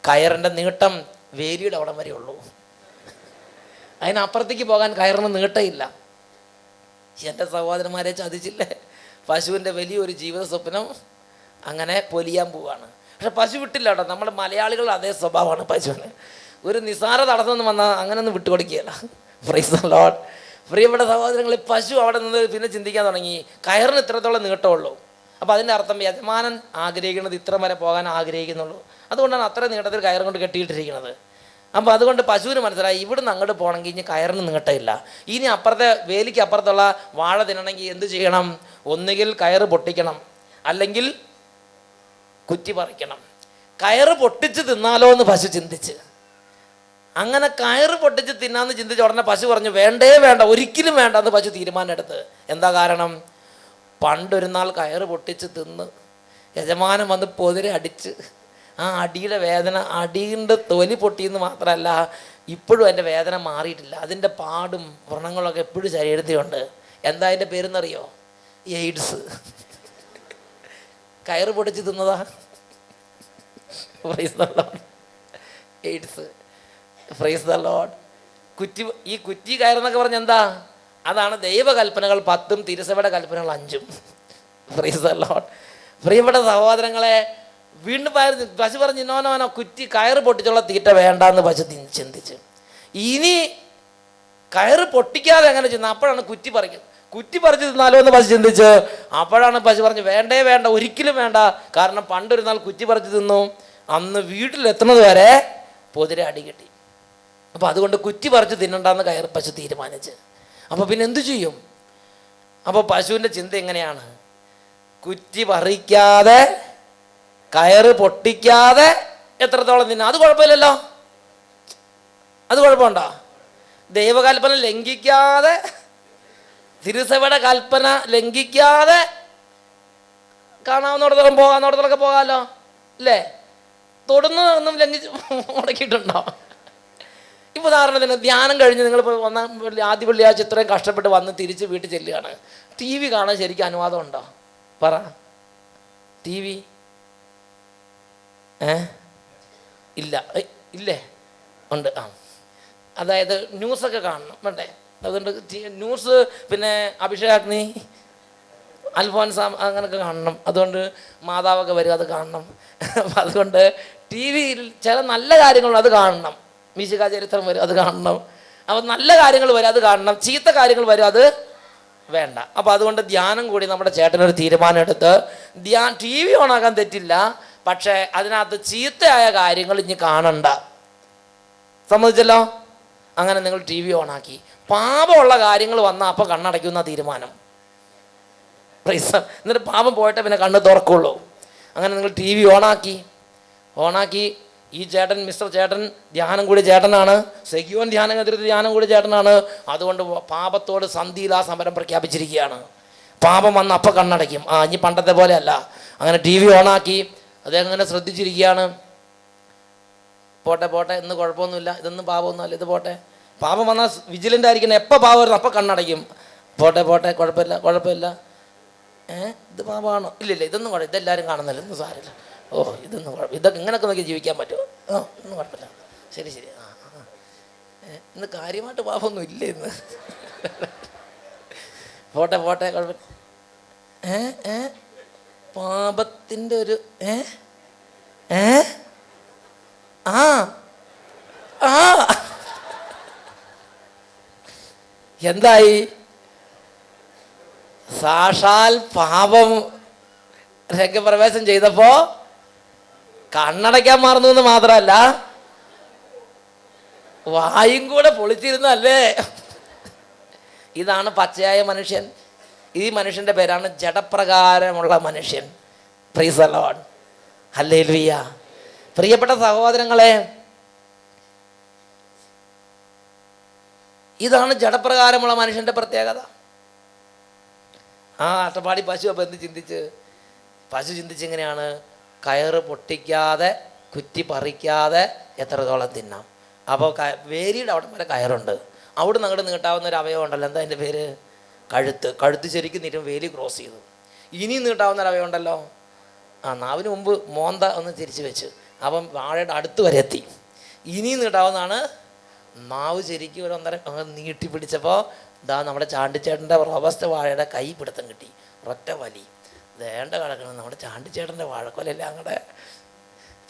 കയറിൻ്റെ നീട്ടം വേലിയുടെ അവിടം വരെ ഉള്ളൂ, അതിനപ്പുറത്തേക്ക് പോകാൻ കയറിന് നീട്ടമില്ല. എൻ്റെ സഹോദരന്മാരെ ചതിച്ചില്ലേ? പശുവിൻ്റെ വലിയൊരു ജീവിത സ്വപ്നം അങ്ങനെ പൊലിയാൻ പോവാണ്. പക്ഷെ പശു വിട്ടില്ല കേട്ടോ. നമ്മൾ മലയാളികളുടെ അതേ സ്വഭാവമാണ് പശുവിന്. ഒരു നിസാര തടസ്സം വന്നാൽ അങ്ങനെ ഒന്നും വിട്ടുകൊടുക്കുകയില്ല. Price the Lord. പ്രിയപ്പെട്ട സഹോദരങ്ങളെ, പശു അവിടെ നിന്ന് പിന്നെ ചിന്തിക്കാൻ തുടങ്ങി, കയറിന് ഇത്രത്തോളം നീട്ടമുള്ളൂ. അപ്പോൾ അതിൻ്റെ അർത്ഥം യജമാനൻ ആഗ്രഹിക്കുന്നത് ഇത്ര വരെ പോകാൻ ആഗ്രഹിക്കുന്നുള്ളൂ. അതുകൊണ്ടാണ് അത്ര നീട്ടത്തിൽ കയറും കൊണ്ട് കെട്ടിയിട്ടിരിക്കുന്നത്. അപ്പോൾ അതുകൊണ്ട് പശുവിന് മനസ്സിലായി, ഇവിടുന്ന് അങ്ങോട്ട് പോകണമെങ്കിൽ ഇനി കയറിന് നീട്ടമില്ല. ഇനി അപ്പുറത്തെ വേലിക്ക് അപ്പുറത്തുള്ള വാഴ തിന്നണമെങ്കിൽ എന്ത് ചെയ്യണം? ഒന്നുകിൽ കയറ് പൊട്ടിക്കണം, അല്ലെങ്കിൽ കുറ്റി പറിക്കണം. കയറ് പൊട്ടിച്ച് തിന്നാലോ എന്ന് പശു ചിന്തിച്ച്, അങ്ങനെ കയറ് പൊട്ടിച്ച് തിന്നാന്ന് ചിന്തിച്ച ഉടനെ പശു പറഞ്ഞു, വേണ്ടേ വേണ്ട, ഒരിക്കലും വേണ്ട എന്ന് പശു തീരുമാനം എടുത്ത്. എന്താ കാരണം? പണ്ടൊരു നാൾ കയറ് പൊട്ടിച്ച് തിന്ന് യജമാനൻ വന്ന് പൊതിരെ അടിച്ച്, ആ അടിയുടെ വേദന, അടിയുടെ തൊലി പൊട്ടിയെന്ന് മാത്രമല്ല, ഇപ്പോഴും എൻ്റെ വേദന മാറിയിട്ടില്ല. അതിൻ്റെ പാടും വ്രണങ്ങളൊക്കെ എപ്പോഴും ശരീരത്തിലുണ്ട്. എന്താ അതിൻ്റെ പേരെന്നറിയോ? എയ്ഡ്സ്. കയറ് പൊട്ടിച്ച് തിന്നതാ. Praise the Lord. AIDS. Praise the Lord. കുറ്റി, ഈ കുറ്റി കയറെന്നൊക്കെ പറഞ്ഞ എന്താ? അതാണ് ദൈവകൽപ്പനകൾ 10 തിരുസഭയുടെ കൽപ്പനകൾ 5. Price the Lord. പ്രിയപ്പെട്ട സഹോദരങ്ങളെ, വീണ്ടും പശു പറഞ്ഞ് നോനോനോ കുറ്റി കയറ് പൊട്ടിച്ചുള്ള തീറ്റ വേണ്ടാന്ന് പശു ചിന്തിച്ച്, ഇനി കയറ് പൊട്ടിക്കാതെ എങ്ങനെ ചെന്ന് അപ്പോഴാണ് കുറ്റി പറിക്കുന്നത്. കുറ്റി പറിച്ച് തിന്നാലോ എന്ന് പശു ചിന്തിച്ച്, അപ്പോഴാണ് പശു പറഞ്ഞ് വേണ്ടേ വേണ്ട, ഒരിക്കലും വേണ്ട. കാരണം പണ്ടൊരു നാൾ കുറ്റി പറിച്ച് തിന്നു, അന്ന് വീട്ടിലെത്തുന്നത് വരെ പൊതിരെ അടി കിട്ടി. അപ്പോൾ അതുകൊണ്ട് കുറ്റി പറിച്ച് തിന്നണ്ടെന്ന് കയറ് പശു തീരുമാനിച്ച്. അപ്പോൾ പിന്നെ എന്തു ചെയ്യും? അപ്പോൾ പശുവിൻ്റെ ചിന്ത എങ്ങനെയാണ്? കുറ്റി പറിക്കാതെ കയറ് പൊട്ടിക്കാതെ എത്രത്തോളം തിന്നാ? അത് കുഴപ്പമില്ലല്ലോ. അത് കുഴപ്പമുണ്ടോ? ദൈവകൽപ്പന ലംഘിക്കാതെ, തിരുസഭയുടെ കൽപ്പന ലംഘിക്കാതെ കാണാവുന്നിടത്തോളം പോകാവുന്നിടത്തോളൊക്കെ പോകാമല്ലോ അല്ലേ? തൊടുന്ന ഒന്നും ലംഘിച്ച് മുടക്കിയിട്ടുണ്ടോ? ഇപ്പോൾ ഉദാഹരണത്തിന് ധ്യാനം കഴിഞ്ഞ് നിങ്ങളിപ്പോൾ ആദ്യ വെള്ളിയാഴ്ച ഇത്രയും കഷ്ടപ്പെട്ട് വന്ന് തിരിച്ച് വീട്ടിൽ ചെല്ലുകയാണ്. ടി വി കാണാൻ ശരിക്കും അനുവാദം ഉണ്ടോ? പറ. ടി വി ഇല്ല, ഇല്ലേ? ഉണ്ട്. അതായത് ന്യൂസൊക്കെ കാണണം വേണ്ടേ? അതുകൊണ്ട് ന്യൂസ്, പിന്നെ അഭിഷേകാഗ്നി, അൽഫോൻസ് അങ്ങനെയൊക്കെ കാണണം. അതുകൊണ്ട് മാതാവൊക്കെ വരും, അത് കാണണം. അപ്പം അതുകൊണ്ട് ടി വിയിൽ ചില നല്ല കാര്യങ്ങളുണ്ട്, അത് കാണണം. മിശിക ചരിത്രം വരും, അത് കാണണം. അപ്പം നല്ല കാര്യങ്ങൾ വരും, അത് കാണണം. ചീത്ത കാര്യങ്ങൾ വരും, അത് വേണ്ട. അപ്പം അതുകൊണ്ട് ധ്യാനം കൂടി നമ്മുടെ ചേട്ടനൊരു തീരുമാനം എടുത്ത്, ടി വി ഓണാക്കാൻ തെറ്റില്ല, പക്ഷേ അതിനകത്ത് ചീത്തയായ കാര്യങ്ങൾ ഇനി കാണണ്ട. സമ്മതിച്ചല്ലോ? അങ്ങനെ നിങ്ങൾ ടി വി ഓണാക്കി. പാപമുള്ള കാര്യങ്ങൾ വന്നാൽ അപ്പോൾ കണ്ണടയ്ക്കുന്ന തീരുമാനം. എന്നിട്ട് പാപം പോയിട്ട് പിന്നെ കണ്ണ് തുറക്കുള്ളൂ. അങ്ങനെ നിങ്ങൾ ടി വി ഓണാക്കി. ഈ ചേട്ടൻ, മിസ്റ്റർ ചേട്ടൻ ധ്യാനം കൂടി ചേട്ടനാണ്, സെഗിയോൻ ധ്യാനം കേന്ദ്രത്തിൽ ധ്യാനം കൂടി ചേട്ടനാണ്. അതുകൊണ്ട് പാപത്തോട് സന്ധിയിലാ സമരം പ്രഖ്യാപിച്ചിരിക്കുകയാണ്. പാപം വന്ന് അപ്പം കണ്ണടയ്ക്കും. ഇനി പണ്ടത്തെ പോലെ അല്ല. അങ്ങനെ ടി വി ഓണാക്കി അദ്ദേഹം ശ്രദ്ധിച്ചിരിക്കുകയാണ്. പോട്ടെ, ഇന്ന് കുഴപ്പമൊന്നുമില്ല, ഇതൊന്നും പാപമൊന്നുമല്ല, ഇത് പോട്ടെ. പാപം വന്നാൽ വിജിലൻ്റ് ആയിരിക്കണം. എപ്പോൾ പാപം വരുന്നു അപ്പം കണ്ണടയ്ക്കും. പോട്ടെ, കുഴപ്പമില്ല. ഇത് പാപമാണോ? ഇല്ലില്ല, ഇതൊന്നും കുഴപ്പം, ഇതെല്ലാവരും കാണുന്നില്ല, ഇതൊന്നും സാരമില്ല. ഇതൊന്നും കുഴപ്പം, ഇതൊക്കെ ഇങ്ങനെയൊക്കെ നോക്കി ജീവിക്കാൻ പറ്റുമോ? ഒന്നും കുഴപ്പമില്ല. ശരി. ഇന്ന് കാര്യമായിട്ട് പാപമൊന്നും ഇല്ല ഇന്ന്. പോട്ടെ, കുഴപ്പമില്ല. പാപത്തിൻ്റെ ഒരു എന്തായി? സാക്ഷാൽ പാപം രംഗപ്രവേശം ചെയ്തപ്പോ കണ്ണടയ്ക്കാൻ മറന്നു എന്ന് മാത്രമല്ല, വായും കൂടെ പൊളിച്ചിരുന്നല്ലേ. ഇതാണ് പച്ചയായ മനുഷ്യൻ. ഈ മനുഷ്യൻ്റെ പേരാണ് ജഡപ്രകാരമുള്ള മനുഷ്യൻ. Price the Lord. ഹല്ലേലൂയ. പ്രിയപ്പെട്ട സഹോദരങ്ങളെ, ഇതാണ് ജഡപ്രകാരമുള്ള മനുഷ്യൻ്റെ പ്രത്യേകത. അട്ടപ്പാടി പശു അപ്പം എന്ത് ചിന്തിച്ച്? പശു ചിന്തിച്ചെങ്ങനെയാണ്? കയറ് പൊട്ടിക്കാതെ കുറ്റി പറിക്കാതെ എത്രത്തോളം തിന്നാം. അപ്പോൾ വേലിയുടെ അവിടെ വരെ കയറുണ്ട്. അവിടെ നിന്ന് അങ്ങോട്ട് നീട്ടാവുന്ന ഒരു അവയവം ഉണ്ടല്ലോ, എന്താ അതിൻ്റെ പേര്? കഴുത്ത് ശരിക്കും നീട്ടും, വേലി ക്രോസ് ചെയ്തു. ഇനി നീട്ടാവുന്ന ഒരു അവയവം ഉണ്ടല്ലോ, നാവിന് മുമ്പ് മോന്ത ഒന്ന് തിരിച്ച് വെച്ച്, അപ്പം വാഴയുടെ അടുത്ത് വരെ എത്തി. ഇനി നീട്ടാവുന്നതാണ് നാവ്. ശരിക്കും ഒരു ഒന്നര നീട്ടി പിടിച്ചപ്പോൾ നമ്മുടെ ചാണ്ടിച്ചേട്ടൻ്റെ റോബസ്റ്റ് വാഴയുടെ കൈ പിടുത്തം കിട്ടി. ഒറ്റ വലി വേണ്ട കിടക്കണം. നമ്മുടെ ചാണ്ടിച്ചേട്ടൻ്റെ വാഴക്കൊലല്ലേ അങ്ങടെ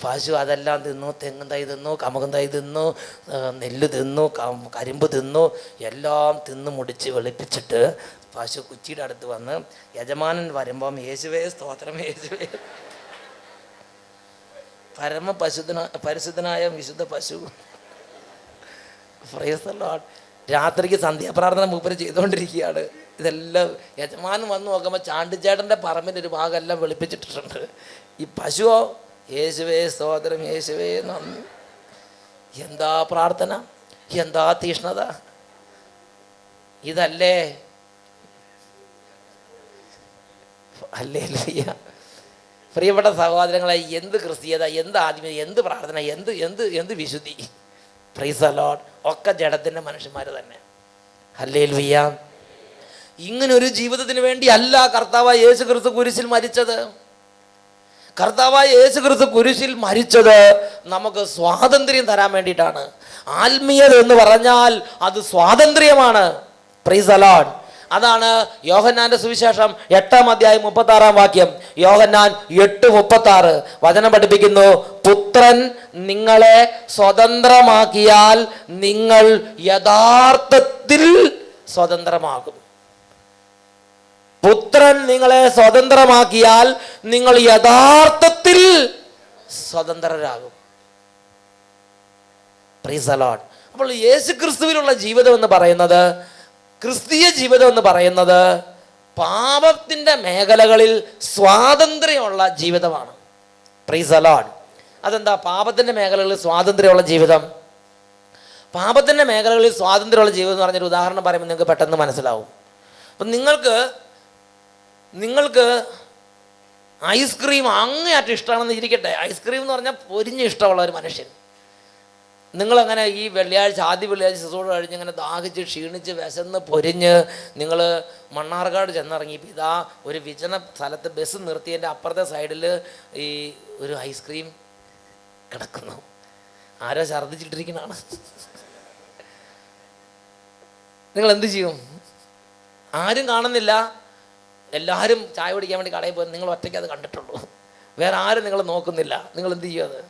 പശു അതെല്ലാം തിന്നു. തെങ്ങും തൈ തിന്നു, കമുകും തൈ തിന്നു, നെല്ല് തിന്നു, കരിമ്പ് തിന്നു, എല്ലാം തിന്ന് മുടിച്ച് വെളുപ്പിച്ചിട്ട് പശു കുച്ചിയുടെ അടുത്ത് വന്ന് യജമാനൻ വരുമ്പം യേശുവേ സ്തോത്രം, യേശുവേ പരിശുദ്ധനായ വിശുദ്ധ പശു. Price the Lord. രാത്രിക്ക് സന്ധ്യാപ്രാർത്ഥന മൂപ്പര് ചെയ്തുകൊണ്ടിരിക്കുകയാണ്. ഇതെല്ലാം യജമാനൻ വന്ന് നോക്കുമ്പോൾ ചാണ്ടിച്ചേട്ടൻ്റെ പറമ്പിൻ്റെ ഒരു ഭാഗമെല്ലാം വെളുപ്പിച്ചിട്ടിട്ടുണ്ട്. ഈ പശുവോ യേശുവേ സ്തോത്രം, യേശുവേ നന്ദി. എന്താ പ്രാർത്ഥന, എന്താ തീഷ്ണത! ഇതല്ലേ ഹല്ലേലൂയ. പ്രിയപ്പെട്ട സഹോദരങ്ങളെ, എന്ത് ക്രിസ്തീയത, എന്ത് ആത്മീയത, എന്ത് പ്രാർത്ഥന, എന്ത് എന്ത് എന്ത് വിശുദ്ധി! Price the Lord. ഒക്കെ ജഡത്തിൻ്റെ മനുഷ്യന്മാർ തന്നെ. ഹല്ലേലൂയ. ഇങ്ങനൊരു ജീവിതത്തിന് വേണ്ടി അല്ല കർത്താവായ യേശു ക്രിസ്തു കുരിശിൽ മരിച്ചത്. കർത്താവായ യേശു ക്രിസ്തു കുരിശിൽ മരിച്ചത് നമുക്ക് സ്വാതന്ത്ര്യം തരാൻ വേണ്ടിയിട്ടാണ്. ആത്മീയത എന്ന് പറഞ്ഞാൽ അത് സ്വാതന്ത്ര്യമാണ്. Praise the Lord. അതാണ് യോഹന്നാന്റെ സുവിശേഷം 8-ാം അധ്യായം 36-ാം വാക്യം. യോഹന്നാൻ 8:36 വചനം പഠിപ്പിക്കുന്നു, പുത്രൻ നിങ്ങളെ സ്വതന്ത്രമാക്കിയാൽ നിങ്ങൾ യഥാർത്ഥത്തിൽ സ്വതന്ത്രമാകും. പുത്രൻ നിങ്ങളെ സ്വതന്ത്രമാക്കിയാൽ നിങ്ങൾ യഥാർത്ഥത്തിൽ സ്വതന്ത്രരാകും. Price the Lord. അപ്പോൾ യേശു ക്രിസ്തുവിലുള്ള ജീവിതം എന്ന് പറയുന്നത്, ക്രിസ്തീയ ജീവിതം എന്ന് പറയുന്നത് പാപത്തിൻ്റെ മേഖലകളിൽ സ്വാതന്ത്ര്യമുള്ള ജീവിതമാണ്. Price the Lord. അതെന്താ പാപത്തിൻ്റെ മേഖലകളിൽ സ്വാതന്ത്ര്യമുള്ള ജീവിതം? പാപത്തിൻ്റെ മേഖലകളിൽ സ്വാതന്ത്ര്യമുള്ള ജീവിതം എന്ന് പറഞ്ഞൊരു ഉദാഹരണം പറയുമ്പോൾ നിങ്ങൾക്ക് പെട്ടെന്ന് മനസ്സിലാവും. അപ്പം നിങ്ങൾക്ക് ഐസ്ക്രീം അങ്ങേയറ്റം ഇഷ്ടമാണെന്ന് ഇരിക്കട്ടെ. ഐസ്ക്രീം എന്ന് പറഞ്ഞാൽ പൊരിഞ്ഞ് ഇഷ്ടമുള്ള ഒരു മനുഷ്യൻ. നിങ്ങളങ്ങനെ ഈ ആദ്യ വെള്ളിയാഴ്ച ശുശ്രൂഷ കഴിഞ്ഞ് ഇങ്ങനെ ദാഹിച്ച് ക്ഷീണിച്ച് വിശന്ന് പൊരിഞ്ഞ് നിങ്ങൾ മണ്ണാർക്കാട് ചെന്നിറങ്ങിയപ്പോൾ ഇതാ ഒരു വിജന സ്ഥലത്ത് ബസ് നിർത്തിയതിൻ്റെ അപ്പുറത്തെ സൈഡിൽ ഈ ഒരു ഐസ്ക്രീം കിടക്കുന്നു. ആരോ ഛർദ്ദിച്ചിട്ടിരിക്കണാണ്. നിങ്ങൾ എന്ത് ചെയ്യും? ആരും കാണുന്നില്ല, എല്ലാവരും ചായ കുടിക്കാൻ വേണ്ടി കടയിൽ പോയി, നിങ്ങൾ ഒറ്റയ്ക്ക് അത് കണ്ടിട്ടുള്ളൂ, വേറെ ആരും നിങ്ങൾ നോക്കുന്നില്ല. നിങ്ങൾ എന്ത് ചെയ്യും? അത്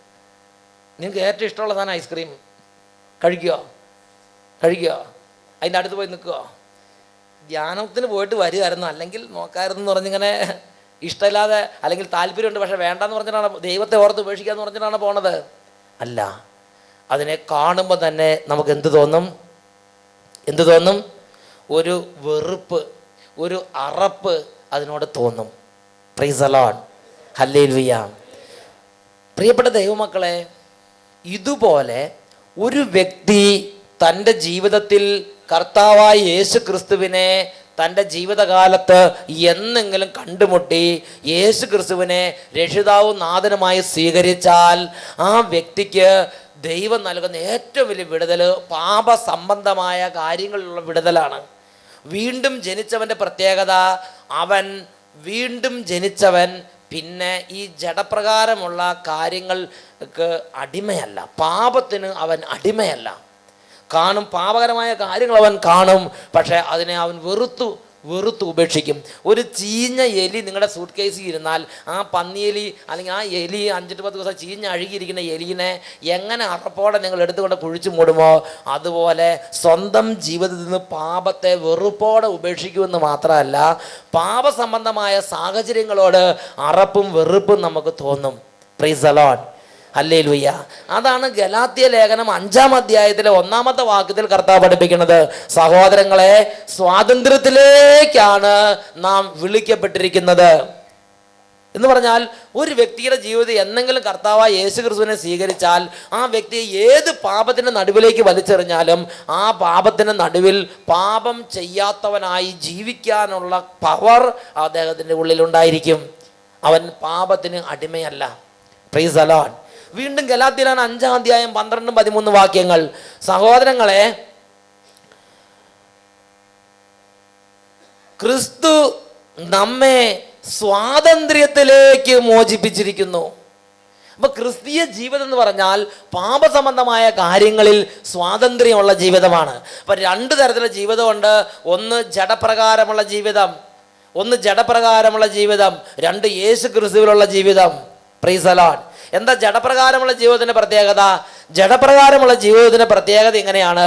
നിങ്ങൾക്ക് ഏറ്റവും ഇഷ്ടമുള്ള സാധനം ഐസ്ക്രീം കഴിക്കുമോ? അതിൻ്റെ അടുത്ത് പോയി നിൽക്കുമോ? ധ്യാനത്തിന് പോയിട്ട് വരുമായിരുന്നു, അല്ലെങ്കിൽ നോക്കാമായിരുന്നു എന്ന് പറഞ്ഞിങ്ങനെ ഇഷ്ടമില്ലാതെ അല്ലെങ്കിൽ താല്പര്യമുണ്ട് പക്ഷെ വേണ്ടെന്ന് പറഞ്ഞിട്ടാണ്, ദൈവത്തെ ഓർത്ത് ഉപേക്ഷിക്കാന്ന് പറഞ്ഞിട്ടാണ് പോണത്? അല്ല. അതിനെ കാണുമ്പോൾ തന്നെ നമുക്ക് എന്ത് തോന്നും? ഒരു വെറുപ്പ്, ഒരു അറപ്പ് അതിനോട് തോന്നും. Price the Lord. ഹല്ലേലൂയ. പ്രിയപ്പെട്ട ദൈവമക്കളെ, ഇതുപോലെ ഒരു വ്യക്തി തൻ്റെ ജീവിതത്തിൽ കർത്താവായ യേശു ക്രിസ്തുവിനെ തൻ്റെ ജീവിതകാലത്ത് എന്നെങ്കിലും കണ്ടുമുട്ടി യേശു ക്രിസ്തുവിനെ രക്ഷിതാവും നാഥനുമായി സ്വീകരിച്ചാൽ ആ വ്യക്തിക്ക് ദൈവം നൽകുന്ന ഏറ്റവും വലിയ വിടുതൽ പാപസംബന്ധമായ കാര്യങ്ങളിലുള്ള വിടുതലാണ്. വീണ്ടും ജനിച്ചവൻ്റെ പ്രത്യേകത, അവൻ വീണ്ടും ജനിച്ചവൻ പിന്നെ ഈ ജഡപ്രകാരമുള്ള കാര്യങ്ങൾക്ക് അടിമയല്ല, പാപത്തിന് അവൻ അടിമയല്ല. കാണും, പാപകരമായ കാര്യങ്ങൾ അവൻ കാണും, പക്ഷേ അതിനെ അവൻ വെറുത്തു ഉപേക്ഷിക്കും. ഒരു ചീഞ്ഞ എലി നിങ്ങളുടെ സൂട്ട് കേസിൽ ഇരുന്നാൽ ആ പന്നിയെലി അല്ലെങ്കിൽ ആ എലി 5-10 ദിവസം ചീഞ്ഞ അഴുകിയിരിക്കുന്ന എലിനെ എങ്ങനെ അറപ്പോടെ നിങ്ങൾ എടുത്തുകൊണ്ട് കുഴിച്ചു മൂടുമോ, അതുപോലെ സ്വന്തം ജീവിതത്തിൽ നിന്ന് പാപത്തെ വെറുപ്പോടെ ഉപേക്ഷിക്കുമെന്ന് മാത്രമല്ല, പാപസംബന്ധമായ സാഹചര്യങ്ങളോട് അറപ്പും വെറുപ്പും നമുക്ക് തോന്നും. Price the Lord. ഹല്ലേലൂയ. അതാണ് ഗലാത്യ ലേഖനം 5-ാം അധ്യായത്തിലെ 1-ാമത്തെ വാക്യത്തിൽ കർത്താവ് പഠിപ്പിക്കുന്നത്. സഹോദരങ്ങളെ, സ്വാതന്ത്ര്യത്തിലേക്കാണ് നാം വിളിക്കപ്പെട്ടിരിക്കുന്നത് എന്ന് പറഞ്ഞാൽ, ഒരു വ്യക്തിയുടെ ജീവിതം എന്തെങ്കിലും കർത്താവായ യേശു ക്രിസ്തുവിനെ സ്വീകരിച്ചാൽ ആ വ്യക്തിയെ ഏത് പാപത്തിൻ്റെ നടുവിലേക്ക് വലിച്ചെറിഞ്ഞാലും ആ പാപത്തിൻ്റെ നടുവിൽ പാപം ചെയ്യാത്തവനായി ജീവിക്കാനുള്ള പവർ അദ്ദേഹത്തിൻ്റെ ഉള്ളിലുണ്ടായിരിക്കും. അവൻ പാപത്തിന് അടിമയല്ല. Price the Lord. വീണ്ടും ഗലാത്യയിലാണ് 5-ാം അധ്യായം 12-13 വാക്യങ്ങൾ. സഹോദരങ്ങളെ, ക്രിസ്തു നമ്മെ സ്വാതന്ത്ര്യത്തിലേക്ക് മോചിപ്പിച്ചിരിക്കുന്നു. അപ്പൊ ക്രിസ്തീയ ജീവിതം എന്ന് പറഞ്ഞാൽ പാപസംബന്ധമായ കാര്യങ്ങളിൽ സ്വാതന്ത്ര്യമുള്ള ജീവിതമാണ്. അപ്പൊ 2 തരത്തിലുള്ള ജീവിതമുണ്ട്. ഒന്ന് ജഡപ്രകാരമുള്ള ജീവിതം, 2 യേശു ക്രിസ്തുവിലുള്ള ജീവിതം. Price the Lord. എന്താ ജഡപ്രകാരമുള്ള ജീവിതത്തിന്റെ പ്രത്യേകത? ജഡപ്രകാരമുള്ള ജീവിതത്തിന്റെ പ്രത്യേകത ഇങ്ങനെയാണ്: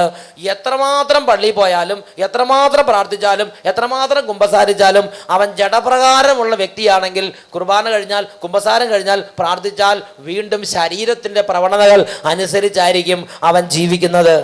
എത്രമാത്രം പള്ളിയിൽ പോയാലും, എത്രമാത്രം പ്രാർത്ഥിച്ചാലും, എത്രമാത്രം കുമ്പസാരിച്ചാലും അവൻ ജഡപ്രകാരമുള്ള വ്യക്തിയാണെങ്കിൽ, കുർബാന കഴിഞ്ഞാൽ, കുമ്പസാരം കഴിഞ്ഞാൽ, പ്രാർത്ഥിച്ചാൽ വീണ്ടും ശരീരത്തിന്റെ പ്രവണതകൾ അനുസരിച്ചായിരിക്കും അവൻ ജീവിക്കുന്നത്.